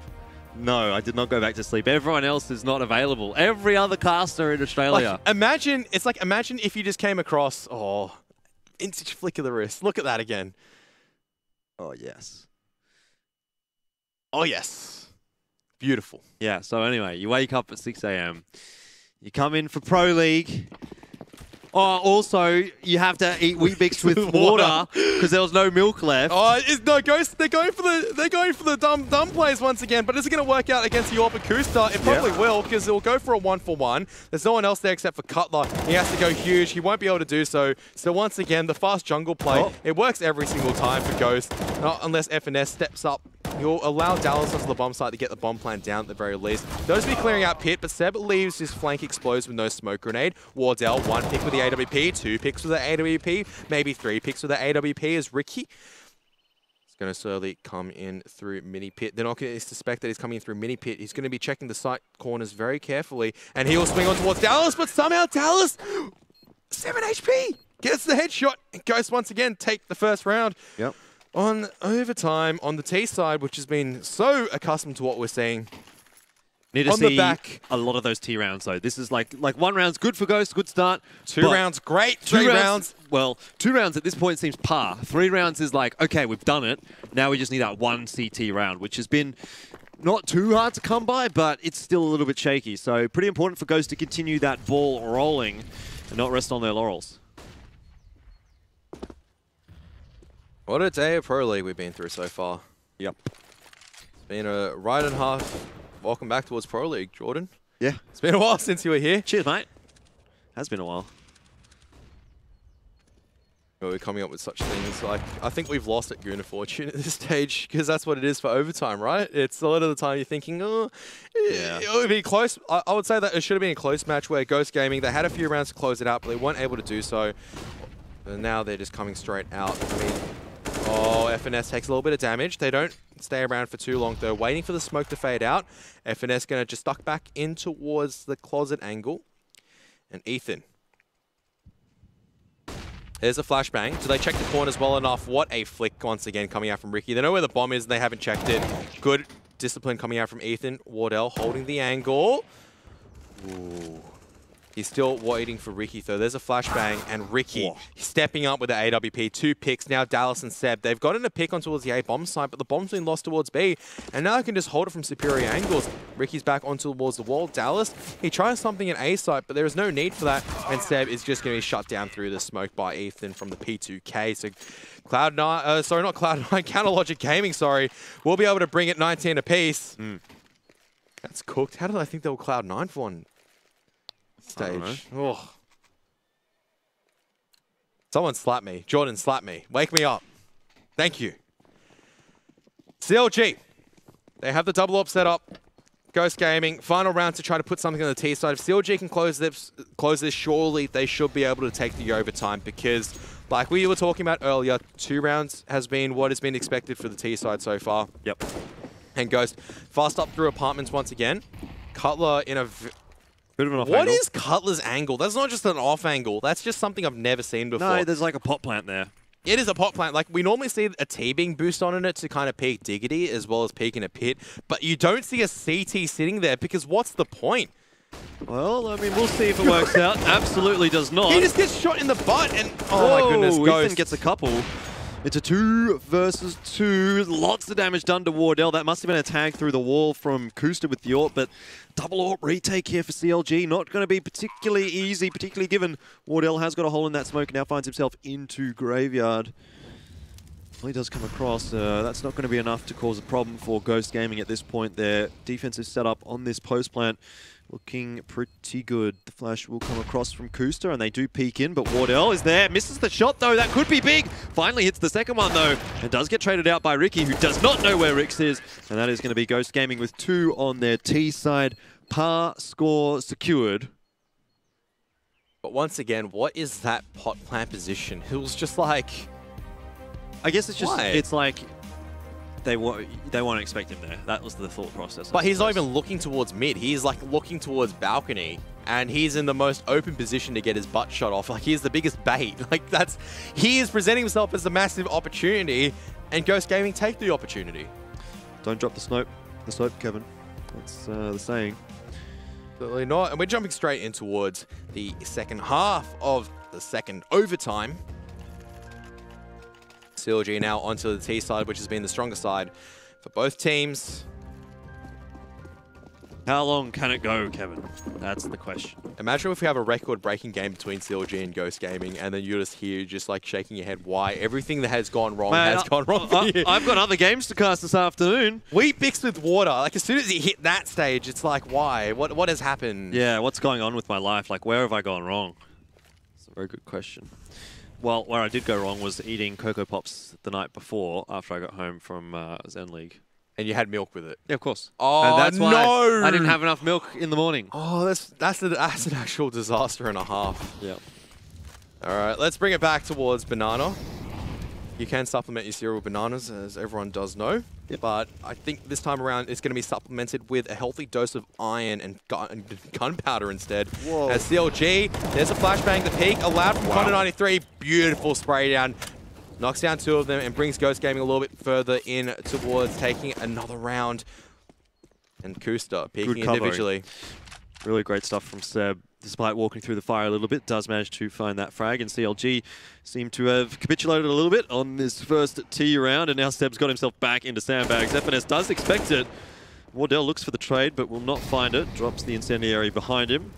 No, I did not go back to sleep. Everyone else is not available. Every other caster in Australia. Like, imagine if you just came across, inch flick of the wrist. Look at that again. Oh, yes. Oh, yes. Beautiful. Yeah, so anyway, you wake up at 6 a.m. You come in for Pro League. Oh, also, you have to eat Weet-Bix with water because there was no milk left. Oh, no, Ghost, they're going for the dumb plays once again, but is it going to work out against the AWP Akusta? It probably will, because it will go for a 1-for-1. There's no one else there except for Cutler. He has to go huge. He won't be able to do so. So once again, the fast jungle play, it works every single time for Ghost, unless FNS steps up. He'll allow Dallas onto the bomb site to get the bomb plan down at the very least. Those be clearing out Pit, but Seb leaves his flank exposed with no smoke grenade. Wardell, 1 pick with the AWP, 2 picks with the AWP, maybe 3 picks with the AWP as Ricky. He's going to slowly come in through mini pit. They're not going to suspect that he's coming in through mini pit. He's going to be checking the site corners very carefully, and he will swing on towards Dallas, but somehow Dallas 7 HP. Gets the headshot. And Ghost once again take the first round. Yep. On overtime on the T side, which has been so accustomed to what we're seeing. Need to on see the back. a lot of those T rounds, though. This is like 1 round's good for Ghost, good start. 2 rounds, great. 3 rounds. Well, 2 rounds at this point seems par. 3 rounds is like, okay, we've done it. Now we just need that 1 CT round, which has been not too hard to come by, but it's still a little bit shaky. So pretty important for Ghost to continue that ball rolling and not rest on their laurels. What a day of Pro League we've been through so far. Yep. It's been a ride and a half. Welcome back towards Pro League, Jordan. Yeah. It's been a while since you were here. Cheers, mate. Has been a while. We're coming up with such things like, I think we've lost at Goon of Fortune at this stage, because that's what it is for overtime, right? It's a lot of the time you're thinking, oh, yeah, it would be close. I would say that it should have been a close match where Ghost Gaming, they had a few rounds to close it out, but they weren't able to do so. And now they're just coming straight out. I mean, oh, FNS takes a little bit of damage. They don't stay around for too long, though. Waiting for the smoke to fade out. FNS going to just duck back in towards the closet angle. And Ethan. There's a flashbang. Do they check the corners well enough? What a flick once again coming out from Ricky. They know where the bomb is and they haven't checked it. Good discipline coming out from Ethan. Wardell holding the angle. Ooh. He's still waiting for Ricky, though. There's a flashbang, and Ricky stepping up with the AWP. 2 picks. Now Dallas and Seb. They've gotten a pick on towards the A bomb side, but the bomb's been lost towards B. And now they can just hold it from superior angles. Ricky's back on towards the wall. Dallas, he tries something in A site, but there is no need for that. And Seb is just going to be shut down through the smoke by Ethan from the P2K. So Cloud9, sorry, not Cloud9, Counterlogic Gaming, sorry, will be able to bring it 19 apiece. That's cooked. How did I think they were Cloud9 for one stage? Oh. Someone slap me. Jordan, slap me. Wake me up. Thank you. CLG. They have the double op set up. Ghost Gaming. Final round to try to put something on the T side. If CLG can close this, surely they should be able to take the overtime, because like we were talking about earlier, 2 rounds has been what has been expected for the T side so far. Yep. And Ghost fast up through apartments once again. Cutler in a... Bit of an off What angle. is Cutler's angle? That's not just an off angle. That's just something I've never seen before. No, there's like a pot plant there. It is a pot plant. Like, we normally see a T being boosted on it to kind of peak diggity as well as peak in a pit. But you don't see a CT sitting there, because what's the point? Well, I mean, we'll see if it works out. Absolutely does not. He just gets shot in the butt and... Oh, my goodness, Ghost. Ethan gets a couple. It's a 2 versus 2. Lots of damage done to Wardell. That must have been a tag through the wall from Kuster with the AWP, but double AWP retake here for CLG. Not going to be particularly easy, particularly given Wardell has got a hole in that smoke and now finds himself into Graveyard. Well, he does come across. That's not going to be enough to cause a problem for Ghost Gaming at this point. Their defensive setup on this post plant looking pretty good. The flash will come across from Kuster, and they do peek in, but Wardell is there. Misses the shot, though. That could be big. Finally hits the second one, though, and does get traded out by Ricky, who does not know where Rix is. And that is going to be Ghost Gaming with 2 on their T side. Par score secured. But once again, what is that pot plant position? It was just like... I guess it's just... Why? It's like... They won't expect him there. That was the thought process. But he's not even looking towards mid. He's like looking towards balcony, and he's in the most open position to get his butt shot off. Like, he's the biggest bait. Like, he is presenting himself as a massive opportunity, and Ghost Gaming take the opportunity. Don't drop the snope. The soap, Kevin. That's the saying. Absolutely not. And we're jumping straight in towards the second half of the second overtime. CLG now onto the T side, which has been the stronger side for both teams. How long can it go, Kevin? That's the question. Imagine if we have a record-breaking game between CLG and Ghost Gaming, and then you just hear just like shaking your head why everything that has gone wrong has gone wrong for you. I've got other games to cast this afternoon. We mixed with water. Like, as soon as you hit that stage, it's like, why? What has happened? Yeah, what's going on with my life? Like, where have I gone wrong? It's a very good question. Well, where I did go wrong was eating Cocoa Pops the night before after I got home from Zen League. And you had milk with it? Yeah, of course. Oh, and that's why no! I didn't have enough milk in the morning. Oh, that's an actual disaster and a half. Yeah. All right, let's bring it back towards Banana. You can supplement your cereal with bananas, as everyone does know. Yep. But I think this time around it's going to be supplemented with a healthy dose of iron and gunpowder instead. Whoa. As CLG, there's a flashbang, the peak allowed from Connor 93. Beautiful spray down. Knocks down 2 of them and brings Ghost Gaming a little bit further in towards taking another round. And Kusta peeking individually. Really great stuff from Seb. Despite walking through the fire a little bit, does manage to find that frag, and CLG seem to have capitulated a little bit on this first T round, and now Seb's got himself back into sandbags. FNS does expect it. Wardell looks for the trade, but will not find it. Drops the incendiary behind him.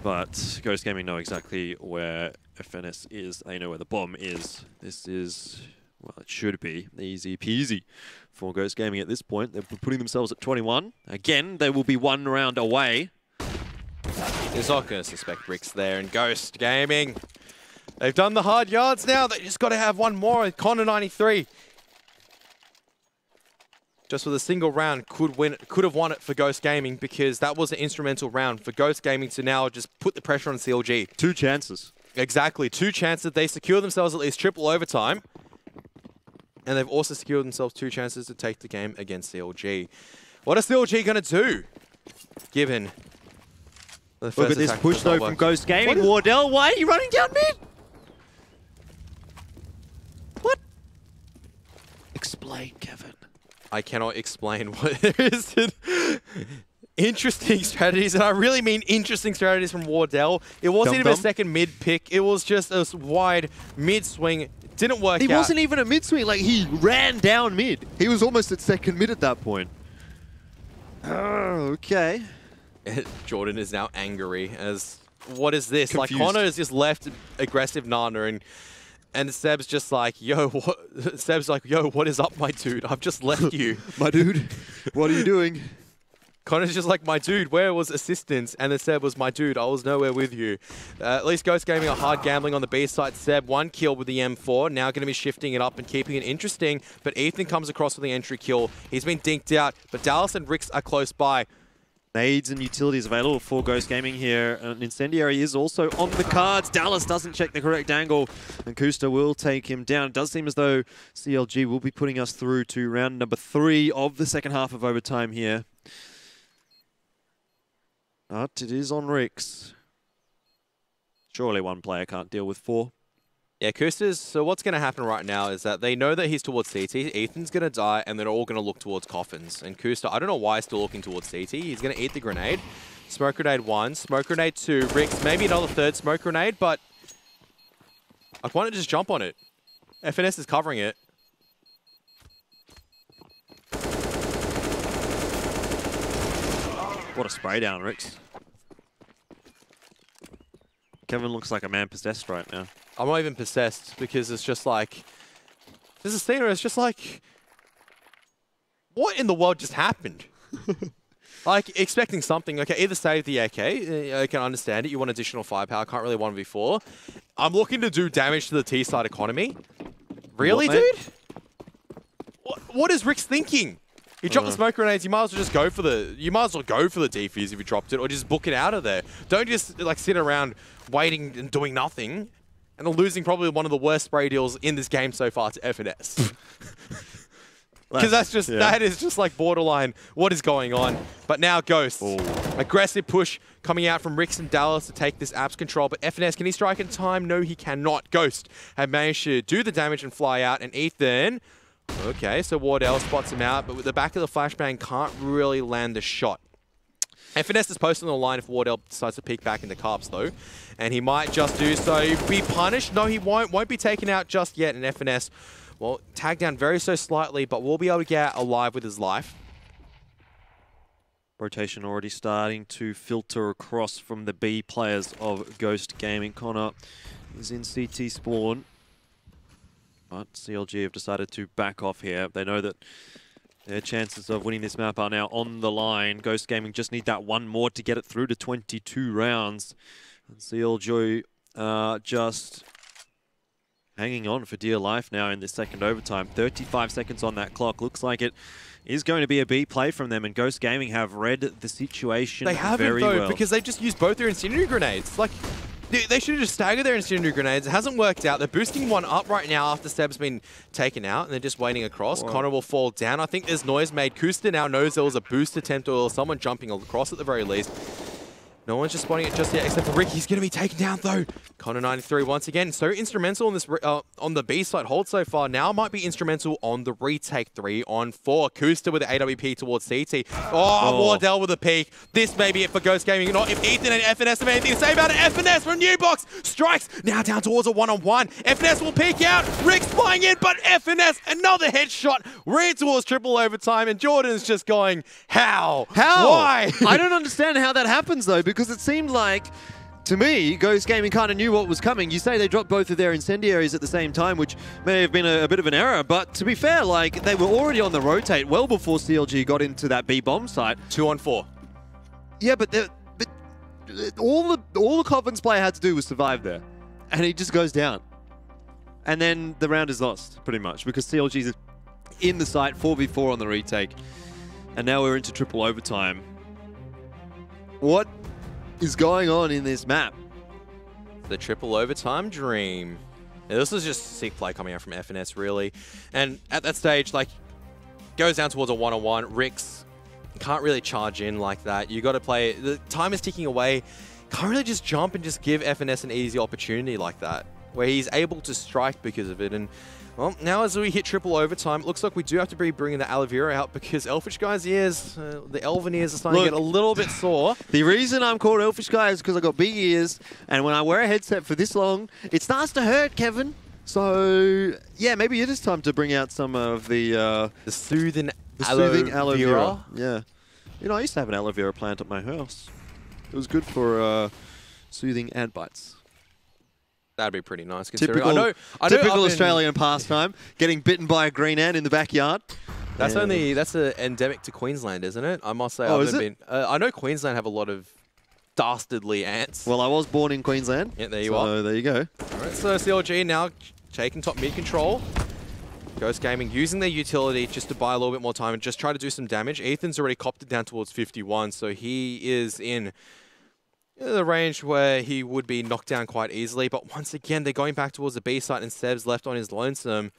But Ghost Gaming know exactly where FNS is. They know where the bomb is. This is, well, it should be easy peasy for Ghost Gaming at this point. They're putting themselves at 21. Again, they will be 1 round away. He's not going to suspect Rick's there, and Ghost Gaming, they've done the hard yards now. They just got to have one more. Connor 93, just with a single round, could have won it for Ghost Gaming, because that was an instrumental round for Ghost Gaming to now just put the pressure on CLG. 2 chances. Exactly, 2 chances. They secure themselves at least triple overtime, and they've also secured themselves 2 chances to take the game against CLG. What is CLG going to do, given look at this push though from Ghost Gaming? Wardell, why are you running down mid? What? Explain, Kevin. I cannot explain what there is. Interesting strategies, and I really mean interesting strategies from Wardell. It wasn't even a second mid pick. It was just a wide mid swing. It didn't work out. He wasn't even a mid swing. Like, he ran down mid. He was almost at second mid at that point. Oh, okay. Jordan is now angry as, what is this? Confused. Like, Connor has just left aggressive Nana, and Seb's just like, yo, what? Seb's like, yo, what is up, my dude? I've just left you. My dude, what are you doing? Connor's just like, my dude, where was assistance? And then Seb was, my dude, I was nowhere with you. At least Ghost Gaming are hard gambling on the B side. Seb, 1 kill with the M4. Now going to be shifting it up and keeping it interesting. But Ethan comes across with the entry kill. He's been dinked out, but Dallas and Rix are close by. Nades and utilities available for Ghost Gaming here. An incendiary is also on the cards. Dallas doesn't check the correct angle, and Kusta will take him down. It does seem as though CLG will be putting us through to round number 3 of the second half of overtime here. But it is on Rix. Surely one player can't deal with 4. Yeah, Kusta's, so what's going to happen right now is that they know that he's towards CT, Ethan's going to die, and they're all going to look towards coffins. And Kusta, I don't know why he's still looking towards CT. He's going to eat the grenade. Smoke grenade 1, smoke grenade 2, Rix, maybe another 3rd smoke grenade, but I want to just jump on it. FNS is covering it. What a spray down, Rix. Kevin looks like a man possessed right now. I'm not even possessed, because it's just like, there's a scene where it's just like, what in the world just happened? Like, expecting something. Okay, either save the AK, I can understand it, you want additional firepower, can't really 1v4. I'm looking to do damage to the T-side economy. Really, what, dude? What is Rix thinking? You drop the smoke grenades, you might as well just go for the, defuse if you dropped it, or just book it out of there. Don't just like sit around waiting and doing nothing, and losing probably one of the worst spray deals in this game so far to FNS. Because that is just like borderline, what is going on? But now Ghost, aggressive push coming out from Rix and Dallas to take this apps control, but FNS, can he strike in time? No, he cannot. Ghost had managed to do the damage and fly out, and Ethan, okay, so Wardell spots him out, but with the back of the flashbang, can't really land the shot. FNS is posting on the line if Wardell decides to peek back into Carps, though. And he might just do so. Be punished? No, he won't. Won't be taken out just yet. And FNS, well, tagged down very so slightly, but will be able to get out alive with his life. Rotation already starting to filter across from the B players of Ghost Gaming. Connor is in CT spawn. But CLG have decided to back off here. They know that their chances of winning this map are now on the line. Ghost Gaming just need that one more to get it through to 22 rounds. And CLG just hanging on for dear life now in this second overtime. 35 seconds on that clock. Looks like it is going to be a B play from them, and Ghost Gaming have read the situation very well. They haven't, though, because they've just used both their incendiary grenades. Like, They should have just staggered their incendiary grenades. It hasn't worked out. They're boosting one up right now after Seb's been taken out, and they're just waiting across. Whoa. Connor will fall down. I think there's noise made. Kusta now knows there was a boost attempt or someone jumping across at the very least. No one's just spotting it just yet, except for Rick. He's going to be taken down, though. Connor 93 once again. So instrumental on this on the B side hold so far. Now might be instrumental on the retake 3 on 4. Kusta with the AWP towards CT. Oh, Wardell with a peek. This may be it for Ghost Gaming. Not if Ethan and FNS have anything to say about it. FNS from Newbox strikes now down towards a one-on-one. FNS will peek out. Rick's flying in, but FNS another headshot right towards triple overtime. And Jordan's just going, how? How? Why? I don't understand how that happens though, because it seemed like, to me, Ghost Gaming kind of knew what was coming. You say they dropped both of their incendiaries at the same time, which may have been a bit of an error, but to be fair, like, they were already on the rotate well before CLG got into that B bomb site. 2 on 4. Yeah, but all the Covens player had to do was survive there, and he just goes down. And then the round is lost, pretty much, because CLG's in the site, 4v4 on the retake, and now we're into triple overtime. What is going on in this map? The triple overtime dream. Now, this is just sick play coming out from FNS, really. And at that stage, like, goes down towards a one-on-one. Ricks can't really charge in like that. You got to play. The time is ticking away. Can't really just jump and just give FNS an easy opportunity like that, where he's able to strike because of it. And well, now as we hit triple overtime, it looks like we do have to be bringing the aloe vera out because Elfish Guy's ears, the elven ears are starting to get a little bit sore. The reason I'm called Elfish Guy is because I got big ears, and when I wear a headset for this long, it starts to hurt, Kevin. So, yeah, maybe it is time to bring out some of the soothing aloe vera. Yeah. You know, I used to have an aloe vera plant at my house. It was good for soothing ant bites. That'd be pretty nice. Typical Australian pastime, getting bitten by a green ant in the backyard. That's endemic to Queensland, isn't it? I must say, I know Queensland have a lot of dastardly ants. Well, I was born in Queensland. Yeah, there you are. So there you go. All right, so CLG now taking top mid control. Ghost Gaming using their utility just to buy a little bit more time and just try to do some damage. Ethan's already copped it down towards 51, so he is in the range where he would be knocked down quite easily. But once again, they're going back towards the B site and Seb's left on his lonesome.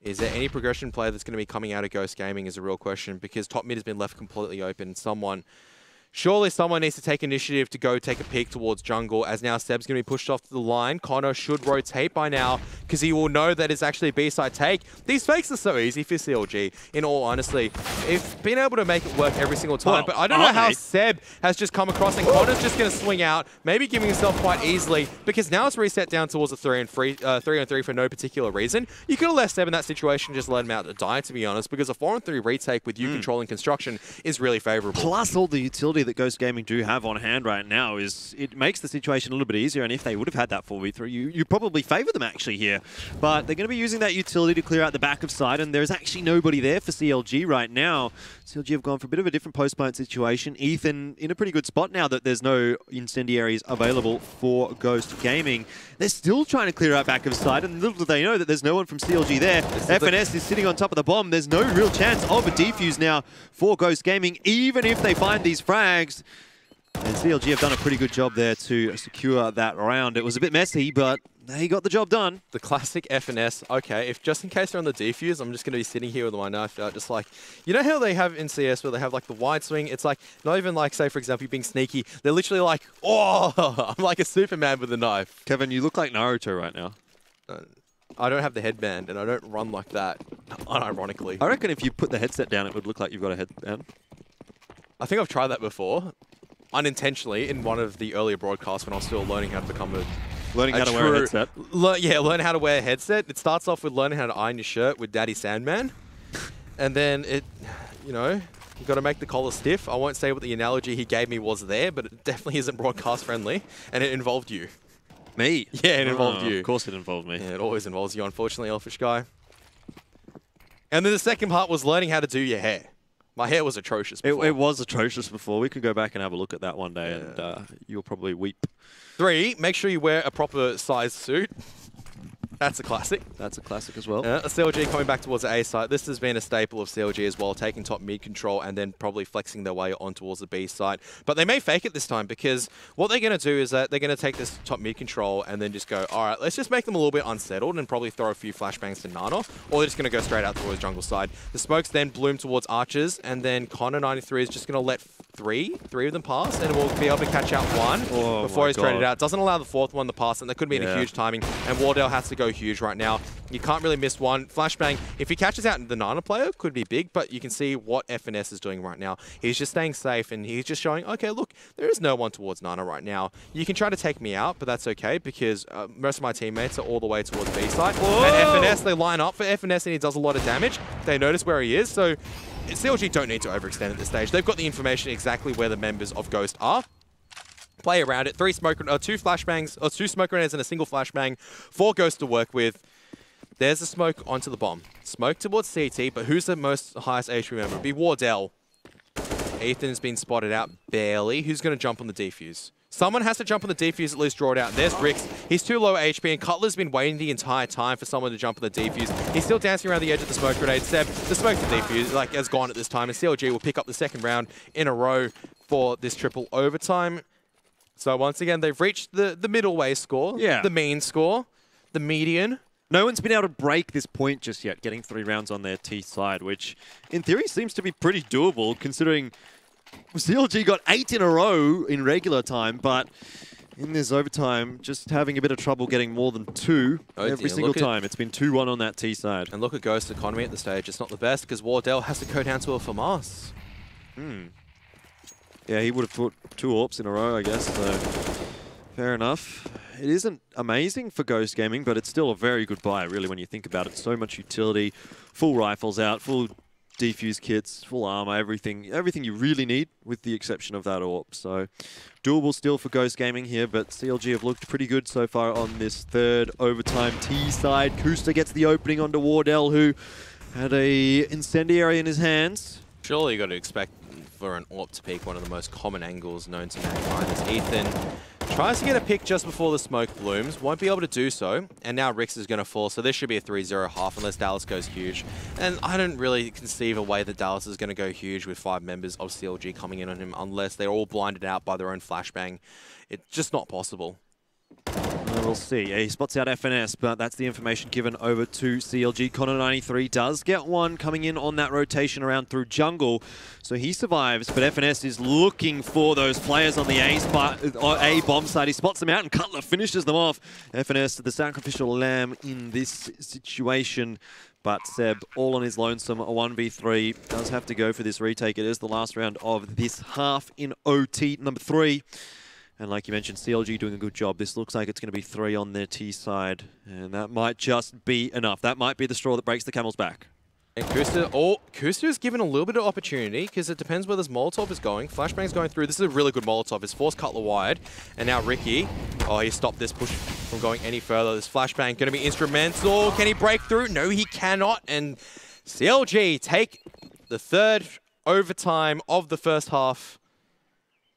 Is there any progression play that's going to be coming out of Ghost Gaming is a real question, because top mid has been left completely open. Surely someone needs to take initiative to go take a peek towards jungle, as now Seb's going to be pushed off to the line. Connor should rotate by now, because he will know that it's actually a B-side take. These fakes are so easy for CLG, in all honesty. They've been able to make it work every single time, but I don't know how Seb has just come across, and Connor's just going to swing out, maybe giving himself quite easily, because now it's reset down towards a 3-on-3 for no particular reason. You could have left Seb in that situation and just let him out to die, to be honest, because a 4-on-3 retake with you controlling construction is really favorable. Plus all the utility that Ghost Gaming do have on hand right now it makes the situation a little bit easier, and if they would have had that 4v3, you probably favor them actually here. But they're going to be using that utility to clear out the back of side, and there's actually nobody there for CLG right now. CLG have gone for a bit of a different post-plant situation. Ethan in a pretty good spot now that there's no incendiaries available for Ghost Gaming. They're still trying to clear out back of side, and little do they know that there's no one from CLG there. FNS is sitting on top of the bomb. There's no real chance of a defuse now for Ghost Gaming, even if they find these frags. And CLG have done a pretty good job there to secure that round. It was a bit messy, but they got the job done. The classic FNS. Okay, if just in case they're on the defuse, I'm just going to be sitting here with my knife out, just like, you know how they have in CS where they have like the wide swing? It's like, not even like, say for example, you're being sneaky. They're literally like, oh, I'm like a Superman with a knife. Kevin, you look like Naruto right now. I don't have the headband, and I don't run like that, unironically. I reckon if you put the headset down, it would look like you've got a headband. I think I've tried that before, unintentionally, in one of the earlier broadcasts when I was still learning how to become Learning how to wear a headset? Learn how to wear a headset. It starts off with learning how to iron your shirt with Daddy Sandman. And then you got to make the collar stiff. I won't say what the analogy he gave me was there, but it definitely isn't broadcast friendly. And it involved you. Me? Yeah, it involved you. Of course it involved me. Yeah, it always involves you, unfortunately, Elfish Guy. And then the second part was learning how to do your hair. My hair was atrocious before. It was atrocious before. We could go back and have a look at that one day, and you'll probably weep. 3, make sure you wear a proper size suit. That's a classic. That's a classic as well. CLG coming back towards the A site. This has been a staple of CLG as well, taking top mid control and then probably flexing their way on towards the B site. But they may fake it this time because what they're going to do is that they're going to take this top mid control and then just go, all right, let's just make them a little bit unsettled and probably throw a few flashbangs to Nana, or they're just going to go straight out towards jungle side. The smokes then bloom towards Archers, and then Connor93 is just going to let three of them pass, and we'll be able to catch out one before he's traded out. Doesn't allow the fourth one to pass, and that could be a huge timing. And Wardell has to go huge right now. You can't really miss one. Flashbang, if he catches out the Nana player, could be big, but you can see what FNS is doing right now. He's just staying safe, and he's just showing, okay, look, there is no one towards Nana right now. You can try to take me out, but that's okay, because most of my teammates are all the way towards B side. And FNS, they line up for FNS, and he does a lot of damage. They notice where he is, so CLG don't need to overextend at this stage. They've got the information exactly where the members of Ghost are. Play around it. 2 flashbangs, or 2 smoke grenades and a single flashbang. 4 Ghosts to work with. There's the smoke onto the bomb. Smoke towards CT, but who's the highest HP member? It'd be Wardell. Ethan's been spotted out barely. Who's going to jump on the defuse? Someone has to jump on the defuse, at least draw it out. There's Rix. He's too low HP, and Cutler's been waiting the entire time for someone to jump on the defuse. He's still dancing around the edge of the smoke grenade. Seb, the smoke to defuse, has gone at this time, and CLG will pick up the second round in a row for this triple overtime. So once again, they've reached the middle way score, the mean score, the median. No one's been able to break this point just yet, getting 3 rounds on their T side, which in theory seems to be pretty doable, considering CLG got 8 in a row in regular time, but in this overtime, just having a bit of trouble getting more than 2 every single time. It's been 2-1 on that T side. And look at Ghost economy at the stage. It's not the best because Wardell has to go down to a FAMAS. Yeah, he would have put 2 AWPs in a row, I guess, so fair enough. It isn't amazing for Ghost Gaming, but it's still a very good buy, really, when you think about it. So much utility, full rifles out, full defuse kits, full armor, everything you really need, with the exception of that AWP. So doable still for Ghost Gaming here, but CLG have looked pretty good so far on this third overtime T side. Kusta gets the opening onto Wardell, who had a incendiary in his hands. Surely you got to expect for an AWP to peek one of the most common angles known to mankind as Ethan tries to get a pick just before the smoke blooms, won't be able to do so, and now Rix is going to fall, so this should be a 3-0 half unless Dallas goes huge. And I don't really conceive a way that Dallas is going to go huge with 5 members of CLG coming in on him unless they're all blinded out by their own flashbang. It's just not possible. We'll see. Yeah, he spots out FNS, but that's the information given over to CLG. Connor93 does get one coming in on that rotation around through jungle, so he survives, but FNS is looking for those players on the A bomb side. He spots them out, and Cutler finishes them off. FNS, the sacrificial lamb in this situation. But Seb, all on his lonesome, a 1v3, does have to go for this retake. It is the last round of this half in OT number 3. And like you mentioned, CLG doing a good job. This looks like it's going to be 3 on their T side. And that might just be enough. That might be the straw that breaks the camel's back. And Kusta is given a little bit of opportunity because it depends where this Molotov is going. Flashbang's going through. This is a really good Molotov. It's forced Cutler wide. And now Ricky, he stopped this push from going any further. This Flashbang going to be instrumental. Can he break through? No, he cannot. And CLG take the third overtime of the first half.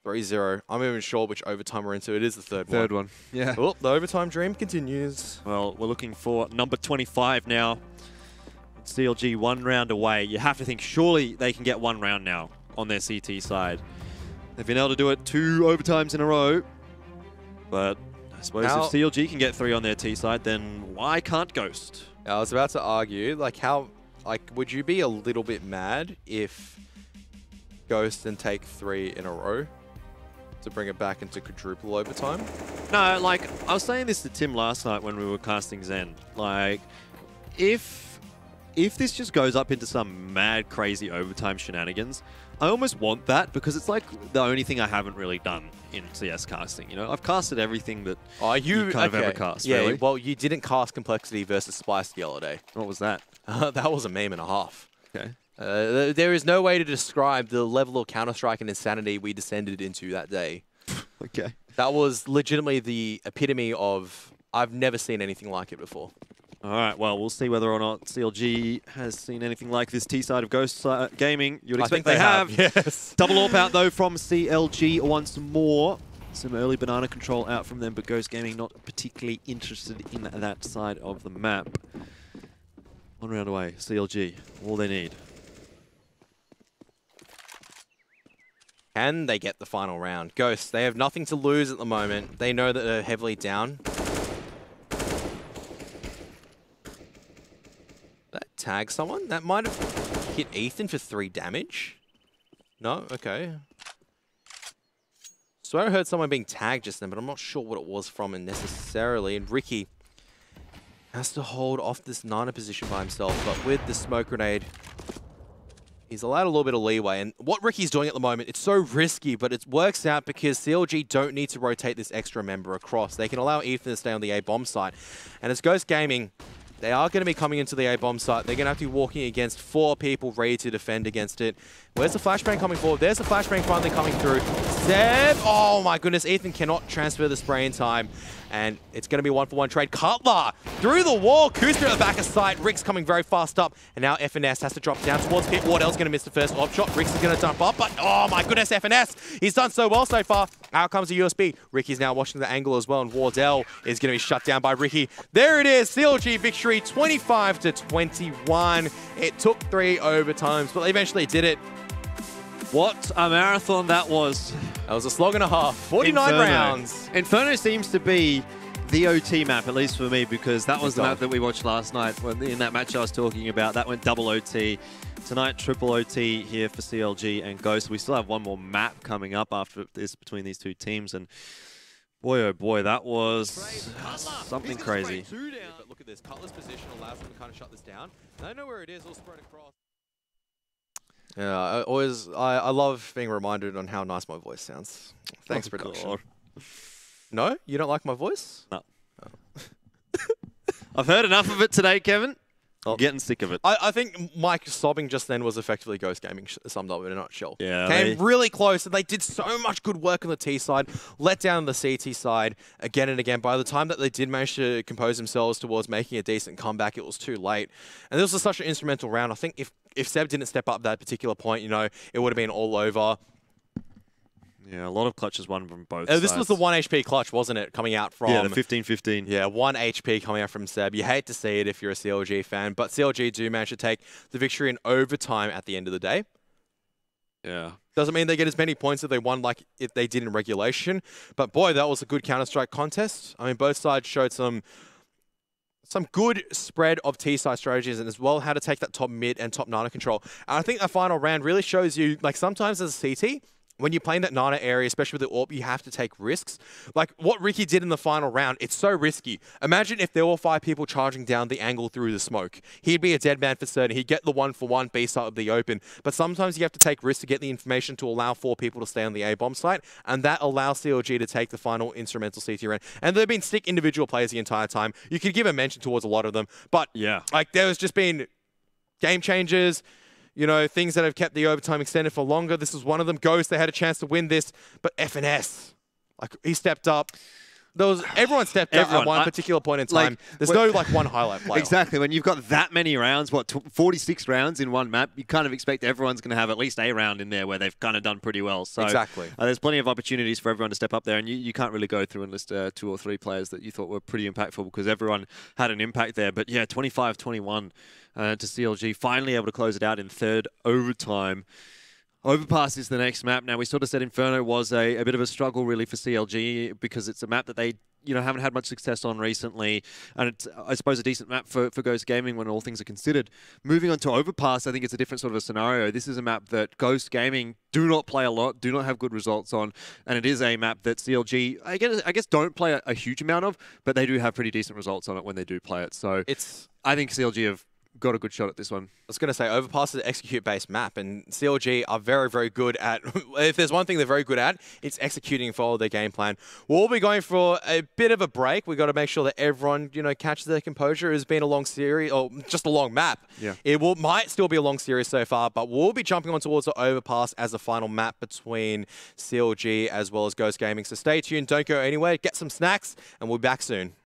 3-0. I'm not even sure which overtime we're into. It is the third one. Yeah. Oh, the overtime dream continues. Well, we're looking for number 25 now. CLG 1 round away. You have to think surely they can get 1 round now on their CT side. They've been able to do it 2 overtimes in a row. But I suppose if CLG can get 3 on their T side, then why can't Ghost? I was about to argue, would you be a little bit mad if Ghost then take 3 in a row to bring it back into quadruple overtime? No, I was saying this to Tim last night when we were casting Zen. If this just goes up into some mad, crazy overtime shenanigans, I almost want that because it's like the only thing I haven't really done in CS casting. You know, I've casted everything that you kind of ever cast. Yeah, really. Well, you didn't cast Complexity versus Splice the other day. What was that? That was a meme and a half. Okay. There is no way to describe the level of Counter-Strike and insanity we descended into that day. Okay. That was legitimately the epitome of, I've never seen anything like it before. All right, well, we'll see whether or not CLG has seen anything like this T side of Ghost Gaming. You would expect they have. Yes. Double AWP out, though, from CLG once more. some early banana control out from them, but Ghost Gaming not particularly interested in that side of the map. 1 round away, CLG, all they need. Can they get the final round? Ghosts, they have nothing to lose at the moment. They know that they're heavily down. That tag someone? That might have hit Ethan for 3 damage. No? Okay. So I heard someone being tagged just then, but I'm not sure what it was from necessarily. And Ricky has to hold off this Nana position by himself, but with the smoke grenade, he's allowed a little bit of leeway. And what Ricky's doing at the moment, it's so risky, but it works out because CLG don't need to rotate this extra member across. They can allow Ethan to stay on the A-bomb site. And as Ghost Gaming, they are going to be coming into the A-bomb site. They're going to have to be walking against 4 people ready to defend against it. Where's the flashbang coming forward? There's the flashbang finally coming through. Seb! Oh my goodness, Ethan cannot transfer the spray in time. And it's going to be 1-for-1 trade. Cutler through the wall. Kuster at the back of sight. Rick's coming very fast up. And now FNS has to drop down towards Pit. Wardell's going to miss the first op shot. Rick's is going to dump up. But oh my goodness, FNS. He's done so well so far. Out comes the USB. Ricky's now watching the angle as well. And Wardell is going to be shut down by Ricky. There it is. CLG victory 25-21. It took 3 overtimes, but they eventually did it. What a marathon that was. That was a slog and a half. 49 rounds. Inferno seems to be the OT map, at least for me, because that was the map that we watched last night in that match I was talking about. That went double OT. Tonight, triple OT here for CLG and Ghost. We still have one more map coming up after this between these two teams. And boy, oh boy, that was something crazy. But look at this. Cutler's position allows them to kind of shut this down. They know where it is. All spread across. Yeah, I love being reminded on how nice my voice sounds. Thanks, production. God. No? You don't like my voice? No. Oh. I've heard enough of it today, Kevin. I'm getting sick of it. I think Mike sobbing just then was effectively Ghost Gaming summed up in a nutshell. Yeah, Came really close, and they did so much good work on the T side, let down the CT side again and again. By the time that they did manage to compose themselves towards making a decent comeback, it was too late. And this was such an instrumental round. I think if Seb didn't step up at that particular point, you know, it would have been all over. Yeah, a lot of clutches won from both sides. This was the 1 HP clutch, wasn't it? Coming out from... Yeah, the 15-15. Yeah, 1 HP coming out from Seb. You hate to see it if you're a CLG fan, but CLG do manage to take the victory in overtime at the end of the day. Yeah. Doesn't mean they get as many points if they won like if they did in regulation, but boy, that was a good Counter-Strike contest. I mean, both sides showed some good spread of T-side strategies and as well how to take that top mid and top Nana control. And I think that final round really shows you, like sometimes as a CT, when you're playing that Nana area, especially with the AWP, you have to take risks. Like what Ricky did in the final round, it's so risky. Imagine if there were 5 people charging down the angle through the smoke. He'd be a dead man for certain. He'd get the 1-for-1 B side of the open. But sometimes you have to take risks to get the information to allow 4 people to stay on the A-bomb site, and that allows CLG to take the final instrumental CT round. And they've been stick individual players the entire time. You could give a mention towards a lot of them, but yeah, like there has just been game changers. You know, things that have kept the overtime extended for longer. This was one of them. Ghost, they had a chance to win this, but FNS, like he stepped up. Everyone stepped up at one particular point in time. There's no like one highlight player. Exactly. When you've got that many rounds, 46 rounds in one map, you kind of expect everyone's going to have at least a round in there where they've kind of done pretty well. So exactly. There's plenty of opportunities for everyone to step up there, and you can't really go through and list 2 or 3 players that you thought were pretty impactful because everyone had an impact there. But yeah, 25-21 to CLG, finally able to close it out in 3rd overtime. Overpass is the next map. Now, we sort of said Inferno was a bit of a struggle, really, for CLG because it's a map that they haven't had much success on recently, and it's, I suppose, a decent map for Ghost Gaming when all things are considered. Moving on to Overpass, I think it's a different sort of a scenario. This is a map that Ghost Gaming do not play a lot, do not have good results on, and it is a map that CLG, I guess don't play a huge amount of, but they do have pretty decent results on it when they do play it. So I think CLG have got a good shot at this one. I was going to say, Overpass is an execute-based map, and CLG are very, very good at... if there's one thing they're very good at, it's executing and follow their game plan. We'll be going for a bit of a break. We've got to make sure that everyone, catches their composure. It's been a long series, or just a long map. Yeah. It might still be a long series so far, but we'll be jumping on towards the Overpass as the final map between CLG as well as Ghost Gaming. So stay tuned, don't go anywhere, get some snacks, and we'll be back soon.